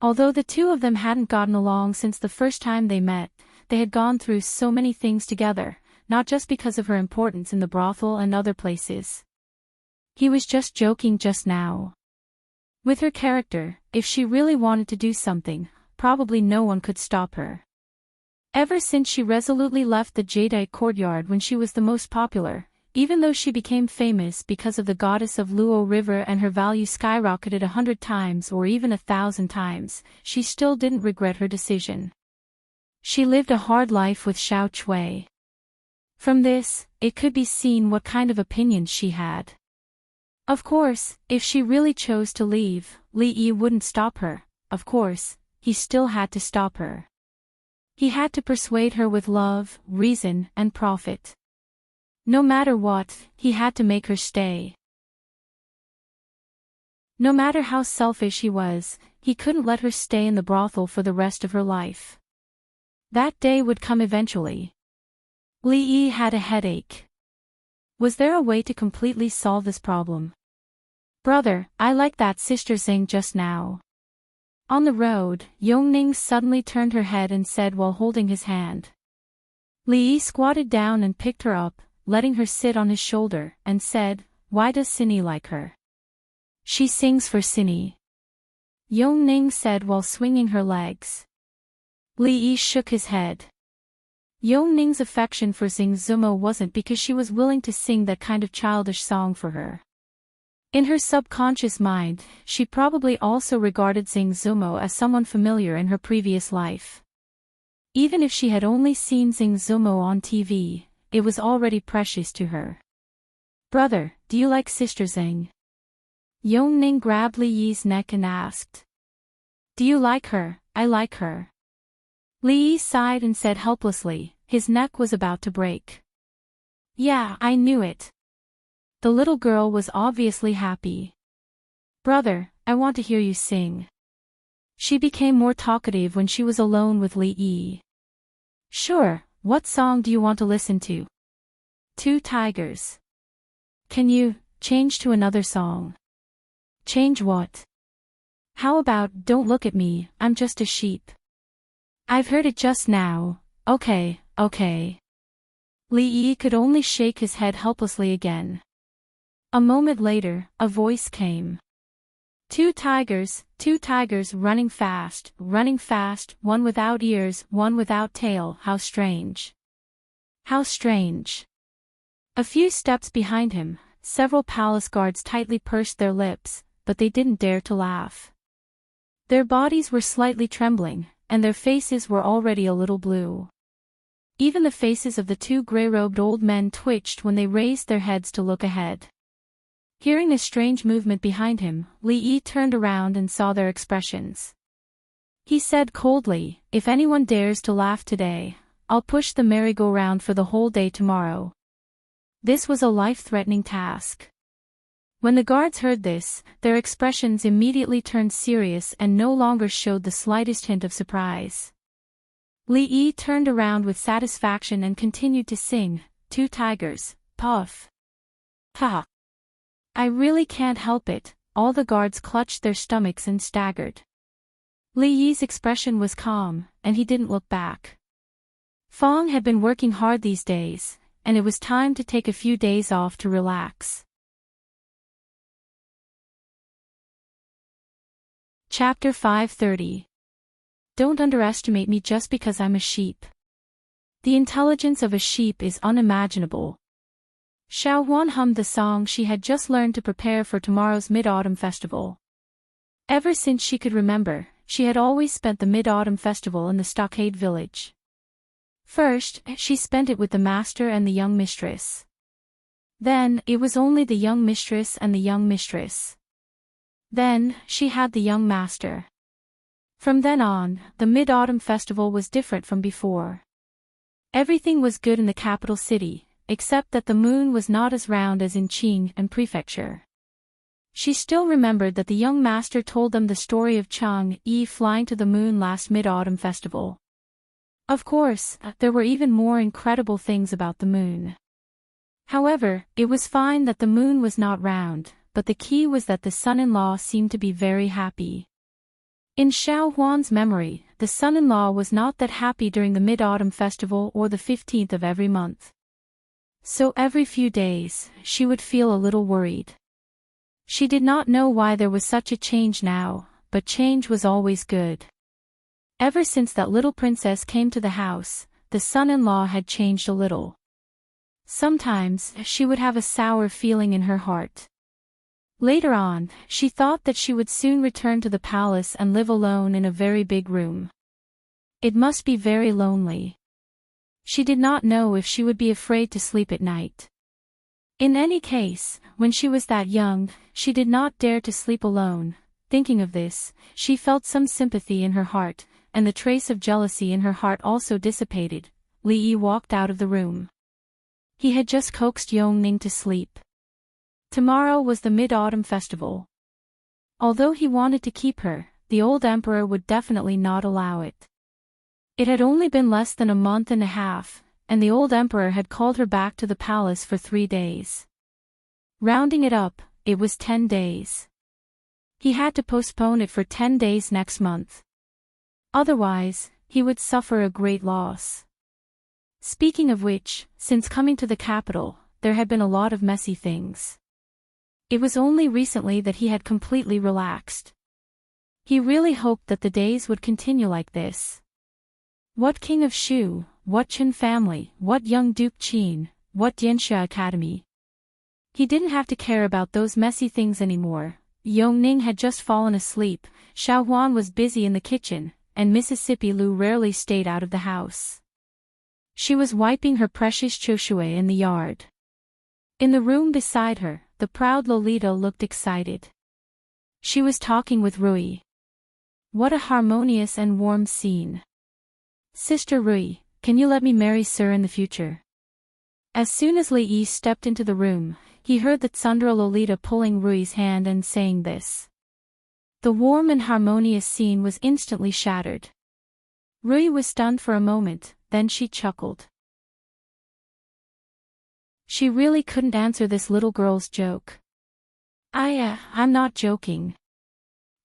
Although the two of them hadn't gotten along since the first time they met, they had gone through so many things together, not just because of her importance in the brothel and other places. He was just joking just now. With her character, if she really wanted to do something, probably no one could stop her. Ever since she resolutely left the Jadeite courtyard when she was the most popular, Even though she became famous because of the goddess of Luo River and her value skyrocketed 100 times or even 1,000 times, she still didn't regret her decision. She lived a hard life with Xiao Chui. From this, it could be seen what kind of opinions she had. Of course, if she really chose to leave, Li Yi wouldn't stop her. Of course, he still had to stop her. He had to persuade her with love, reason, and profit. No matter what, he had to make her stay. No matter how selfish he was, he couldn't let her stay in the brothel for the rest of her life. That day would come eventually. Li Yi had a headache. Was there a way to completely solve this problem? Brother, I like that sister sang just now. On the road, Yongning suddenly turned her head and said while holding his hand. Li Yi squatted down and picked her up, letting her sit on his shoulder, and said, "Why does Sini like her?" "She sings for Sini," Yongning said while swinging her legs. Li Yi shook his head. Yongning's affection for Xing Zumo wasn't because she was willing to sing that kind of childish song for her. In her subconscious mind, she probably also regarded Xing Zumo as someone familiar in her previous life. Even if she had only seen Xing Zumo on TV, it was already precious to her. "Brother, do you like Sister Xing?" Yongning grabbed Li Yi's neck and asked. "Do you like her?" "I like her." Li Yi sighed and said helplessly, his neck was about to break. "Yeah, I knew it." The little girl was obviously happy. "Brother, I want to hear you sing." She became more talkative when she was alone with Li Yi. "Sure, what song do you want to listen to?" "Two Tigers." "Can you change to another song?" "Change what?" "How about Don't Look at Me, I'm Just a Sheep?" "I've heard it just now." Okay. Li Yi could only shake his head helplessly again. A moment later, a voice came. Two tigers running fast, one without ears, one without tail, how strange. How strange. A few steps behind him, several palace guards tightly pursed their lips, but they didn't dare to laugh. Their bodies were slightly trembling, and their faces were already a little blue. Even the faces of the two gray-robed old men twitched when they raised their heads to look ahead. Hearing a strange movement behind him, Li Yi turned around and saw their expressions. He said coldly, "If anyone dares to laugh today, I'll push the merry-go-round for the whole day tomorrow." This was a life-threatening task. When the guards heard this, their expressions immediately turned serious and no longer showed the slightest hint of surprise. Li Yi turned around with satisfaction and continued to sing, "Two tigers, puff. Ha. I really can't help it." All the guards clutched their stomachs and staggered. Li Yi's expression was calm, and he didn't look back. Fong had been working hard these days, and it was time to take a few days off to relax. Chapter 530. Don't underestimate me just because I'm a sheep. The intelligence of a sheep is unimaginable. Xiao Huan hummed the song she had just learned to prepare for tomorrow's Mid-Autumn Festival. Ever since she could remember, she had always spent the Mid-Autumn Festival in the Stockade Village. First, she spent it with the master and the young mistress. Then, it was only the young mistress and the young mistress. Then, she had the young master. From then on, the Mid-Autumn Festival was different from before. Everything was good in the capital city, except that the moon was not as round as in Qing and Prefecture. She still remembered that the young master told them the story of Chang Yi flying to the moon last Mid-Autumn Festival. Of course, there were even more incredible things about the moon. However, it was fine that the moon was not round, but the key was that the son-in-law seemed to be very happy. In Xiao Huan's memory, the son-in-law was not that happy during the Mid-Autumn Festival or the 15th of every month. So every few days, she would feel a little worried. She did not know why there was such a change now, but change was always good. Ever since that little princess came to the house, the son-in-law had changed a little. Sometimes, she would have a sour feeling in her heart. Later on, she thought that she would soon return to the palace and live alone in a very big room. It must be very lonely. She did not know if she would be afraid to sleep at night. In any case, when she was that young, she did not dare to sleep alone. Thinking of this, she felt some sympathy in her heart, and the trace of jealousy in her heart also dissipated. Li Yi walked out of the room. He had just coaxed Yongning to sleep. Tomorrow was the Mid-Autumn Festival. Although he wanted to keep her, the old emperor would definitely not allow it. It had only been less than a month and a half, and the old emperor had called her back to the palace for 3 days. Rounding it up, it was 10 days. He had to postpone it for 10 days next month. Otherwise, he would suffer a great loss. Speaking of which, since coming to the capital, there had been a lot of messy things. It was only recently that he had completely relaxed. He really hoped that the days would continue like this. What king of Shu, what Chen family, what young Duke Qin, what Dianxia Academy. He didn't have to care about those messy things anymore. Yongning had just fallen asleep, Xiao Huan was busy in the kitchen, and Mississippi Lu rarely stayed out of the house. She was wiping her precious Choshue in the yard. In the room beside her, the proud Lolita looked excited. She was talking with Rui. What a harmonious and warm scene. Sister Rui, can you let me marry Sir in the future? As soon as Li Yi stepped into the room, he heard the Tsundra Lolita pulling Rui's hand and saying this. The warm and harmonious scene was instantly shattered. Rui was stunned for a moment, then she chuckled. She really couldn't answer this little girl's joke. I'm not joking.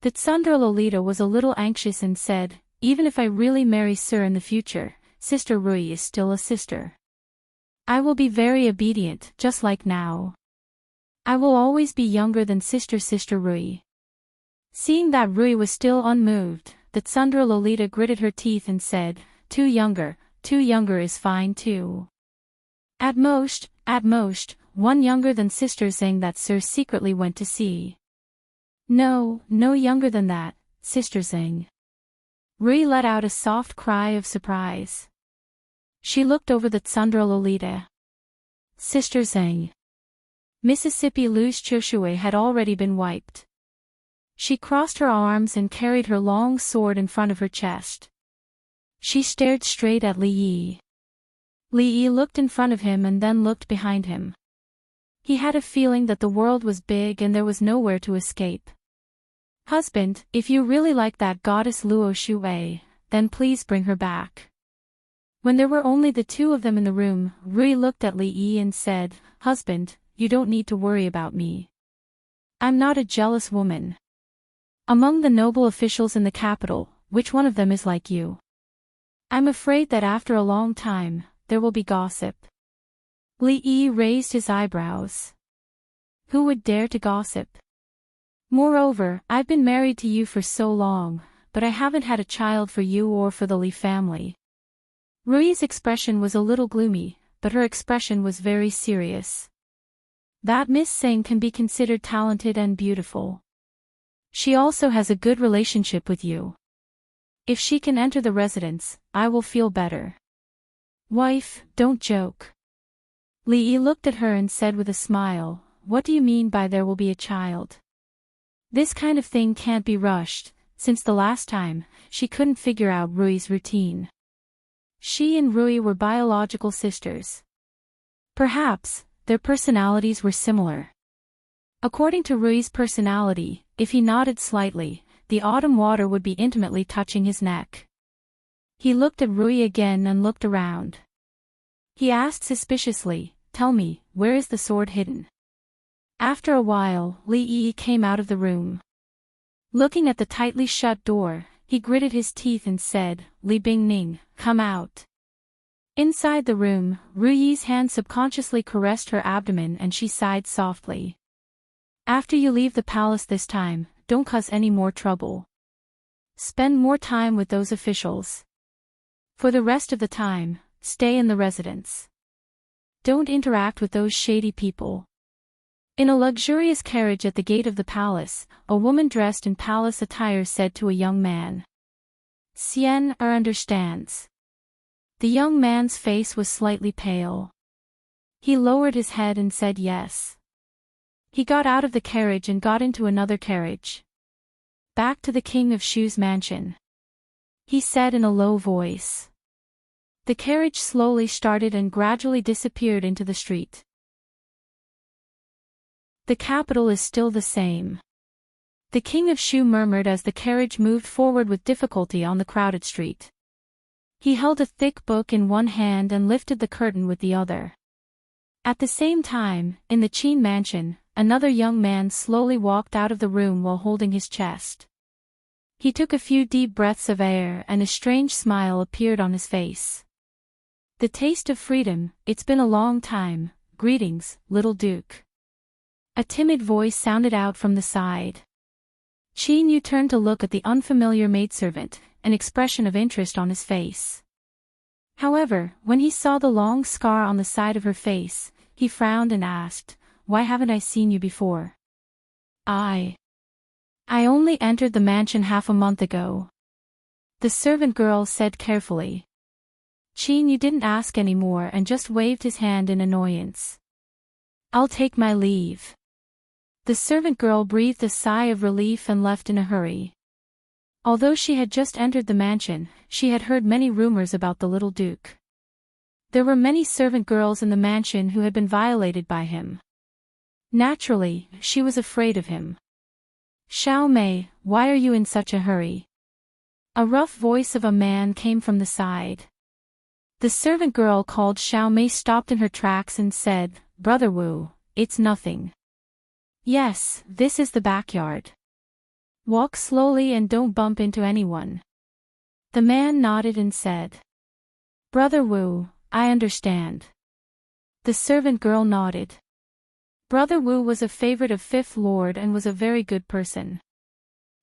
The Tsundra Lolita was a little anxious and said, even if I really marry Sir in the future, Sister Rui is still a sister. I will be very obedient, just like now. I will always be younger than Sister Rui. Seeing that Rui was still unmoved, the Tsundra Lolita gritted her teeth and said, Two younger is fine too. At most, 1 younger than Sister Zheng that Sir secretly went to see. No younger than that, Sister Zheng. Rui let out a soft cry of surprise. She looked over the Tsundra Lolita. Sister Zheng. Mississippi Lu's Choshue had already been wiped. She crossed her arms and carried her long sword in front of her chest. She stared straight at Li Yi. Li Yi looked in front of him and then looked behind him. He had a feeling that the world was big and there was nowhere to escape. Husband, if you really like that goddess Luo Shuwei, then please bring her back. When there were only the two of them in the room, Rui looked at Li Yi and said, Husband, you don't need to worry about me. I'm not a jealous woman. Among the noble officials in the capital, which one of them is like you? I'm afraid that after a long time, there will be gossip. Li Yi raised his eyebrows. Who would dare to gossip? Moreover, I've been married to you for so long, but I haven't had a child for you or for the Li family. Rui's expression was a little gloomy, but her expression was very serious. That Miss Zheng can be considered talented and beautiful. She also has a good relationship with you. If she can enter the residence, I will feel better. Wife, don't joke. Li Yi looked at her and said with a smile, What do you mean by there will be a child? This kind of thing can't be rushed. Since the last time, she couldn't figure out Rui's routine. She and Rui were biological sisters. Perhaps, their personalities were similar. According to Rui's personality, if he nodded slightly, the autumn water would be intimately touching his neck. He looked at Rui again and looked around. He asked suspiciously, Tell me, where is the sword hidden? After a while, Li Yi came out of the room. Looking at the tightly shut door, he gritted his teeth and said, Li Bingning, come out. Inside the room, Rui's hand subconsciously caressed her abdomen and she sighed softly. After you leave the palace this time, don't cause any more trouble. Spend more time with those officials. For the rest of the time, stay in the residence. don't interact with those shady people. In a luxurious carriage at the gate of the palace, a woman dressed in palace attire said to a young man, "Sien understands." The young man's face was slightly pale. He lowered his head and said yes. He got out of the carriage and got into another carriage. "Back to the King of Shu's mansion," he said in a low voice. The carriage slowly started and gradually disappeared into the street. "The capital is still the same," the King of Shu murmured as the carriage moved forward with difficulty on the crowded street. He held a thick book in one hand and lifted the curtain with the other. At the same time, in the Qin mansion, another young man slowly walked out of the room while holding his chest. He took a few deep breaths of air and a strange smile appeared on his face. "The taste of freedom, it's been a long time, greetings, little Duke." A timid voice sounded out from the side. Qin Yu turned to look at the unfamiliar maidservant, an expression of interest on his face. However, when he saw the long scar on the side of her face, he frowned and asked, "Why haven't I seen you before?" I only entered the mansion half a month ago," the servant girl said carefully. Qin Yu didn't ask any more and just waved his hand in annoyance. "I'll take my leave." The servant girl breathed a sigh of relief and left in a hurry. Although she had just entered the mansion, she had heard many rumors about the little Duke. There were many servant girls in the mansion who had been violated by him. Naturally, she was afraid of him. "Xiao Mei, why are you in such a hurry?" A rough voice of a man came from the side. The servant girl called Xiao Mei stopped in her tracks and said, "Brother Wu, it's nothing." "Yes, this is the backyard. Walk slowly and don't bump into anyone." The man nodded and said, "Brother Wu, I understand." The servant girl nodded. Brother Wu was a favorite of Fifth Lord and was a very good person.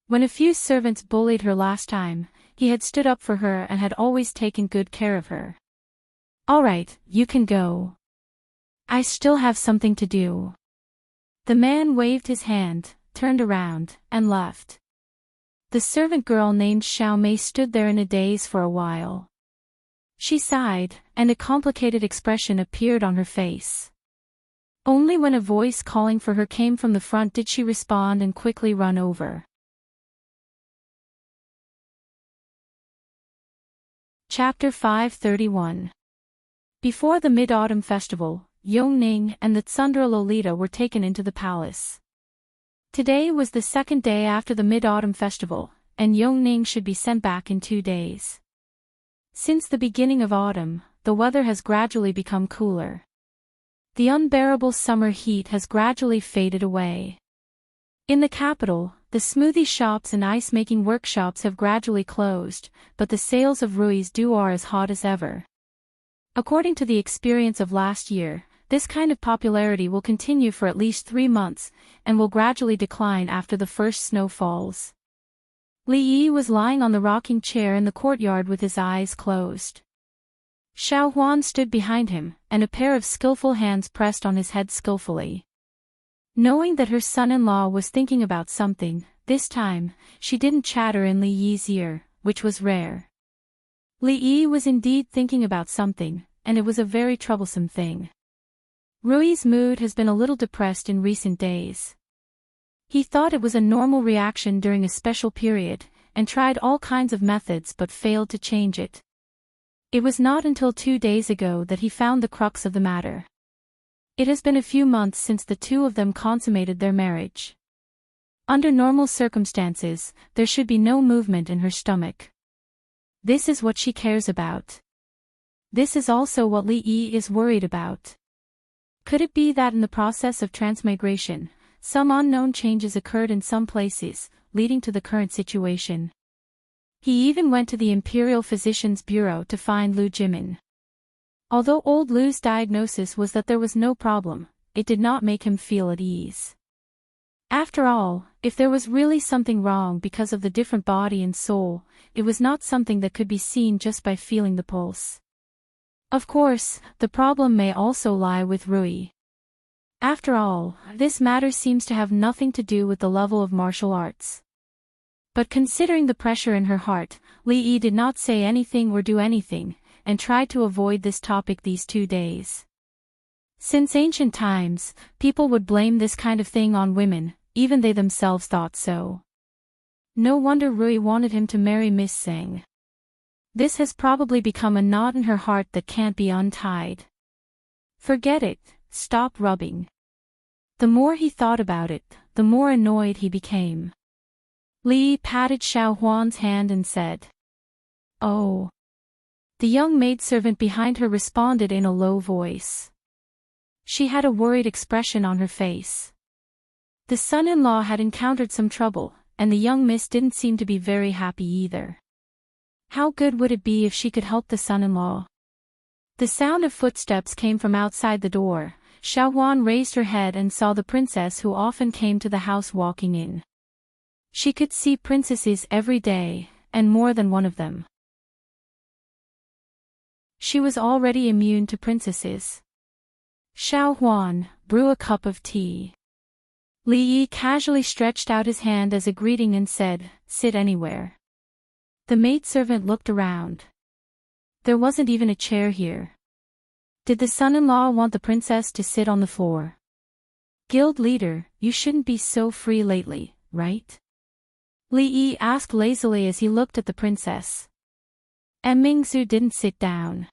When a few servants bullied her last time, he had stood up for her and had always taken good care of her. "All right, you can go. I still have something to do." The man waved his hand, turned around, and left. The servant girl named Xiao Mei stood there in a daze for a while. She sighed, and a complicated expression appeared on her face. Only when a voice calling for her came from the front did she respond and quickly run over. Chapter 531. Before the Mid-Autumn Festival, Yongning and the Tsundere Lolita were taken into the palace. Today was the second day after the Mid-Autumn Festival, and Yongning should be sent back in 2 days. Since the beginning of autumn, the weather has gradually become cooler. The unbearable summer heat has gradually faded away. In the capital, the smoothie shops and ice-making workshops have gradually closed, but the sales of Rui's dough are as hot as ever. According to the experience of last year, this kind of popularity will continue for at least 3 months, and will gradually decline after the first snow falls. Li Yi was lying on the rocking chair in the courtyard with his eyes closed. Xiao Huan stood behind him, and a pair of skillful hands pressed on his head skillfully. Knowing that her son-in-law was thinking about something, this time, she didn't chatter in Li Yi's ear, which was rare. Li Yi was indeed thinking about something, and it was a very troublesome thing. Rui's mood has been a little depressed in recent days. He thought it was a normal reaction during a special period, and tried all kinds of methods but failed to change it. It was not until 2 days ago that he found the crux of the matter. It has been a few months since the two of them consummated their marriage. Under normal circumstances, there should be no movement in her stomach. This is what she cares about. This is also what Li Yi is worried about. Could it be that in the process of transmigration, some unknown changes occurred in some places, leading to the current situation? He even went to the Imperial Physician's Bureau to find Lu Jimin. Although old Lu's diagnosis was that there was no problem, it did not make him feel at ease. After all, if there was really something wrong because of the different body and soul, it was not something that could be seen just by feeling the pulse. Of course, the problem may also lie with Rui. After all, this matter seems to have nothing to do with the level of martial arts. But considering the pressure in her heart, Li Yi did not say anything or do anything, and tried to avoid this topic these 2 days. Since ancient times, people would blame this kind of thing on women, even they themselves thought so. No wonder Rui wanted him to marry Miss Singh. This has probably become a knot in her heart that can't be untied. Forget it, stop rubbing. The more he thought about it, the more annoyed he became. Li patted Xiao Huan's hand and said, "Oh." The young maidservant behind her responded in a low voice. She had a worried expression on her face. The son-in-law had encountered some trouble, and the young miss didn't seem to be very happy either. How good would it be if she could help the son-in-law? The sound of footsteps came from outside the door. Xiao Huan raised her head and saw the princess who often came to the house walking in. She could see princesses every day, and more than one of them. She was already immune to princesses. "Xiao Huan, brew a cup of tea." Li Yi casually stretched out his hand as a greeting and said, "Sit anywhere." The maidservant looked around. There wasn't even a chair here. Did the son-in-law want the princess to sit on the floor? "Guild leader, you shouldn't be so free lately, right?" Li Yi asked lazily as he looked at the princess. Mingzu didn't sit down.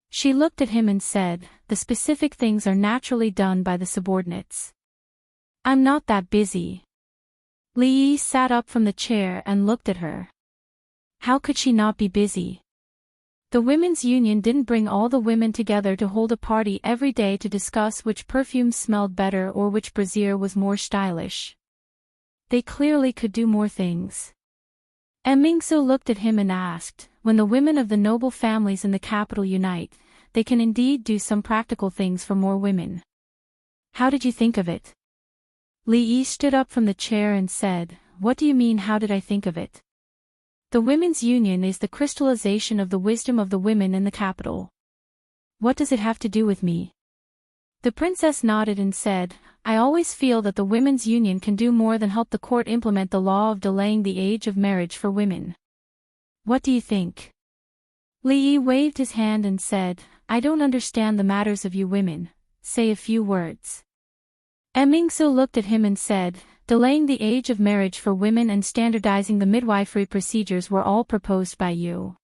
She looked at him and said, "The specific things are naturally done by the subordinates. I'm not that busy." Li Yi sat up from the chair and looked at her. How could she not be busy? The women's union didn't bring all the women together to hold a party every day to discuss which perfume smelled better or which brassiere was more stylish. They clearly could do more things. Mingzu looked at him and asked, "When the women of the noble families in the capital unite, they can indeed do some practical things for more women. How did you think of it?" Li Yi stood up from the chair and said, "What do you mean, how did I think of it? The women's union is the crystallization of the wisdom of the women in the capital. What does it have to do with me?" The princess nodded and said, "I always feel that the women's union can do more than help the court implement the law of delaying the age of marriage for women. What do you think?" Li Yi waved his hand and said, "I don't understand the matters of you women. Say a few words." Mingzu looked at him and said, "Delaying the age of marriage for women and standardizing the midwifery procedures were all proposed by you."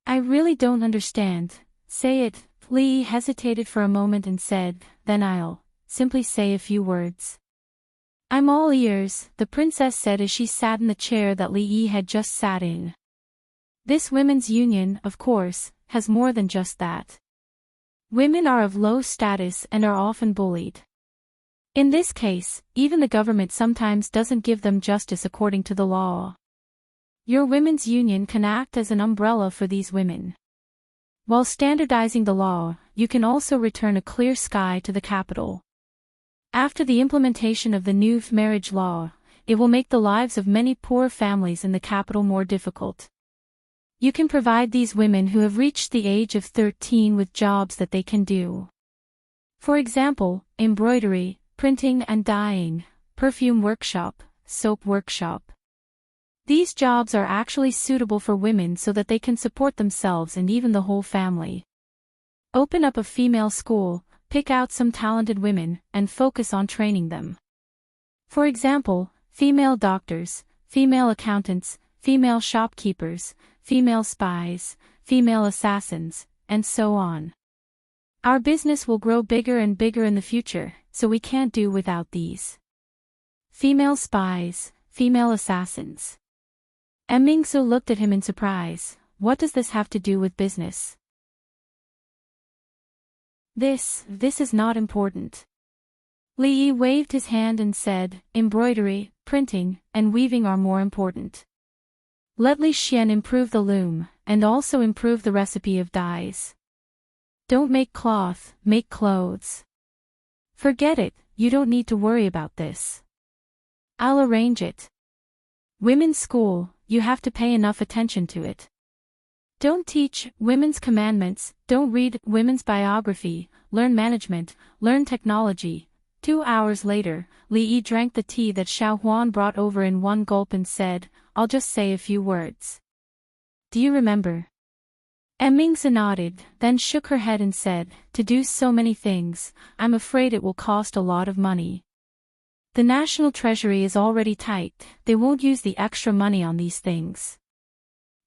"I really don't understand. Say it." Li Yi hesitated for a moment and said, "Then I'll simply say a few words." "I'm all ears," the princess said as she sat in the chair that Li Yi had just sat in. "This women's union, of course, has more than just that. Women are of low status and are often bullied. In this case, even the government sometimes doesn't give them justice according to the law. Your women's union can act as an umbrella for these women. While standardizing the law, you can also return a clear sky to the capital. After the implementation of the new marriage law, it will make the lives of many poor families in the capital more difficult. You can provide these women who have reached the age of 13 with jobs that they can do. For example, embroidery, printing and dyeing, perfume workshop, soap workshop. These jobs are actually suitable for women so that they can support themselves and even the whole family. Open up a female school, pick out some talented women, and focus on training them. For example, female doctors, female accountants, female shopkeepers, female spies, female assassins, and so on. Our business will grow bigger and bigger in the future, so we can't do without these. Female spies, female assassins. Mingzu looked at him in surprise. What does this have to do with business? This is not important. Li Yi waved his hand and said, embroidery, printing, and weaving are more important. Let Li Xian improve the loom, and also improve the recipe of dyes. Don't make cloth, make clothes. Forget it, you don't need to worry about this. I'll arrange it. Women's school, you have to pay enough attention to it. Don't teach women's commandments, don't read women's biography, learn management, learn technology. 2 hours later, Li Yi drank the tea that Xiao Huan brought over in one gulp and said, I'll just say a few words. Do you remember? Mingzi nodded, then shook her head and said, to do so many things, I'm afraid it will cost a lot of money. The national treasury is already tight, they won't use the extra money on these things.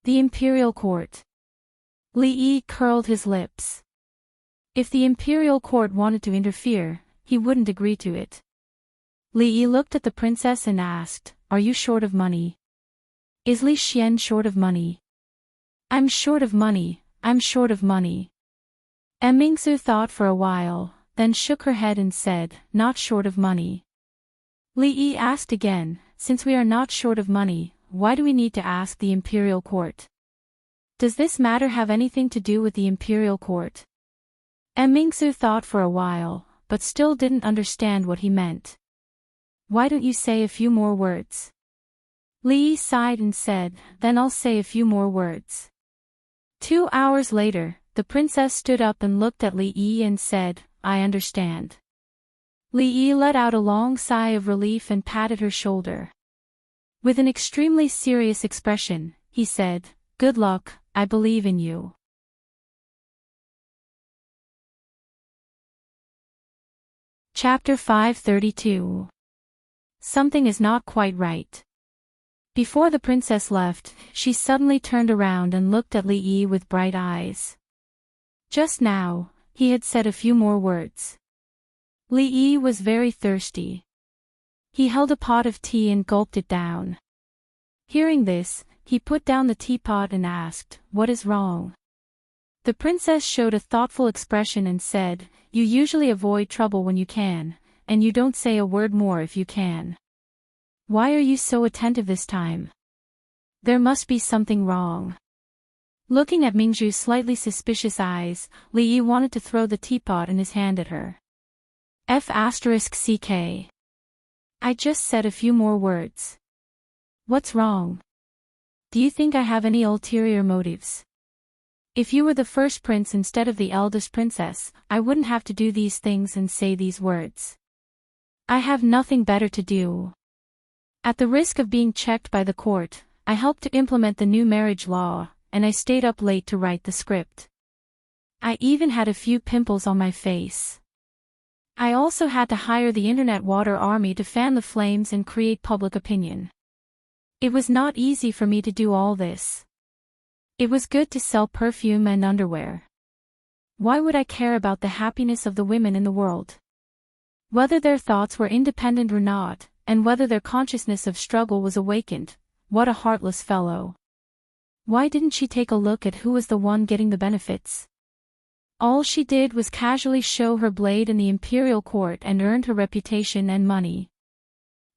The imperial court. Li Yi curled his lips. If the imperial court wanted to interfere, he wouldn't agree to it. Li Yi looked at the princess and asked, Are you short of money? Is Li Xian short of money? I'm short of money, I'm short of money. Mingzi thought for a while, then shook her head and said, Not short of money. Li Yi asked again, Since we are not short of money, why do we need to ask the imperial court? Does this matter have anything to do with the imperial court? Mingzi thought for a while, but still didn't understand what he meant. Why don't you say a few more words? Li Yi sighed and said, Then I'll say a few more words. 2 hours later, the princess stood up and looked at Li Yi and said, I understand. Li Yi let out a long sigh of relief and patted her shoulder. With an extremely serious expression, he said, Good luck, I believe in you. Chapter 532. Something is not quite right. Before the princess left, she suddenly turned around and looked at Li Yi with bright eyes. Just now, he had said a few more words. Li Yi was very thirsty. He held a pot of tea and gulped it down. Hearing this, he put down the teapot and asked, What is wrong? The princess showed a thoughtful expression and said, You usually avoid trouble when you can, and you don't say a word more if you can. Why are you so attentive this time? There must be something wrong. Looking at Mingzhu's slightly suspicious eyes, Li Yi wanted to throw the teapot in his hand at her. *CK. I just said a few more words. What's wrong? Do you think I have any ulterior motives? If you were the first prince instead of the eldest princess, I wouldn't have to do these things and say these words. I have nothing better to do. At the risk of being checked by the court, I helped to implement the new marriage law, and I stayed up late to write the script. I even had a few pimples on my face. I also had to hire the internet water army to fan the flames and create public opinion. It was not easy for me to do all this. It was good to sell perfume and underwear. Why would I care about the happiness of the women in the world? Whether their thoughts were independent or not, and whether their consciousness of struggle was awakened, what a heartless fellow. Why didn't she take a look at who was the one getting the benefits? All she did was casually show her blade in the imperial court and earned her reputation and money.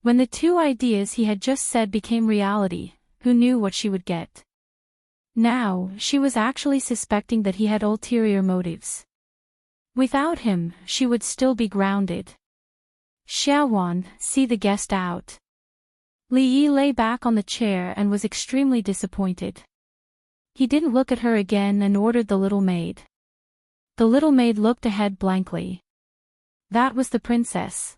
When the two ideas he had just said became reality, who knew what she would get? Now, she was actually suspecting that he had ulterior motives. Without him, she would still be grounded. Xiaowan, see the guest out. Li Yi lay back on the chair and was extremely disappointed. He didn't look at her again and ordered the little maid. The little maid looked ahead blankly. That was the princess.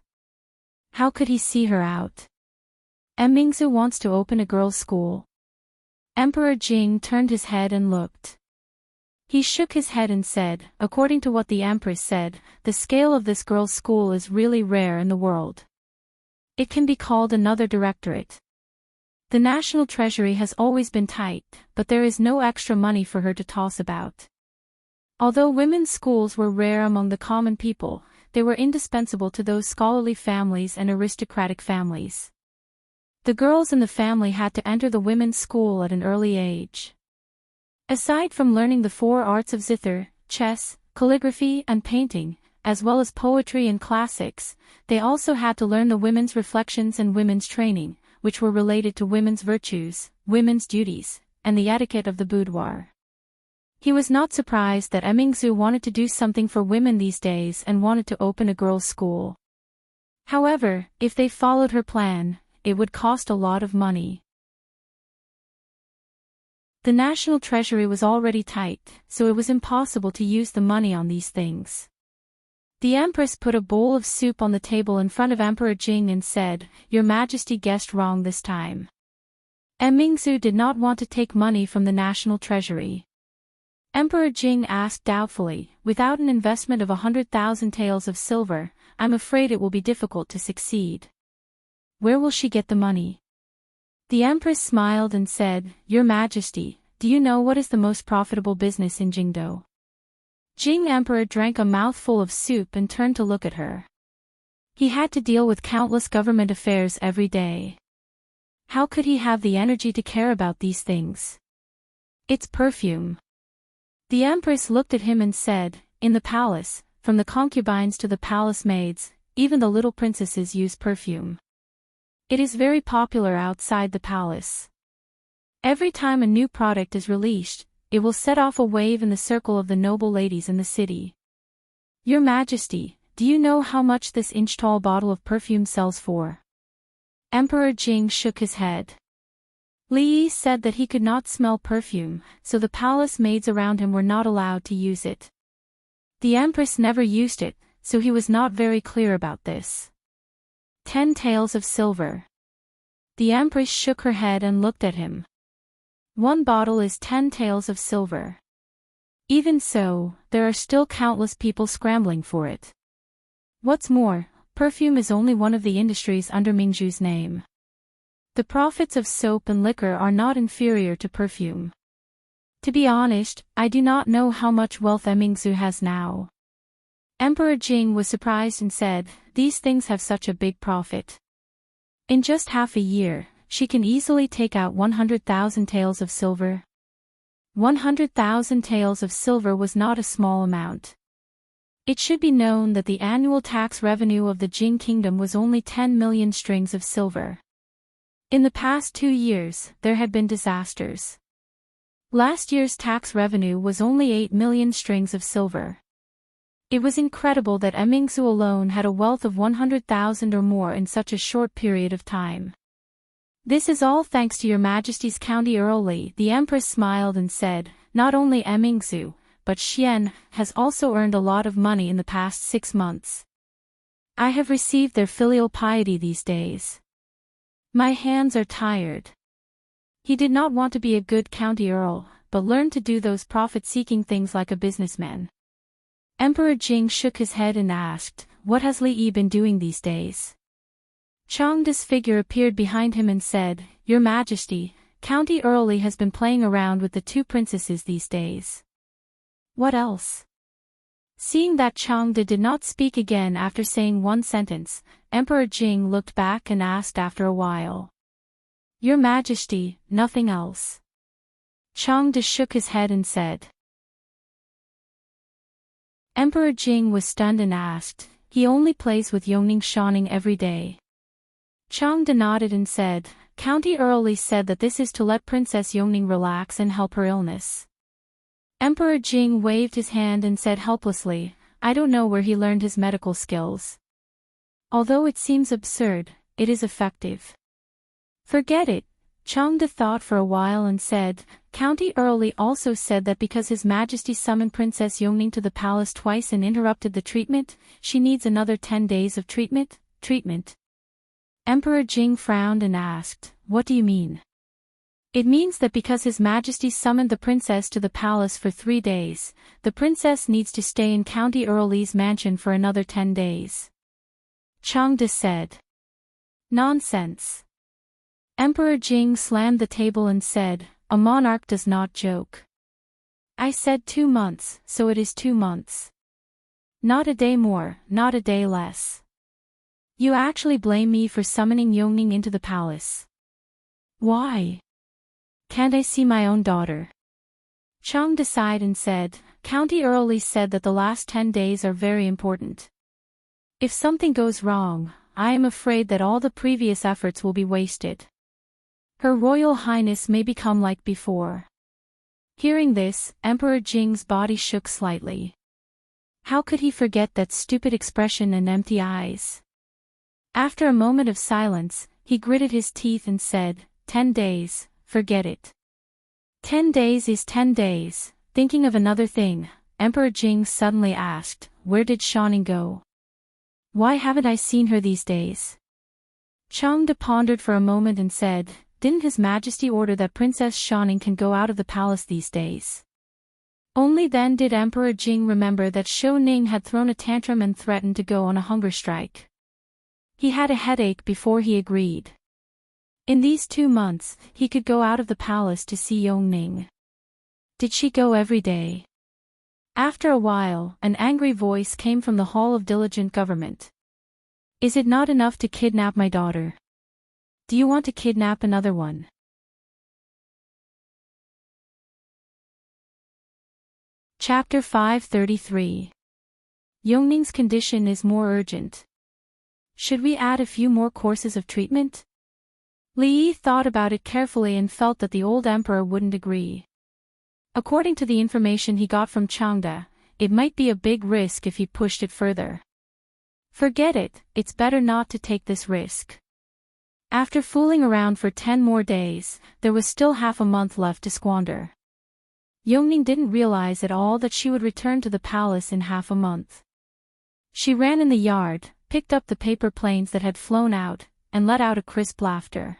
How could he see her out? Mingzi wants to open a girls' school. Emperor Jing turned his head and looked. He shook his head and said, According to what the Empress said, the scale of this girls' school is really rare in the world. It can be called another directorate. The national treasury has always been tight, but there is no extra money for her to toss about. Although women's schools were rare among the common people, they were indispensable to those scholarly families and aristocratic families. The girls in the family had to enter the women's school at an early age. Aside from learning the 4 arts of zither, chess, calligraphy and painting, as well as poetry and classics, they also had to learn the women's reflections and women's training, which were related to women's virtues, women's duties, and the etiquette of the boudoir. He was not surprised that Mingzi wanted to do something for women these days and wanted to open a girls' school. However, if they followed her plan, it would cost a lot of money. The national treasury was already tight, so it was impossible to use the money on these things. The Empress put a bowl of soup on the table in front of Emperor Jing and said, "Your Majesty guessed wrong this time." Mingzu did not want to take money from the national treasury. Emperor Jing asked doubtfully, "Without an investment of 100,000 taels of silver, I'm afraid it will be difficult to succeed. Where will she get the money?" The Empress smiled and said, "Your Majesty, do you know what is the most profitable business in Jingdo?" Jing Emperor drank a mouthful of soup and turned to look at her. He had to deal with countless government affairs every day. How could he have the energy to care about these things? "It's perfume." The Empress looked at him and said, "In the palace, from the concubines to the palace maids, even the little princesses use perfume. It is very popular outside the palace. Every time a new product is released, it will set off a wave in the circle of the noble ladies in the city. Your Majesty, do you know how much this inch-tall bottle of perfume sells for?" Emperor Jing shook his head. Li Yi said that he could not smell perfume, so the palace maids around him were not allowed to use it. The Empress never used it, so he was not very clear about this. 10 taels of silver. The Empress shook her head and looked at him. One bottle is 10 taels of silver. Even so, there are still countless people scrambling for it. What's more, perfume is only one of the industries under Mingzhu's name. The profits of soap and liquor are not inferior to perfume. To be honest, I do not know how much wealth Mingzhu has now. Emperor Jing was surprised and said, "These things have such a big profit. In just half a year, she can easily take out 100,000 taels of silver." 100,000 taels of silver was not a small amount. It should be known that the annual tax revenue of the Jing kingdom was only 10 million strings of silver. In the past 2 years, there had been disasters. Last year's tax revenue was only 8 million strings of silver. It was incredible that Mingzhu alone had a wealth of 100,000 or more in such a short period of time. "This is all thanks to Your Majesty's County Earl Li," the Empress smiled and said. "Not only Mingzhu, but Xian has also earned a lot of money in the past 6 months. I have received their filial piety these days. My hands are tired." He did not want to be a good county earl, but learned to do those profit-seeking things like a businessman. Emperor Jing shook his head and asked, "What has Li Yi been doing these days?" Changda's figure appeared behind him and said, "Your Majesty, County Earl Li has been playing around with the 2 princesses these days." "What else?" Seeing that Changda did not speak again after saying one sentence, Emperor Jing looked back and asked after a while, "Your Majesty, nothing else?" Changda shook his head and said. Emperor Jing was stunned and asked, "He only plays with Yongning Shaning every day?" Changda nodded and said, "County Earl Li said that this is to let Princess Yongning relax and help her illness." Emperor Jing waved his hand and said helplessly, "I don't know where he learned his medical skills. Although it seems absurd, it is effective." "Forget it," Changda thought for a while and said, "County Earl Li also said that because His Majesty summoned Princess Yongning to the palace twice and interrupted the treatment, she needs another 10 days of treatment." Emperor Jing frowned and asked, "What do you mean?" "It means that because His Majesty summoned the princess to the palace for 3 days, the princess needs to stay in County Earl Li's mansion for another 10 days. Changda said. "Nonsense." Emperor Jing slammed the table and said, "A monarch does not joke. I said 2 months, so it is 2 months. Not a day more, not a day less. You actually blame me for summoning Yongning into the palace. Why? Can't I see my own daughter?" Changda sighed and said, "County Earl Li said that the last 10 days are very important. If something goes wrong, I am afraid that all the previous efforts will be wasted. Her Royal Highness may become like before." Hearing this, Emperor Jing's body shook slightly. How could he forget that stupid expression and empty eyes? After a moment of silence, he gritted his teeth and said, 10 days, forget it. 10 days is 10 days. Thinking of another thing, Emperor Jing suddenly asked, where did Shaning go? Why haven't I seen her these days? Changde pondered for a moment and said, didn't His Majesty order that Princess Shaning can go out of the palace these days? Only then did Emperor Jing remember that Shou Ning had thrown a tantrum and threatened to go on a hunger strike. He had a headache before he agreed. In these 2 months, he could go out of the palace to see Yong Ning. Did she go every day? After a while, an angry voice came from the Hall of Diligent Government. Is it not enough to kidnap my daughter? Do you want to kidnap another one? Chapter 533. Yongning's condition is more urgent. Should we add a few more courses of treatment? Li Yi thought about it carefully and felt that the old emperor wouldn't agree. According to the information he got from Changde, it might be a big risk if he pushed it further. Forget it, it's better not to take this risk. After fooling around for 10 more days, there was still half a month left to squander. Yongning didn't realize at all that she would return to the palace in half a month. She ran in the yard, picked up the paper planes that had flown out, and let out a crisp laughter.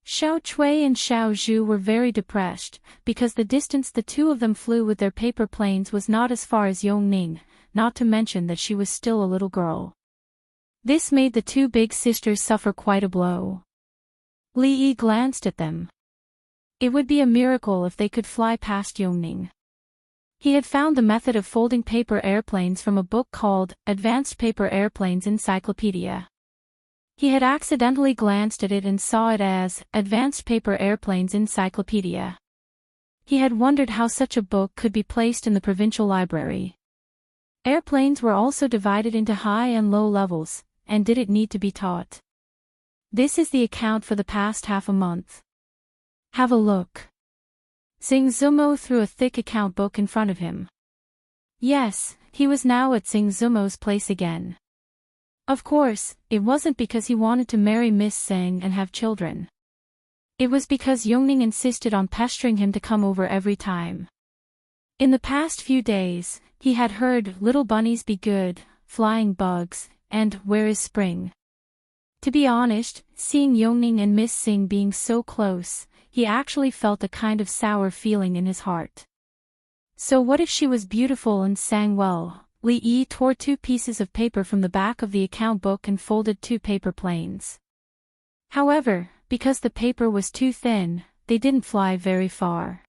Xiao Chui and Xiao Zhu were very depressed, because the distance the two of them flew with their paper planes was not as far as Yongning, not to mention that she was still a little girl. This made the two big sisters suffer quite a blow. Li Yi glanced at them. It would be a miracle if they could fly past Yongning. He had found the method of folding paper airplanes from a book called Advanced Paper Airplanes Encyclopedia. He had accidentally glanced at it and saw it as Advanced Paper Airplanes Encyclopedia. He had wondered how such a book could be placed in the provincial library. Airplanes were also divided into high and low levels, and did it need to be taught? This is the account for the past half a month. Have a look. Xing Zumo threw a thick account book in front of him. Yes, he was now at Xing Zumo's place again. Of course, it wasn't because he wanted to marry Miss Zheng and have children. It was because Yongning insisted on pestering him to come over every time. In the past few days, he had heard Little Bunnies Be Good, Flying Bugs, and Where is Spring? To be honest, seeing Yongning and Miss Zheng being so close, he actually felt a kind of sour feeling in his heart. So what if she was beautiful and sang well? Li Yi tore 2 pieces of paper from the back of the account book and folded 2 paper planes. However, because the paper was too thin, they didn't fly very far.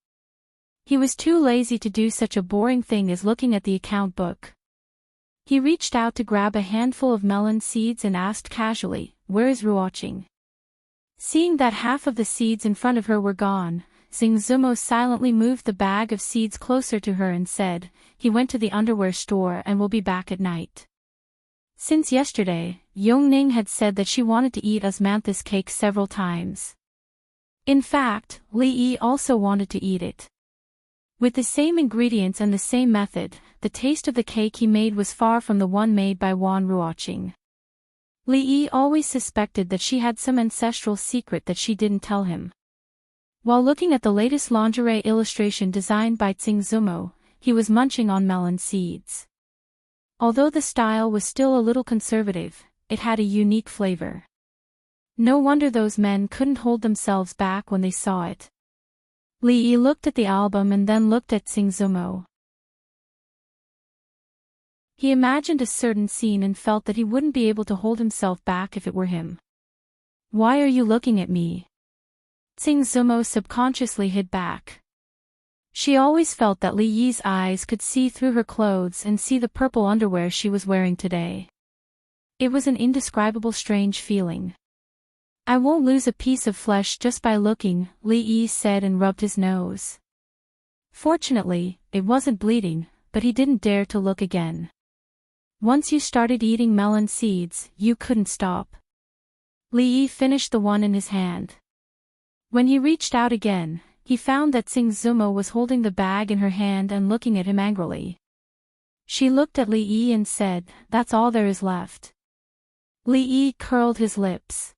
He was too lazy to do such a boring thing as looking at the account book. He reached out to grab a handful of melon seeds and asked casually, where is Ruoqing? Seeing that half of the seeds in front of her were gone, Xing Zumo silently moved the bag of seeds closer to her and said, he went to the underwear store and will be back at night. Since yesterday, Yongning had said that she wanted to eat osmanthus cake several times. In fact, Li Yi also wanted to eat it. With the same ingredients and the same method, the taste of the cake he made was far from the one made by Wan Ruoqing. Li Yi always suspected that she had some ancestral secret that she didn't tell him. While looking at the latest lingerie illustration designed by Xing Zumo, he was munching on melon seeds. Although the style was still a little conservative, it had a unique flavor. No wonder those men couldn't hold themselves back when they saw it. Li Yi looked at the album and then looked at Xing Zumo. He imagined a certain scene and felt that he wouldn't be able to hold himself back if it were him. Why are you looking at me? Xing Zumo subconsciously hid back. She always felt that Li Yi's eyes could see through her clothes and see the purple underwear she was wearing today. It was an indescribable strange feeling. I won't lose a piece of flesh just by looking, Li Yi said and rubbed his nose. Fortunately, it wasn't bleeding, but he didn't dare to look again. Once you started eating melon seeds, you couldn't stop. Li Yi finished the one in his hand. When he reached out again, he found that Xing Zumo was holding the bag in her hand and looking at him angrily. She looked at Li Yi and said, that's all there is left. Li Yi curled his lips.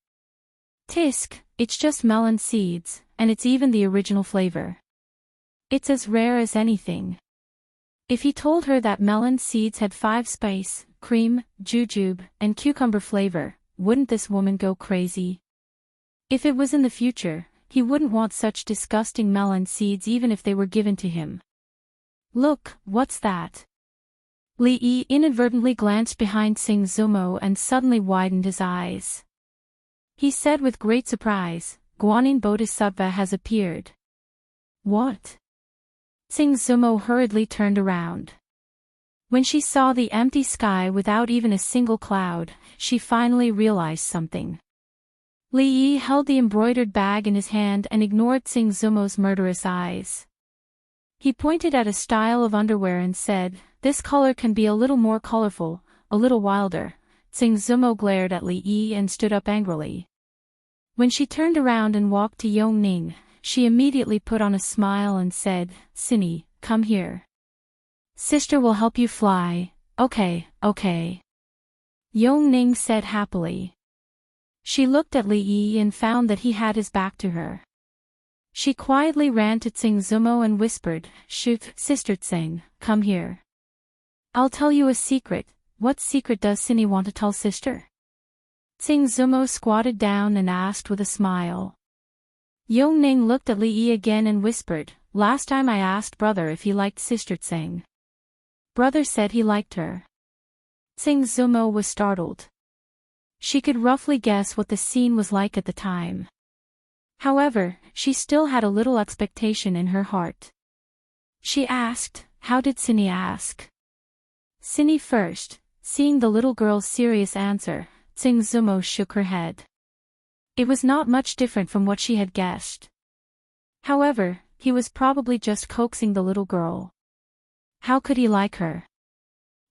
Tisk, it's just melon seeds, and it's even the original flavor. It's as rare as anything. If he told her that melon seeds had 5 spice, cream, jujube, and cucumber flavor, wouldn't this woman go crazy? If it was in the future, he wouldn't want such disgusting melon seeds even if they were given to him. Look, what's that? Li Yi inadvertently glanced behind Sing Zumo and suddenly widened his eyes. He said with great surprise, Guanyin Bodhisattva has appeared. What? Sing Zumo hurriedly turned around. When she saw the empty sky without even a single cloud, she finally realized something. Li Yi held the embroidered bag in his hand and ignored Sing Zumo's murderous eyes. He pointed at a style of underwear and said, "This color can be a little more colorful, a little wilder." Sing Zumo glared at Li Yi and stood up angrily. When she turned around and walked to Yongning, she immediately put on a smile and said, "Sinny, come here. Sister will help you fly." Okay. Yongning said happily. She looked at Li Yi and found that he had his back to her. She quietly ran to Tsing Zumo and whispered, "Shoot, Sister Tsing, come here. I'll tell you a secret." "What secret does Sinny want to tell sister?" Tsing Zumo squatted down and asked with a smile. Yongning looked at Li Yi again and whispered, "Last time I asked brother if he liked Sister Tsing. Brother said he liked her." Tsing Zumo was startled. She could roughly guess what the scene was like at the time. However, she still had a little expectation in her heart. She asked, "How did Sinny ask?" "Sinny first." Seeing the little girl's serious answer, Tsing Zumo shook her head. It was not much different from what she had guessed. However, he was probably just coaxing the little girl. How could he like her?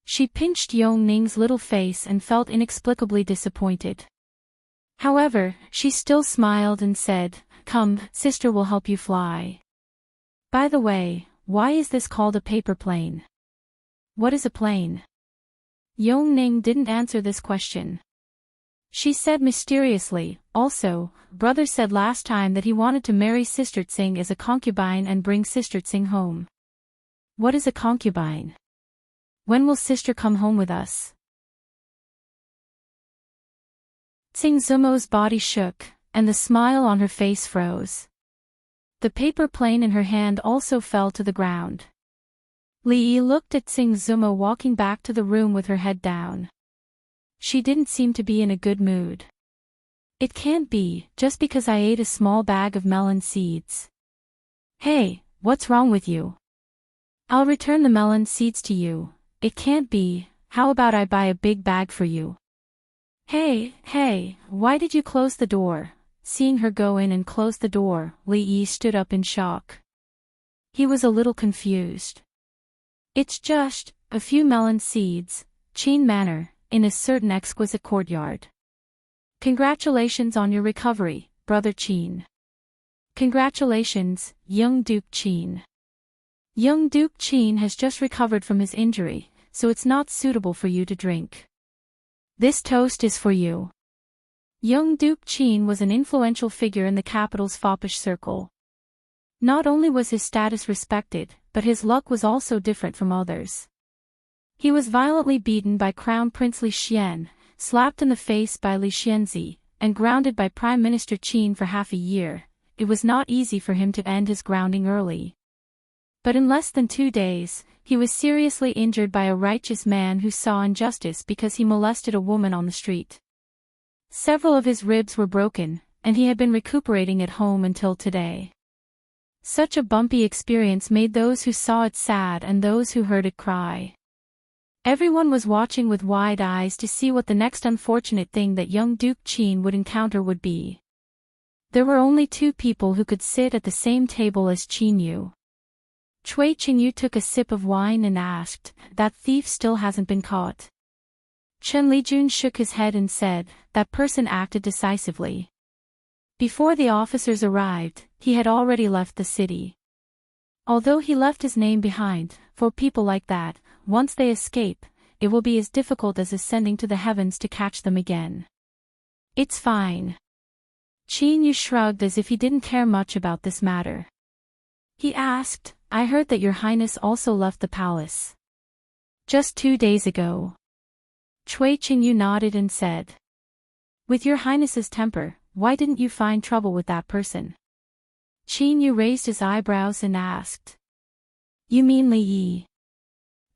She pinched Yongning's little face and felt inexplicably disappointed. However, she still smiled and said, "Come, sister will help you fly. By the way, why is this called a paper plane?" "What is a plane?" Yongning didn't answer this question. She said mysteriously, "Also, brother said last time that he wanted to marry Sister Tsing as a concubine and bring Sister Tsing home." "What is a concubine? When will sister come home with us?" Tsing Zumo's body shook, and the smile on her face froze. The paper plane in her hand also fell to the ground. Li Yi looked at Tsing Zumo walking back to the room with her head down. She didn't seem to be in a good mood. "It can't be, just because I ate a small bag of melon seeds." "Hey, what's wrong with you?" "I'll return the melon seeds to you." "It can't be, how about I buy a big bag for you?" Hey, why did you close the door?" Seeing her go in and close the door, Li Yi stood up in shock. He was a little confused. "It's just a few melon seeds, Qin Manor, in a certain exquisite courtyard. Congratulations on your recovery, Brother Qin." "Congratulations, young Duke Qin. Young Duke Qin has just recovered from his injury, so it's not suitable for you to drink. This toast is for you." Young Duke Qin was an influential figure in the capital's foppish circle. Not only was his status respected, but his luck was also different from others. He was violently beaten by Crown Prince Li Xian, slapped in the face by Li Xianzi, and grounded by Prime Minister Qin for half a year. It was not easy for him to end his grounding early. But in less than 2 days, he was seriously injured by a righteous man who saw injustice because he molested a woman on the street. Several of his ribs were broken, and he had been recuperating at home until today. Such a bumpy experience made those who saw it sad and those who heard it cry. Everyone was watching with wide eyes to see what the next unfortunate thing that young Duke Qin would encounter would be. There were only 2 people who could sit at the same table as Qin Yu. Cui Qingyu took a sip of wine and asked, "That thief still hasn't been caught?" Chen Lijun shook his head and said, "That person acted decisively. Before the officers arrived, he had already left the city. Although he left his name behind, for people like that, once they escape, it will be as difficult as ascending to the heavens to catch them again." "It's fine." Qin Yu shrugged as if he didn't care much about this matter. He asked, I heard that your highness also left the palace. Just 2 days ago. Cui Qingyu nodded and said. With your highness's temper, why didn't you find trouble with that person? Qingyu raised his eyebrows and asked. You mean Li Yi?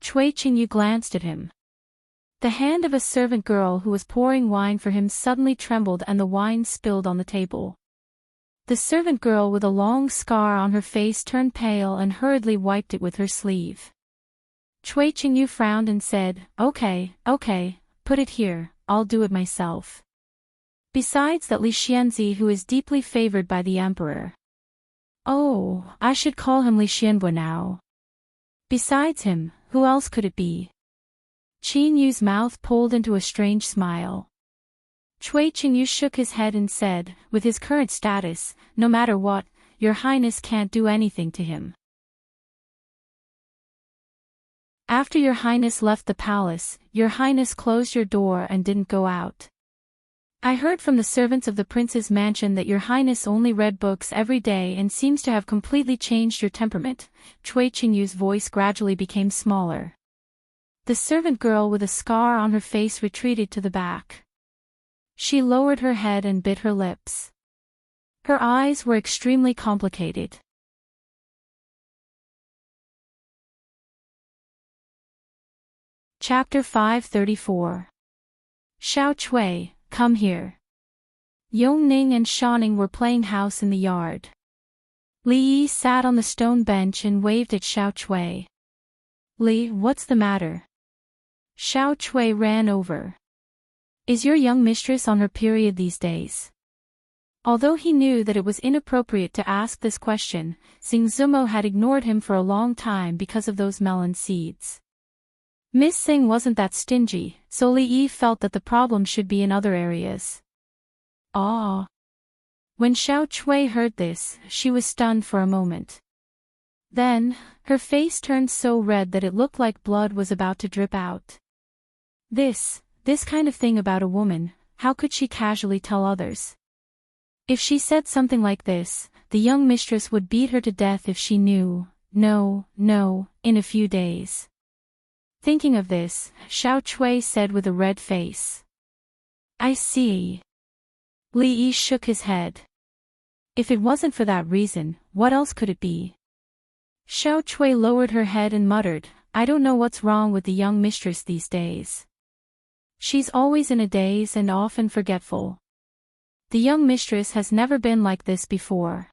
Cui Qingyu glanced at him. The hand of a servant girl who was pouring wine for him suddenly trembled and the wine spilled on the table. The servant girl with a long scar on her face turned pale and hurriedly wiped it with her sleeve. Cui Qingyu frowned and said, Okay, put it here, I'll do it myself. Besides that Li Xianzi who is deeply favored by the emperor. Oh, I should call him Li Xianbo now. Besides him, who else could it be? Qin Yu's mouth pulled into a strange smile. Cui Qingyu shook his head and said, with his current status, no matter what, your highness can't do anything to him. After your highness left the palace, your highness closed your door and didn't go out. I heard from the servants of the prince's mansion that your highness only read books every day and seems to have completely changed your temperament. Cui Qingyu's voice gradually became smaller. The servant girl with a scar on her face retreated to the back. She lowered her head and bit her lips. Her eyes were extremely complicated. Chapter 534. Xiao Cui, come here. Yongning and Shaning were playing house in the yard. Li Yi sat on the stone bench and waved at Xiao Cui. Li, what's the matter? Xiao Cui ran over. Is your young mistress on her period these days? Although he knew that it was inappropriate to ask this question, Xing Zumo had ignored him for a long time because of those melon seeds. Miss Xing wasn't that stingy, so Li Yi felt that the problem should be in other areas. Ah! When Xiao Cui heard this, she was stunned for a moment. Then, her face turned so red that it looked like blood was about to drip out. This kind of thing about a woman, how could she casually tell others? If she said something like this, the young mistress would beat her to death if she knew. No, in a few days. Thinking of this, Xiao Cui said with a red face. I see. Li Yi shook his head. If it wasn't for that reason, what else could it be? Xiao Cui lowered her head and muttered, I don't know what's wrong with the young mistress these days. She's always in a daze and often forgetful. The young mistress has never been like this before.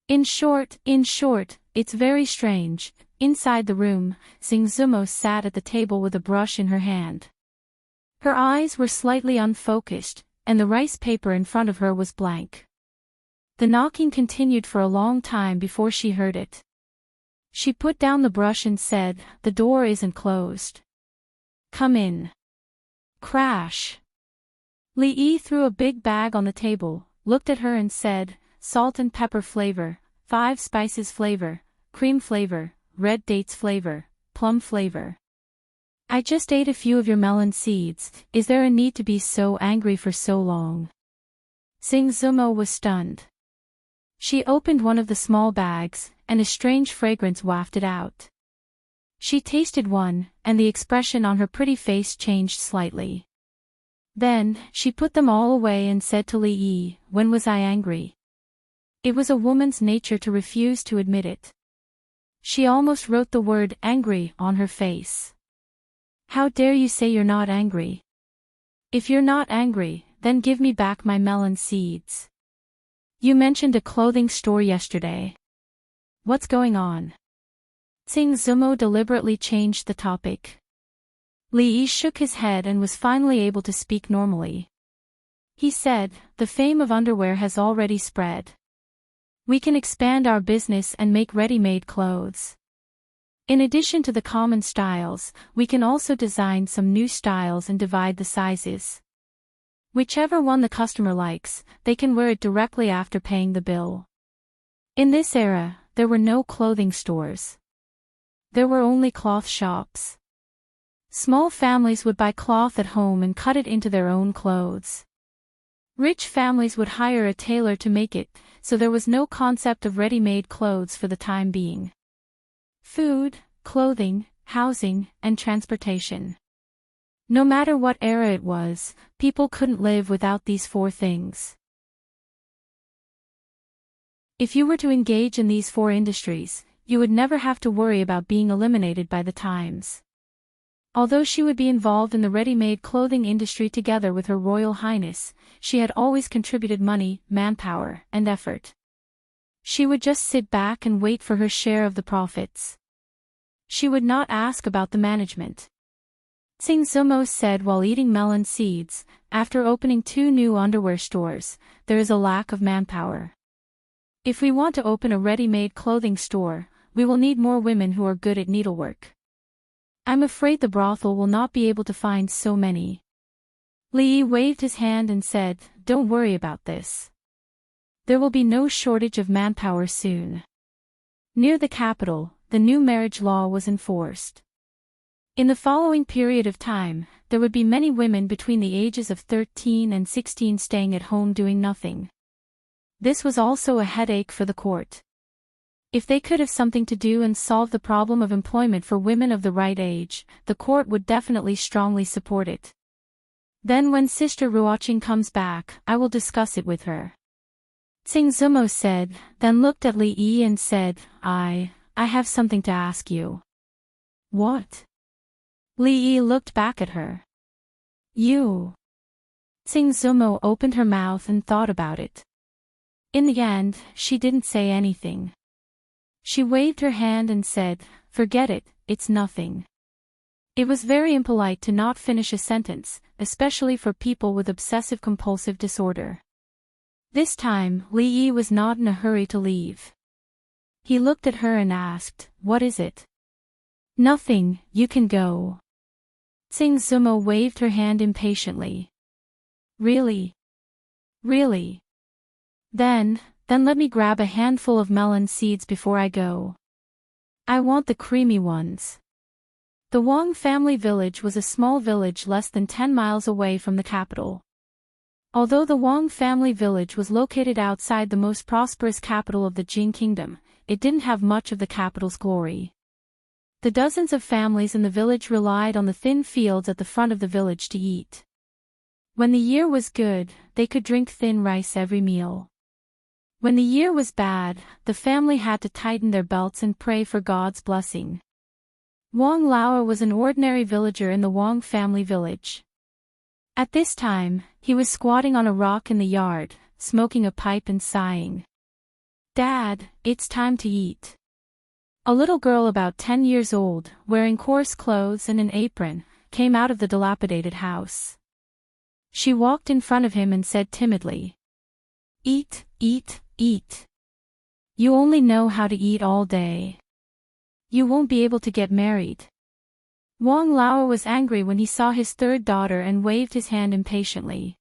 In short, it's very strange. Inside the room, Xing Zumo sat at the table with a brush in her hand. Her eyes were slightly unfocused, and the rice paper in front of her was blank. The knocking continued for a long time before she heard it. She put down the brush and said, The door isn't closed. Come in. Crash. Li Yi threw a big bag on the table, looked at her and said, Salt and pepper flavor, 5 spices flavor, cream flavor, red dates flavor, plum flavor. I just ate a few of your melon seeds, is there a need to be so angry for so long? Xing Zumo was stunned. She opened one of the small bags, and a strange fragrance wafted out. She tasted one, and the expression on her pretty face changed slightly. Then, she put them all away and said to Li Yi, When was I angry? It was a woman's nature to refuse to admit it. She almost wrote the word angry on her face. How dare you say you're not angry? If you're not angry, then give me back my melon seeds. You mentioned a clothing store yesterday. What's going on? Xing Zumo deliberately changed the topic. Li Yi shook his head and was finally able to speak normally. He said, The fame of underwear has already spread. We can expand our business and make ready-made clothes. In addition to the common styles, we can also design some new styles and divide the sizes. Whichever one the customer likes, they can wear it directly after paying the bill. In this era, there were no clothing stores. There were only cloth shops. Small families would buy cloth at home and cut it into their own clothes. Rich families would hire a tailor to make it, so there was no concept of ready-made clothes for the time being. Food, clothing, housing, and transportation. No matter what era it was, people couldn't live without these four things. If you were to engage in these four industries, you would never have to worry about being eliminated by the times. Although she would be involved in the ready-made clothing industry together with Her Royal Highness, she had always contributed money, manpower, and effort. She would just sit back and wait for her share of the profits. She would not ask about the management. Sing Zumo said while eating melon seeds, after opening 2 new underwear stores, there is a lack of manpower. If we want to open a ready-made clothing store, we will need more women who are good at needlework. I'm afraid the brothel will not be able to find so many. Li waved his hand and said, "Don't worry about this. There will be no shortage of manpower soon." Near the capital, the new marriage law was enforced. In the following period of time, there would be many women between the ages of 13 and 16 staying at home doing nothing. This was also a headache for the court. If they could have something to do and solve the problem of employment for women of the right age, the court would definitely strongly support it. Then when Sister Ruoqing comes back, I will discuss it with her. Tsing Zumo said, then looked at Li Yi and said, I have something to ask you. What? Li Yi looked back at her. You. Tsing Zumo opened her mouth and thought about it. In the end, she didn't say anything. She waved her hand and said, forget it, it's nothing. It was very impolite to not finish a sentence, especially for people with obsessive-compulsive disorder. This time, Li Yi was not in a hurry to leave. He looked at her and asked, what is it? Nothing, you can go. Tsing Zumo waved her hand impatiently. Really? Really? Then let me grab a handful of melon seeds before I go. I want the creamy ones. The Wang family village was a small village less than 10 miles away from the capital. Although the Wang family village was located outside the most prosperous capital of the Jing kingdom, it didn't have much of the capital's glory. The dozens of families in the village relied on the thin fields at the front of the village to eat. When the year was good, they could drink thin rice every meal. When the year was bad, the family had to tighten their belts and pray for God's blessing. Wang Lao was an ordinary villager in the Wang family village. At this time, he was squatting on a rock in the yard, smoking a pipe and sighing. Dad, it's time to eat. A little girl about 10 years old, wearing coarse clothes and an apron, came out of the dilapidated house. She walked in front of him and said timidly, Eat, eat, eat. You only know how to eat all day. You won't be able to get married. Wang Lao was angry when he saw his third daughter and waved his hand impatiently.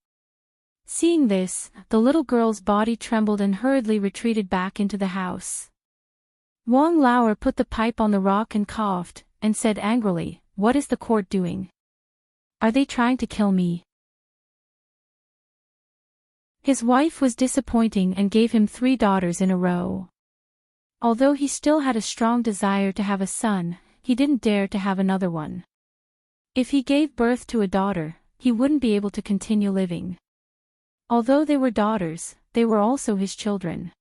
Seeing this, the little girl's body trembled and hurriedly retreated back into the house. Wang Lao put the pipe on the rock and coughed, and said angrily, What is the court doing? Are they trying to kill me? His wife was disappointing and gave him 3 daughters in a row. Although he still had a strong desire to have a son, he didn't dare to have another one. If he gave birth to a daughter, he wouldn't be able to continue living. Although they were daughters, they were also his children.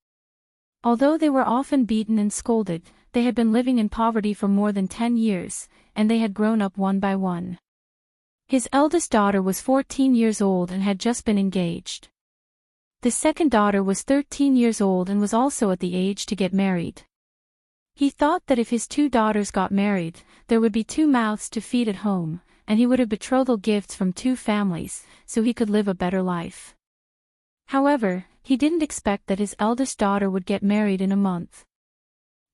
Although they were often beaten and scolded, they had been living in poverty for more than 10 years, and they had grown up one by one. His eldest daughter was 14 years old and had just been engaged. The second daughter was 13 years old and was also at the age to get married. He thought that if his 2 daughters got married, there would be 2 mouths to feed at home, and he would have betrothal gifts from 2 families, so he could live a better life. However, he didn't expect that his eldest daughter would get married in a month.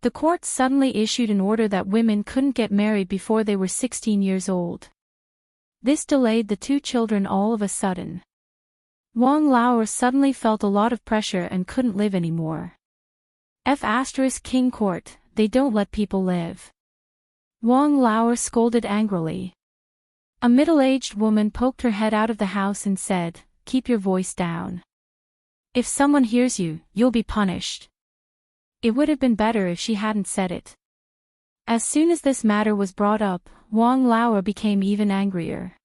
The court suddenly issued an order that women couldn't get married before they were 16 years old. This delayed the 2 children all of a sudden. Wang Lao suddenly felt a lot of pressure and couldn't live anymore. King Court, they don't let people live. Wang Lao scolded angrily. A middle-aged woman poked her head out of the house and said, Keep your voice down. If someone hears you, you'll be punished. It would have been better if she hadn't said it. As soon as this matter was brought up, Wang Lao became even angrier.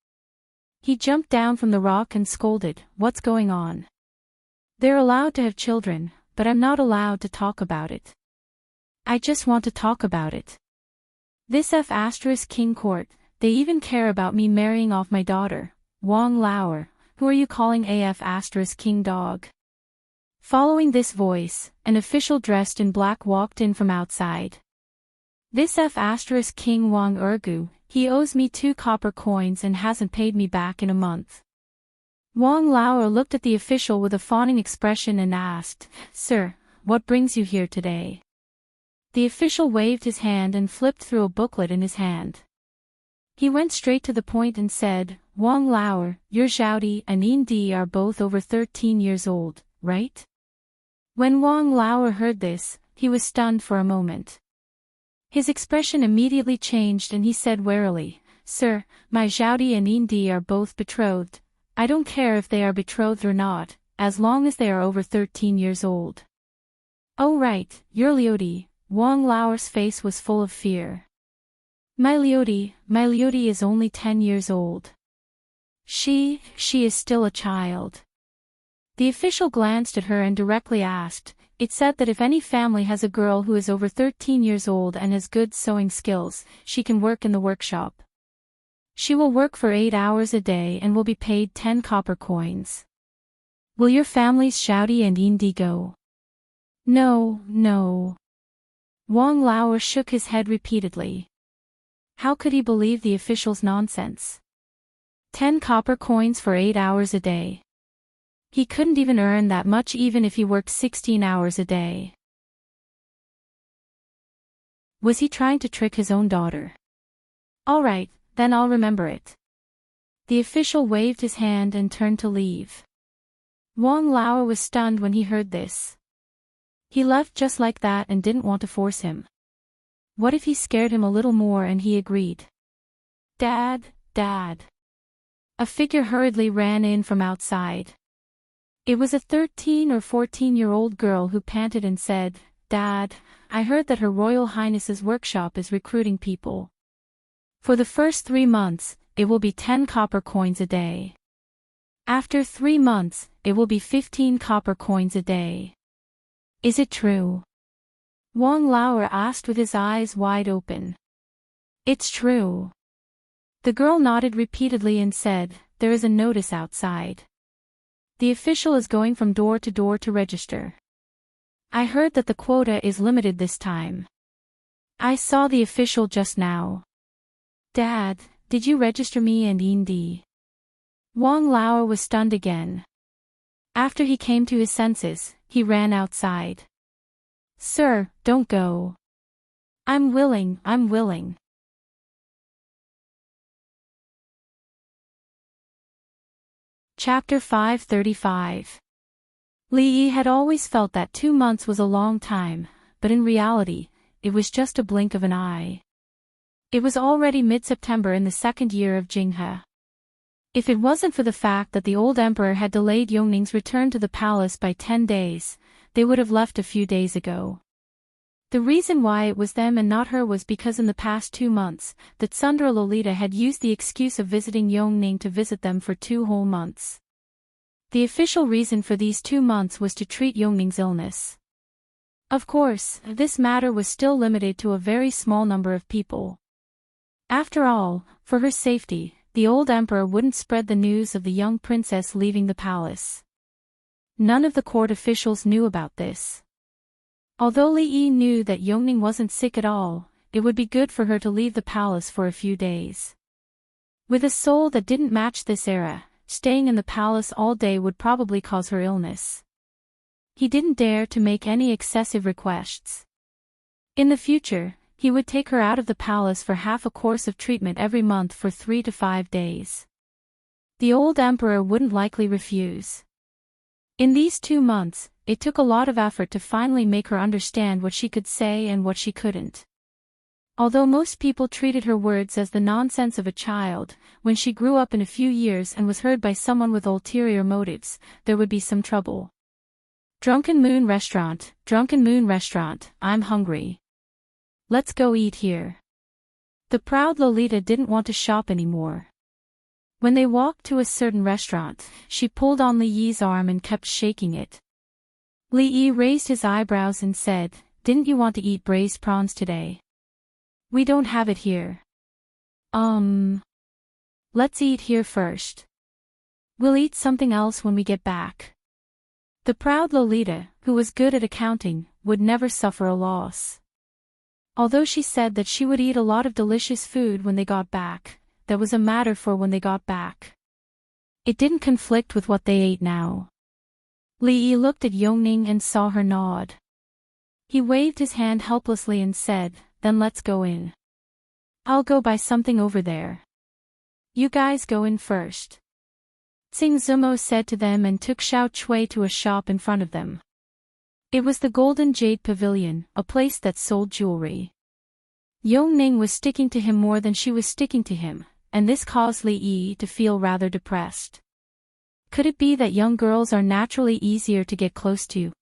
He jumped down from the rock and scolded, "What's going on? They're allowed to have children, but I'm not allowed to talk about it. I just want to talk about it. This King court, they even care about me marrying off my daughter. Wang Lao, who are you calling King dog?" Following this voice, an official dressed in black walked in from outside. "This King Wang Ergu, he owes me 2 copper coins and hasn't paid me back in a month." Wang Lao looked at the official with a fawning expression and asked, "Sir, what brings you here today?" The official waved his hand and flipped through a booklet in his hand. He went straight to the point and said, "Wang Lao, your Zhaodi and Indi are both over 13 years old, right?" When Wang Lao heard this, he was stunned for a moment. His expression immediately changed and he said warily, "Sir, my Zhaodi and Indi are both betrothed. I don't care if they are betrothed or not, as long as they are over 13 years old." "Oh right, your Liudi." Wang Lao's face was full of fear. My Liudi is only 10 years old. She is still a child." The official glanced at her and directly asked, "It said that if any family has a girl who is over 13 years old and has good sewing skills, she can work in the workshop. She will work for 8 hours a day and will be paid 10 copper coins. Will your families Zhaodi and Indi go?" No. Wang Lao shook his head repeatedly. How could he believe the official's nonsense? 10 copper coins for 8 hours a day. He couldn't even earn that much even if he worked 16 hours a day. Was he trying to trick his own daughter? All right, then I'll remember it. The official waved his hand and turned to leave. Wang Lao was stunned when he heard this. He left just like that and didn't want to force him. What if he scared him a little more and he agreed? Dad. A figure hurriedly ran in from outside. It was a 13 or 14-year-old girl who panted and said, "Dad, I heard that Her Royal Highness's workshop is recruiting people. For the first 3 months, it will be 10 copper coins a day. After 3 months, it will be 15 copper coins a day. Is it true?" Wang Lao asked with his eyes wide open. "It's true." The girl nodded repeatedly and said, "There is a notice outside. The official is going from door to door to register. I heard that the quota is limited this time. I saw the official just now." "Dad, did you register me and Indi?" Wang Lao was stunned again. After he came to his senses, he ran outside. "Sir, don't go. I'm willing. Chapter 535. Li Yi had always felt that 2 months was a long time, but in reality, it was just a blink of an eye. It was already mid-September in the 2nd year of Jinghe. If it wasn't for the fact that the old emperor had delayed Yongning's return to the palace by 10 days, they would have left a few days ago. The reason why it was them and not her was because in the past 2 months, the Tsundra Lolita had used the excuse of visiting Yongning to visit them for 2 whole months. The official reason for these 2 months was to treat Yongning's illness. Of course, this matter was still limited to a very small number of people. After all, for her safety, the old emperor wouldn't spread the news of the young princess leaving the palace. None of the court officials knew about this. Although Li Yi knew that Yongning wasn't sick at all, it would be good for her to leave the palace for a few days. With a soul that didn't match this era, staying in the palace all day would probably cause her illness. He didn't dare to make any excessive requests. In the future, he would take her out of the palace for half a course of treatment every month for 3 to 5 days. The old emperor wouldn't likely refuse. In these 2 months, it took a lot of effort to finally make her understand what she could say and what she couldn't. Although most people treated her words as the nonsense of a child, when she grew up in a few years and was heard by someone with ulterior motives, there would be some trouble. Drunken Moon Restaurant, I'm hungry. Let's go eat here. The proud Lolita didn't want to shop anymore. When they walked to a certain restaurant, she pulled on Li Yi's arm and kept shaking it. Li Yi raised his eyebrows and said, "Didn't you want to eat braised prawns today? We don't have it here." Let's eat here first. We'll eat something else when we get back. The proud Lolita, who was good at accounting, would never suffer a loss. Although she said that she would eat a lot of delicious food when they got back, that was a matter for when they got back. It didn't conflict with what they ate now. Li Yi looked at Yongning and saw her nod. He waved his hand helplessly and said, "Then let's go in. I'll go buy something over there. You guys go in first." Tsing Zumo said to them and took Xiao Chui to a shop in front of them. It was the Golden Jade Pavilion, a place that sold jewelry. Yongning was sticking to him more than she was sticking to him, and this caused Li Yi to feel rather depressed. Could it be that young girls are naturally easier to get close to?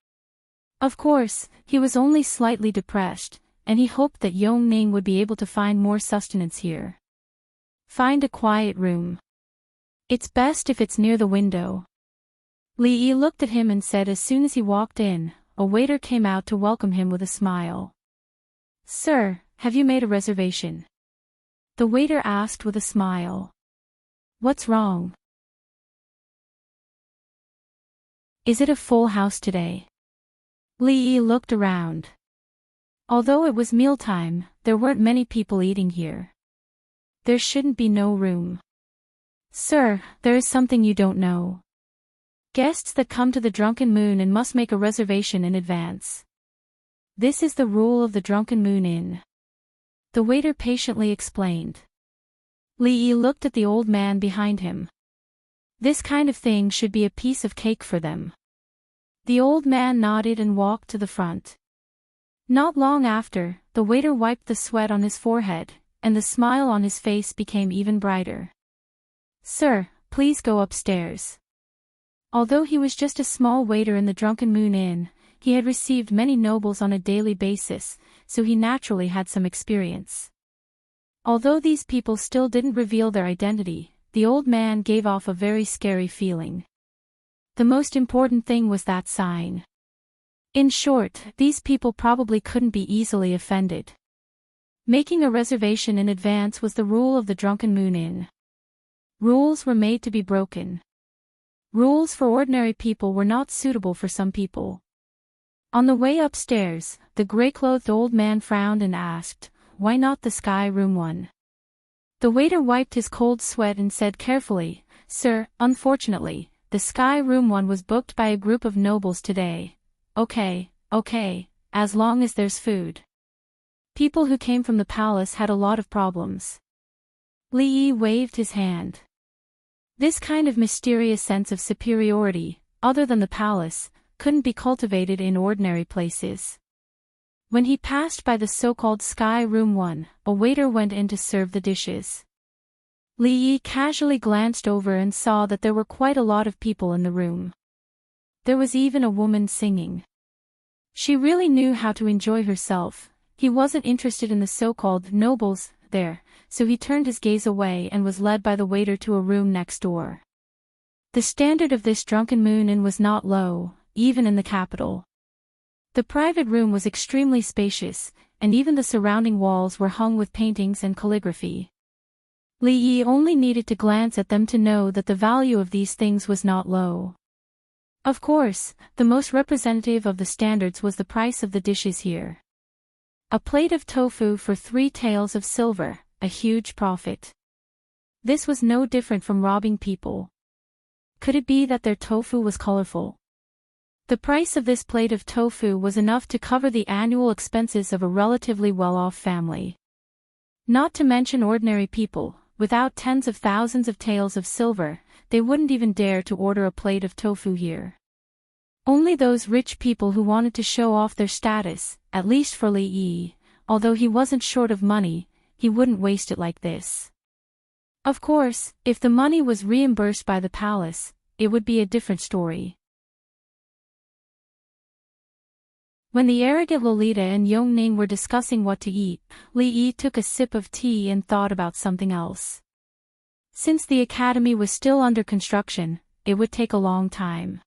Of course, he was only slightly depressed, and he hoped that Yongning would be able to find more sustenance here. Find a quiet room. It's best if it's near the window. Li Yi looked at him and said as soon as he walked in, a waiter came out to welcome him with a smile. "Sir, have you made a reservation?" The waiter asked with a smile. "What's wrong? Is it a full house today?" Li Yi looked around. Although it was mealtime, there weren't many people eating here. There shouldn't be no room. "Sir, there is something you don't know. Guests that come to the Drunken Moon Inn must make a reservation in advance. This is the rule of the Drunken Moon Inn," the waiter patiently explained. Li Yi looked at the old man behind him. This kind of thing should be a piece of cake for them. The old man nodded and walked to the front. Not long after, the waiter wiped the sweat on his forehead, and the smile on his face became even brighter. "Sir, please go upstairs." Although he was just a small waiter in the Drunken Moon Inn, he had received many nobles on a daily basis, so he naturally had some experience. Although these people still didn't reveal their identity, the old man gave off a very scary feeling. The most important thing was that sign. In short, these people probably couldn't be easily offended. Making a reservation in advance was the rule of the Drunken Moon Inn. Rules were made to be broken. Rules for ordinary people were not suitable for some people. On the way upstairs, the gray-clothed old man frowned and asked, "Why not the Sky Room 1?" The waiter wiped his cold sweat and said carefully, "Sir, unfortunately, the Sky Room 1 was booked by a group of nobles today." Okay, as long as there's food. People who came from the palace had a lot of problems. Li Yi waved his hand. This kind of mysterious sense of superiority, other than the palace, couldn't be cultivated in ordinary places. When he passed by the so-called Sky Room 1, a waiter went in to serve the dishes. Li Yi casually glanced over and saw that there were quite a lot of people in the room. There was even a woman singing. She really knew how to enjoy herself. He wasn't interested in the so-called nobles there, so he turned his gaze away and was led by the waiter to a room next door. The standard of this Drunken Moon Inn was not low, even in the capital. The private room was extremely spacious, and even the surrounding walls were hung with paintings and calligraphy. Li Yi only needed to glance at them to know that the value of these things was not low. Of course, the most representative of the standards was the price of the dishes here. A plate of tofu for 3 taels of silver, a huge profit. This was no different from robbing people. Could it be that their tofu was colorful? The price of this plate of tofu was enough to cover the annual expenses of a relatively well-off family. Not to mention ordinary people, without tens of thousands of taels of silver, they wouldn't even dare to order a plate of tofu here. Only those rich people who wanted to show off their status, at least for Li Yi, although he wasn't short of money, he wouldn't waste it like this. Of course, if the money was reimbursed by the palace, it would be a different story. When the arrogant Lolita and Yong Ning were discussing what to eat, Li Yi took a sip of tea and thought about something else. Since the academy was still under construction, it would take a long time.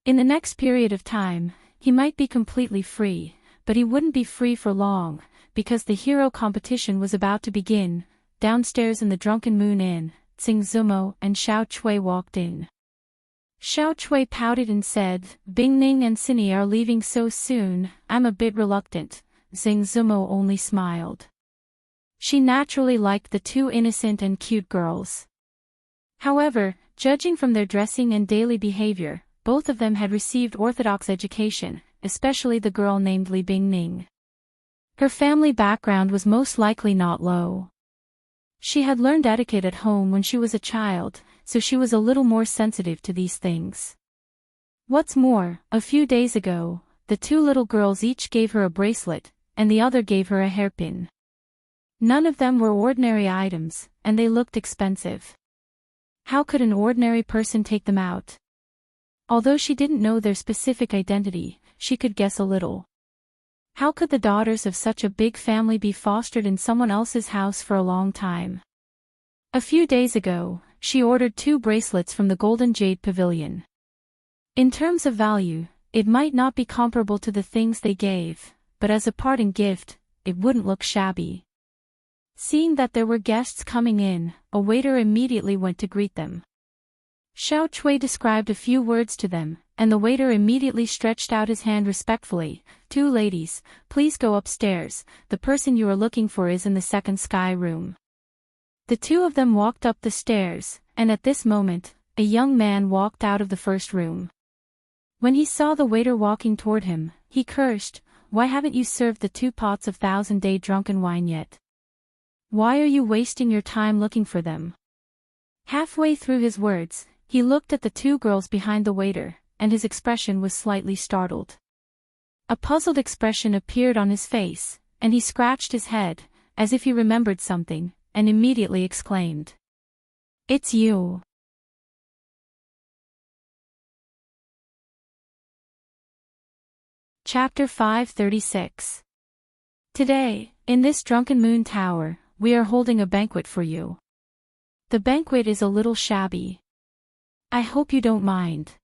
In the next period of time, he might be completely free, but he wouldn't be free for long, because the hero competition was about to begin. Downstairs in the Drunken Moon Inn, Tsing Zumo and Xiao Chui walked in. Xiao Chui pouted and said, "Bing Ning and Cindy are leaving so soon, I'm a bit reluctant." Tsing Zumo only smiled. She naturally liked the two innocent and cute girls. However, judging from their dressing and daily behavior, both of them had received orthodox education, especially the girl named Li Bingning. Her family background was most likely not low. She had learned etiquette at home when she was a child, so she was a little more sensitive to these things. What's more, a few days ago, the two little girls each gave her a bracelet, and the other gave her a hairpin. None of them were ordinary items, and they looked expensive. How could an ordinary person take them out? Although she didn't know their specific identity, she could guess a little. How could the daughters of such a big family be fostered in someone else's house for a long time? A few days ago, she ordered 2 bracelets from the Golden Jade Pavilion. In terms of value, it might not be comparable to the things they gave, but as a parting gift, it wouldn't look shabby. Seeing that there were guests coming in, a waiter immediately went to greet them. Xiao Chui described a few words to them, and the waiter immediately stretched out his hand respectfully. "2 ladies, please go upstairs, the person you are looking for is in the second sky room." The two of them walked up the stairs, and at this moment, a young man walked out of the first room. When he saw the waiter walking toward him, he cursed, "Why haven't you served the 2 pots of 1000-day drunken wine yet? Why are you wasting your time looking for them?" Halfway through his words, he looked at the 2 girls behind the waiter, and his expression was slightly startled. A puzzled expression appeared on his face, and he scratched his head, as if he remembered something, and immediately exclaimed, "It's you." Chapter 536. Today, in this Drunken Moon Tower, we are holding a banquet for you. The banquet is a little shabby. I hope you don't mind.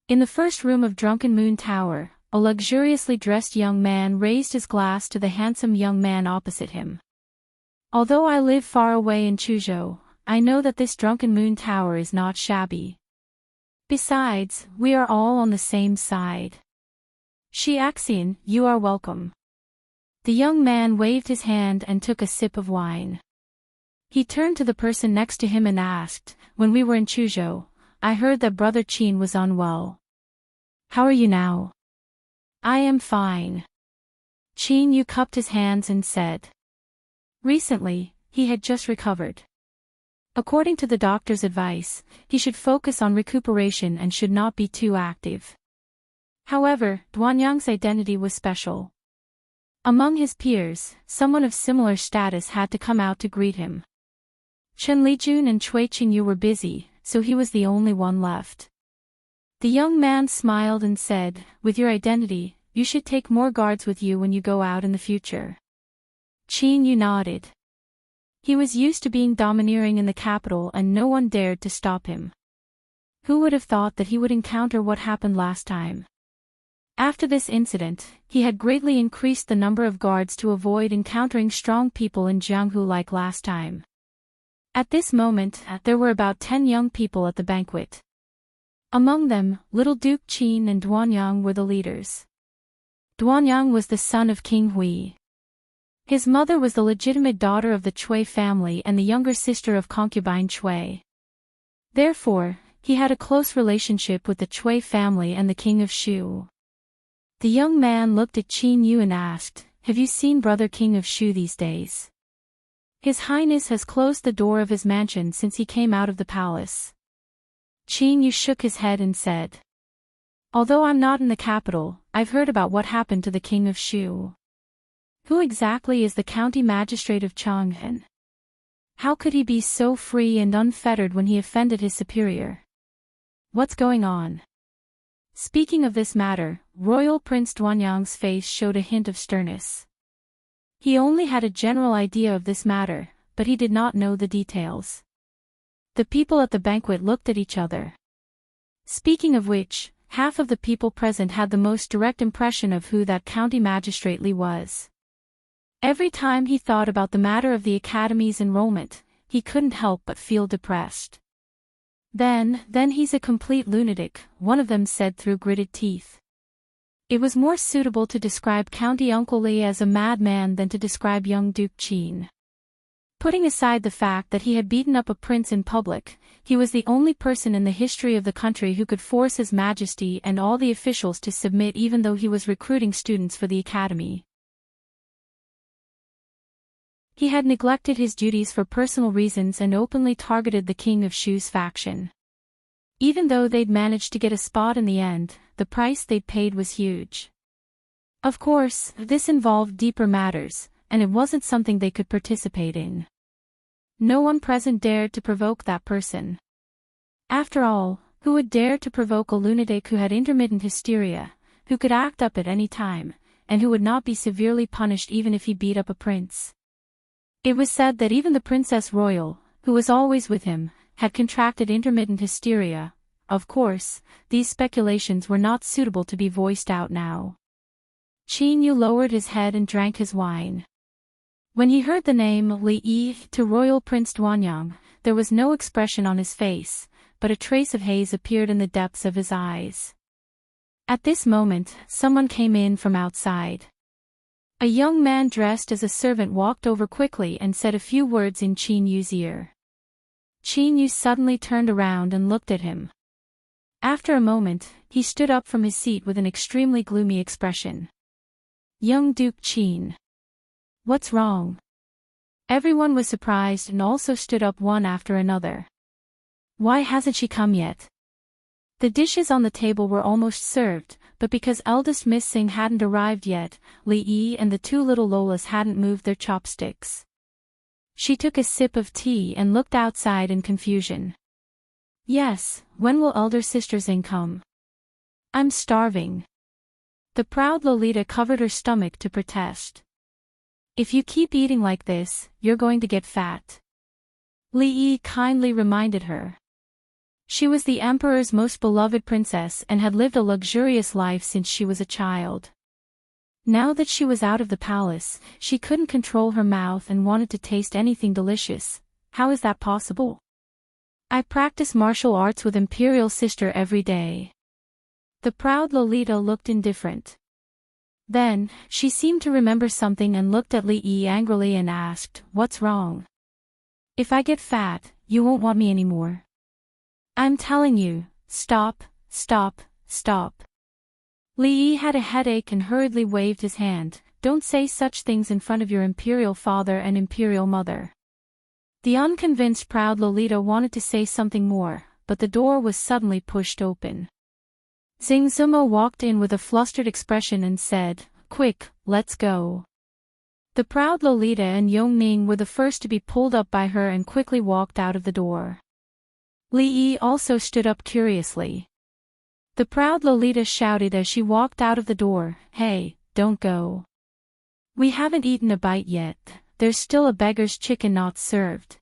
In the first room of Drunken Moon Tower, a luxuriously dressed young man raised his glass to the handsome young man opposite him. Although I live far away in Chuzhou, I know that this Drunken Moon Tower is not shabby. Besides, we are all on the same side. Xiaxian, you are welcome. The young man waved his hand and took a sip of wine. He turned to the person next to him and asked, "When we were in Chuzhou, I heard that Brother Qin was unwell. How are you now?" "I am fine." Qin Yu cupped his hands and said. Recently, he had just recovered. According to the doctor's advice, he should focus on recuperation and should not be too active. However, Duanyang's identity was special. Among his peers, someone of similar status had to come out to greet him. Chen Lijun and Cui Qingyu were busy, so he was the only one left. The young man smiled and said, "With your identity, you should take more guards with you when you go out in the future." Qingyu nodded. He was used to being domineering in the capital and no one dared to stop him. Who would have thought that he would encounter what happened last time? After this incident, he had greatly increased the number of guards to avoid encountering strong people in Jianghu like last time. At this moment, there were about 10 young people at the banquet. Among them, little Duke Qin and Duanyang were the leaders. Duanyang was the son of King Hui. His mother was the legitimate daughter of the Chui family and the younger sister of concubine Chui. Therefore, he had a close relationship with the Chui family and the king of Shu. The young man looked at Qin Yu and asked, "Have you seen Brother King of Shu these days? His Highness has closed the door of his mansion since he came out of the palace." Qin Yu shook his head and said, "Although I'm not in the capital, I've heard about what happened to the King of Shu. Who exactly is the county magistrate of Chang'an? How could he be so free and unfettered when he offended his superior? What's going on?" Speaking of this matter, Royal Prince Duanyang's face showed a hint of sternness. He only had a general idea of this matter, but he did not know the details. The people at the banquet looked at each other. Speaking of which, half of the people present had the most direct impression of who that county magistrate Li was. Every time he thought about the matter of the academy's enrollment, he couldn't help but feel depressed. Then he's a complete lunatic, one of them said through gritted teeth. It was more suitable to describe County Uncle Li as a madman than to describe young Duke Qin. Putting aside the fact that he had beaten up a prince in public, he was the only person in the history of the country who could force His Majesty and all the officials to submit even though he was recruiting students for the academy. He had neglected his duties for personal reasons and openly targeted the King of Shu's faction. Even though they'd managed to get a spot in the end, the price they'd paid was huge. Of course, this involved deeper matters, and it wasn't something they could participate in. No one present dared to provoke that person. After all, who would dare to provoke a lunatic who had intermittent hysteria, who could act up at any time, and who would not be severely punished even if he beat up a prince? It was said that even the Princess Royal, who was always with him, had contracted intermittent hysteria. Of course, these speculations were not suitable to be voiced out now. Qin Yu lowered his head and drank his wine. When he heard the name Li Yi to Royal Prince Duanyang, there was no expression on his face, but a trace of haze appeared in the depths of his eyes. At this moment, someone came in from outside. A young man dressed as a servant walked over quickly and said a few words in Qin Yu's ear. Qin Yu suddenly turned around and looked at him. After a moment, he stood up from his seat with an extremely gloomy expression. Young Duke Qin. What's wrong? Everyone was surprised and also stood up one after another. Why hasn't she come yet? The dishes on the table were almost served, but because eldest Miss Singh hadn't arrived yet, Li Yi and the two little Lolas hadn't moved their chopsticks. She took a sip of tea and looked outside in confusion. Yes, when will elder sister Singh come? I'm starving. The proud Lolita covered her stomach to protest. If you keep eating like this, you're going to get fat. Li Yi kindly reminded her. She was the emperor's most beloved princess and had lived a luxurious life since she was a child. Now that she was out of the palace, she couldn't control her mouth and wanted to taste anything delicious. How is that possible? I practice martial arts with Imperial Sister every day. The proud Lolita looked indifferent. Then, she seemed to remember something and looked at Li Yi angrily and asked, "What's wrong? If I get fat, you won't want me anymore. I'm telling you, stop, stop, stop." Li Yi had a headache and hurriedly waved his hand. Don't say such things in front of your imperial father and imperial mother. The unconvinced proud Lolita wanted to say something more, but the door was suddenly pushed open. Xing Zumo walked in with a flustered expression and said, "Quick, let's go." The proud Lolita and Yong Ning were the first to be pulled up by her and quickly walked out of the door. Li Yi also stood up curiously. The proud Lolita shouted as she walked out of the door, "Hey, don't go. We haven't eaten a bite yet, there's still a beggar's chicken not served."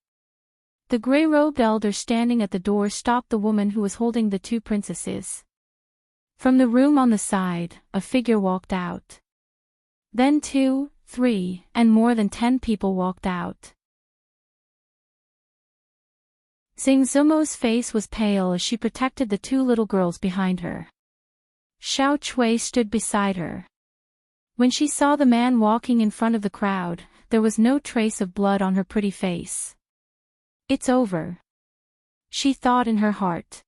The gray-robed elder standing at the door stopped the woman who was holding the two princesses. From the room on the side, a figure walked out. Then 2, 3, and more than 10 people walked out. Xing Zumo's face was pale as she protected the two little girls behind her. Xiao Chui stood beside her. When she saw the man walking in front of the crowd, there was no trace of blood on her pretty face. "It's over," she thought in her heart.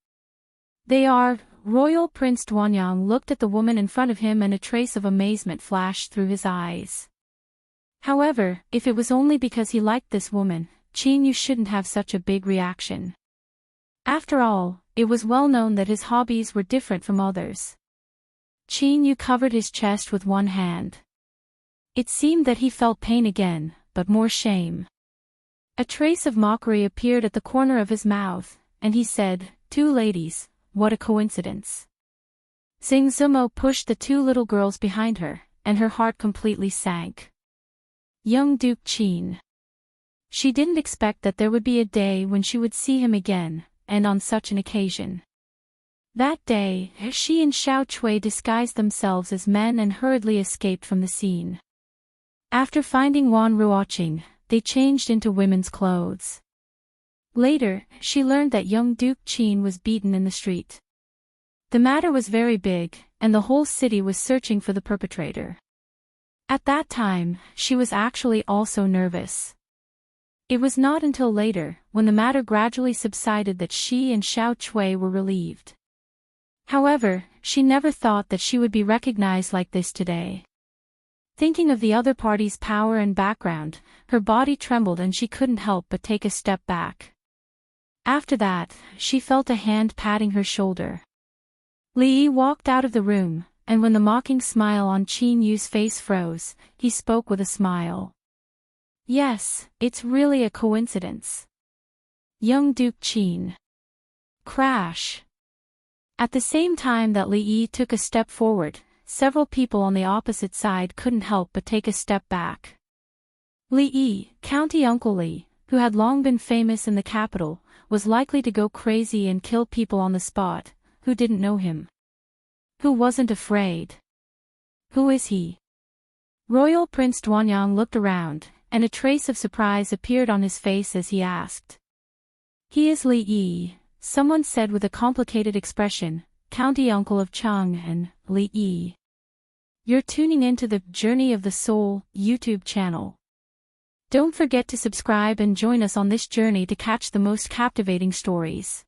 "They are." Royal Prince Duanyang looked at the woman in front of him and a trace of amazement flashed through his eyes. However, if it was only because he liked this woman, Qin Yu shouldn't have such a big reaction. After all, it was well known that his hobbies were different from others. Qin Yu covered his chest with one hand. It seemed that he felt pain again, but more shame. A trace of mockery appeared at the corner of his mouth, and he said, "Two ladies, what a coincidence." Xing Zumo pushed the two little girls behind her, and her heart completely sank. Young Duke Qin. She didn't expect that there would be a day when she would see him again, and on such an occasion. That day, she and Xiao Chui disguised themselves as men and hurriedly escaped from the scene. After finding Wan Ruoqing, they changed into women's clothes. Later, she learned that young Duke Qin was beaten in the street. The matter was very big, and the whole city was searching for the perpetrator. At that time, she was actually also nervous. It was not until later, when the matter gradually subsided, that she and Xiao Chui were relieved. However, she never thought that she would be recognized like this today. Thinking of the other party's power and background, her body trembled and she couldn't help but take a step back. After that, she felt a hand patting her shoulder. Li Yi walked out of the room, and when the mocking smile on Qin Yu's face froze, he spoke with a smile. Yes, it's really a coincidence. Young Duke Qin. Crash. At the same time that Li Yi took a step forward, several people on the opposite side couldn't help but take a step back. Li Yi, County Uncle Li, who had long been famous in the capital, was likely to go crazy and kill people on the spot, who didn't know him. Who wasn't afraid? Who is he? Royal Prince Duanyang looked around, and a trace of surprise appeared on his face as he asked. He is Li Yi, someone said with a complicated expression, County Uncle of Chang and Li Yi. You're tuning into the Journey of the Soul YouTube channel. Don't forget to subscribe and join us on this journey to catch the most captivating stories.